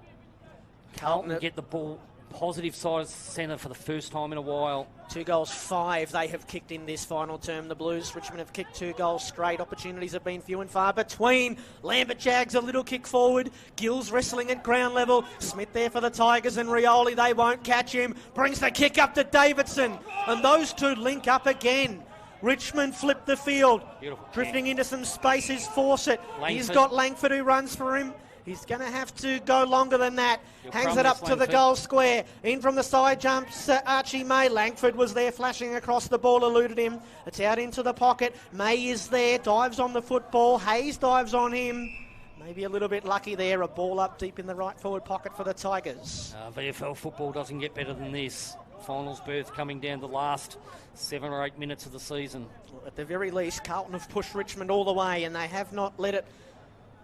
Carlton get the ball positive side of centre for the first time in a while. 2 goals, 5 they have kicked in this final term, the Blues. Richmond have kicked 2 goals straight. Opportunities have been few and far between. Lambert Jags a little kick forward. Gills wrestling at ground level. Smith there for the Tigers, and Rioli, they won't catch him. Brings the kick up to Davidson, and those two link up again. Richmond flipped the field. Beautiful. Drifting into some spaces, Fawcett. He's got Langford who runs for him. He's going to have to go longer than that. Hangs it up to the goal square. In from the side jumps Archie May. Langford was there flashing across the ball, eluded him. It's out into the pocket. May is there, dives on the football. Hayes dives on him. Maybe a little bit lucky there. A ball up deep in the right forward pocket for the Tigers. VFL football doesn't get better than this. Finals berth coming down the last 7 or 8 minutes of the season. Well, at the very least, Carlton have pushed Richmond all the way, and they have not let it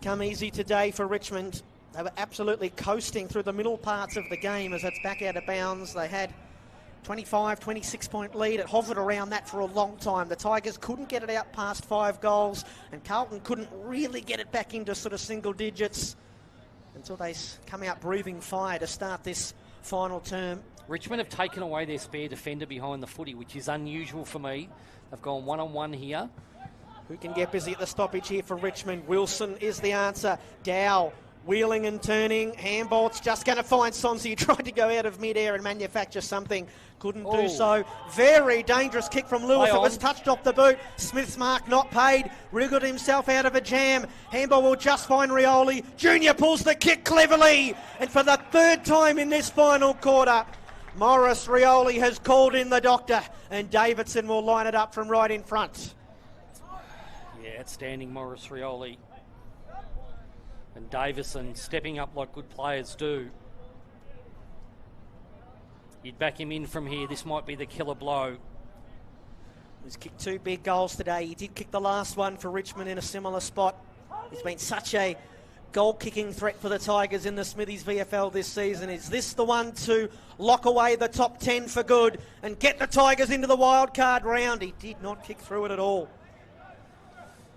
come easy today for Richmond. They were absolutely coasting through the middle parts of the game as it's back out of bounds. They had 25, 26-point lead. It hovered around that for a long time. The Tigers couldn't get it out past 5 goals, and Carlton couldn't really get it back into sort of single digits until they come out breathing fire to start this final term. Richmond have taken away their spare defender behind the footy, which is unusual for me. They've gone one-on-one here. Who can get busy at the stoppage here for Richmond? Wilson is the answer. Dow wheeling and turning. Handball's just going to find Sonsi. He tried to go out of midair and manufacture something. Couldn't do so. Very dangerous kick from Lewis. It was touched off the boot. Smith's mark not paid. Wriggled himself out of a jam. Handball will just find Rioli. Junior pulls the kick cleverly. And for the 3rd time in this final quarter, Morris Rioli has called in the doctor. And Davidson will line it up from right in front. Yeah, outstanding Morris Rioli. And Davison stepping up like good players do. You'd back him in from here. This might be the killer blow. He's kicked 2 big goals today. He did kick the last one for Richmond in a similar spot. He's been such a goal-kicking threat for the Tigers in the Smithies VFL this season. Is this the one to lock away the top 10 for good and get the Tigers into the wild card round? He did not kick through it at all.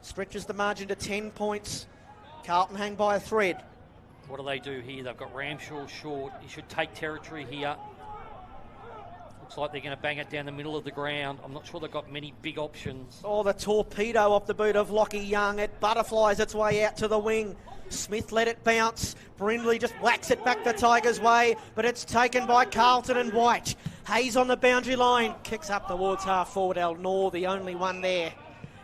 Stretches the margin to 10 points. Carlton hang by a thread. What do they do here? They've got Ramshaw short. He should take territory here. Looks like they're going to bang it down the middle of the ground. I'm not sure they've got many big options. Oh, the torpedo off the boot of Lockie Young. It butterflies its way out to the wing. Smith let it bounce. Brindley just whacks it back the Tigers' way, but it's taken by Carlton and White. Hayes on the boundary line. Kicks up towards half forward. El Nor, the only one there.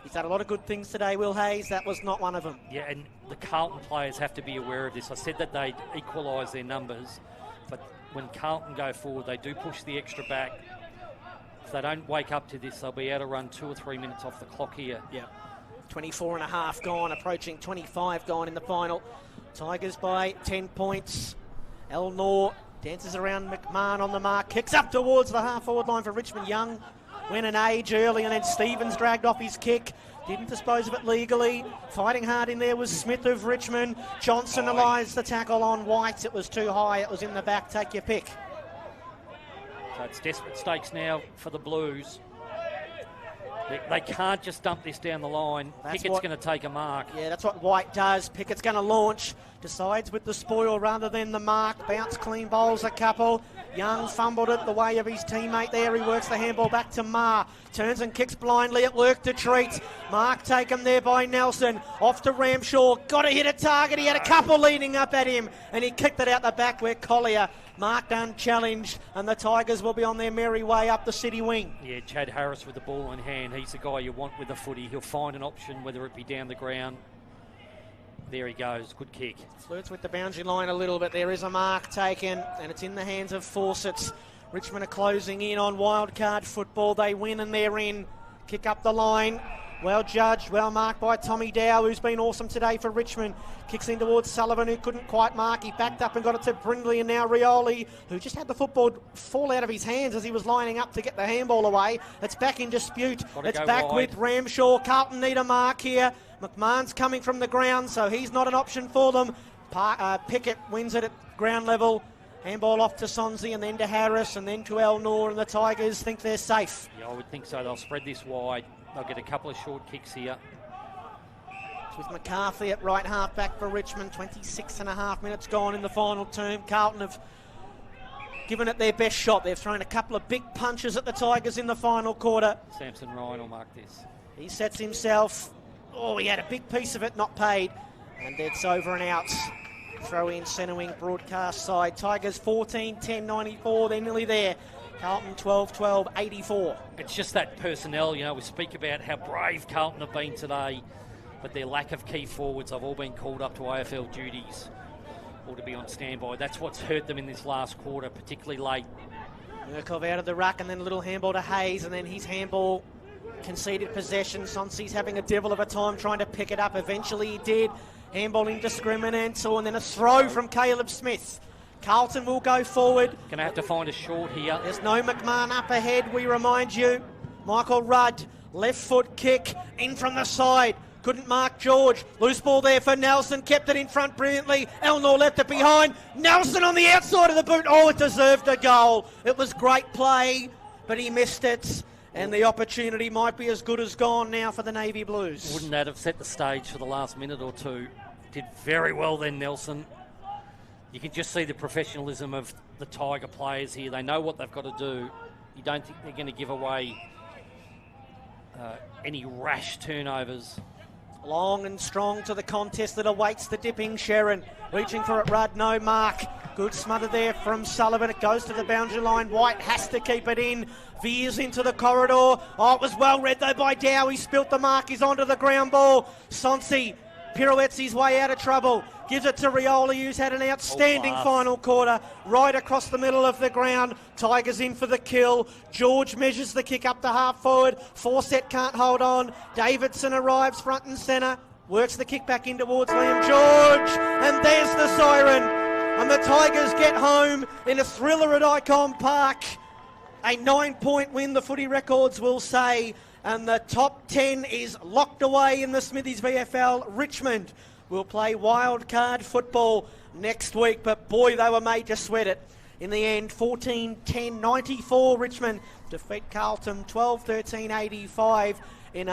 He's done a lot of good things today, Will Hayes. That was not one of them. Yeah, and the Carlton players have to be aware of this. I said that they'd equalise their numbers, but when Carlton go forward, they do push the extra back. If they don't wake up to this, they'll be able to run 2 or 3 minutes off the clock here. Yeah. 24 and a half gone, approaching 25 gone in the final. Tigers by 10 points. El Nor dances around McMahon on the mark, kicks up towards the half-forward line for Richmond. Young went an age early, and then Stevens dragged off his kick. Didn't dispose of it legally. Fighting hard in there was Smith of Richmond. Johnson allies the tackle on White. It was too high. It was in the back. Take your pick. So it's desperate stakes now for the Blues. They can't just dump this down the line. Pickett's going to take a mark. Yeah, that's what White does. Pickett's going to launch. Decides with the spoil rather than the mark. Bounce clean, bowls a couple. Young fumbled it the way of his teammate there. He works the handball back to Marr. Turns and kicks blindly. It worked to treat. Mark taken there by Nelson. Off to Ramshaw. Got to hit a target. He had a couple leading up at him. And he kicked it out the back where Collier marked unchallenged. And the Tigers will be on their merry way up the city wing. Yeah, Chad Harris with the ball in hand. He's the guy you want with the footy. He'll find an option, whether it be down the ground. There he goes. Good kick. Flirts with the boundary line a little bit. There is a mark taken, and it's in the hands of Fawcett. Richmond are closing in on wildcard football. They win and they're in. Kick up the line. Well judged, well marked by Tommy Dow, who's been awesome today for Richmond. Kicks in towards Sullivan, who couldn't quite mark. He backed up and got it to Brindley, and now Rioli, who just had the football fall out of his hands as he was lining up to get the handball away. It's back in dispute. It's back wide with Ramshaw. Carlton need a mark here. McMahon's coming from the ground, so he's not an option for them. Pickett wins it at ground level. Handball off to Sonsi and then to Harris and then to El Nor, and the Tigers think they're safe. Yeah, I would think so. They'll spread this wide. They'll get a couple of short kicks here. It's with McCarthy at right half back for Richmond. 26 and a half minutes gone in the final term. Carlton have given it their best shot. They've thrown a couple of big punches at the Tigers in the final quarter. Samson Ryan will mark this. He sets himself. Oh, he had a big piece of it, not paid. And it's over and out. Throw in centre wing broadcast side. Tigers 14, 10, 94. They're nearly there. Carlton 12-12, 84. It's just that personnel, you know, we speak about how brave Carlton have been today, but their lack of key forwards have all been called up to AFL duties or to be on standby. That's what's hurt them in this last quarter, particularly late. Murkov out of the ruck, and then a little handball to Hayes, and then his handball conceded possession. Sonsi's having a devil of a time trying to pick it up. Eventually he did. Handball indiscriminate, and then a throw from Caleb Smith. Carlton will go forward. Going to have to find a short here. There's no McMahon up ahead, we remind you. Michael Rudd, left foot kick, in from the side. Couldn't mark George. Loose ball there for Nelson. Kept it in front brilliantly. Elnor left it behind. Nelson on the outside of the boot. Oh, it deserved a goal. It was great play, but he missed it. And the opportunity might be as good as gone now for the Navy Blues. Wouldn't that have set the stage for the last minute or two? Did very well then, Nelson. You can just see the professionalism of the Tiger players here. They know what they've got to do. You don't think they're going to give away any rash turnovers. Long and strong to the contest that awaits the dipping Sharon. Reaching for it, Rudd, no mark. Good smother there from Sullivan. It goes to the boundary line. White has to keep it in. Veers into the corridor. Oh, it was well read though by Dow. He spilt the mark. He's onto the ground ball. Sonsi pirouettes his way out of trouble. Gives it to Rioli, who's had an outstanding final quarter. Right across the middle of the ground. Tigers in for the kill. George measures the kick up to half forward. Fawcett can't hold on. Davidson arrives front and centre. Works the kick back in towards Liam George. And there's the siren. And the Tigers get home in a thriller at Icon Park. A 9-point win, the footy records will say. And the top 10 is locked away in the Smithies VFL. Richmond will play wild card football next week, but boy, they were made to sweat it. In the end, 14-10-94 Richmond defeat Carlton 12-13-85.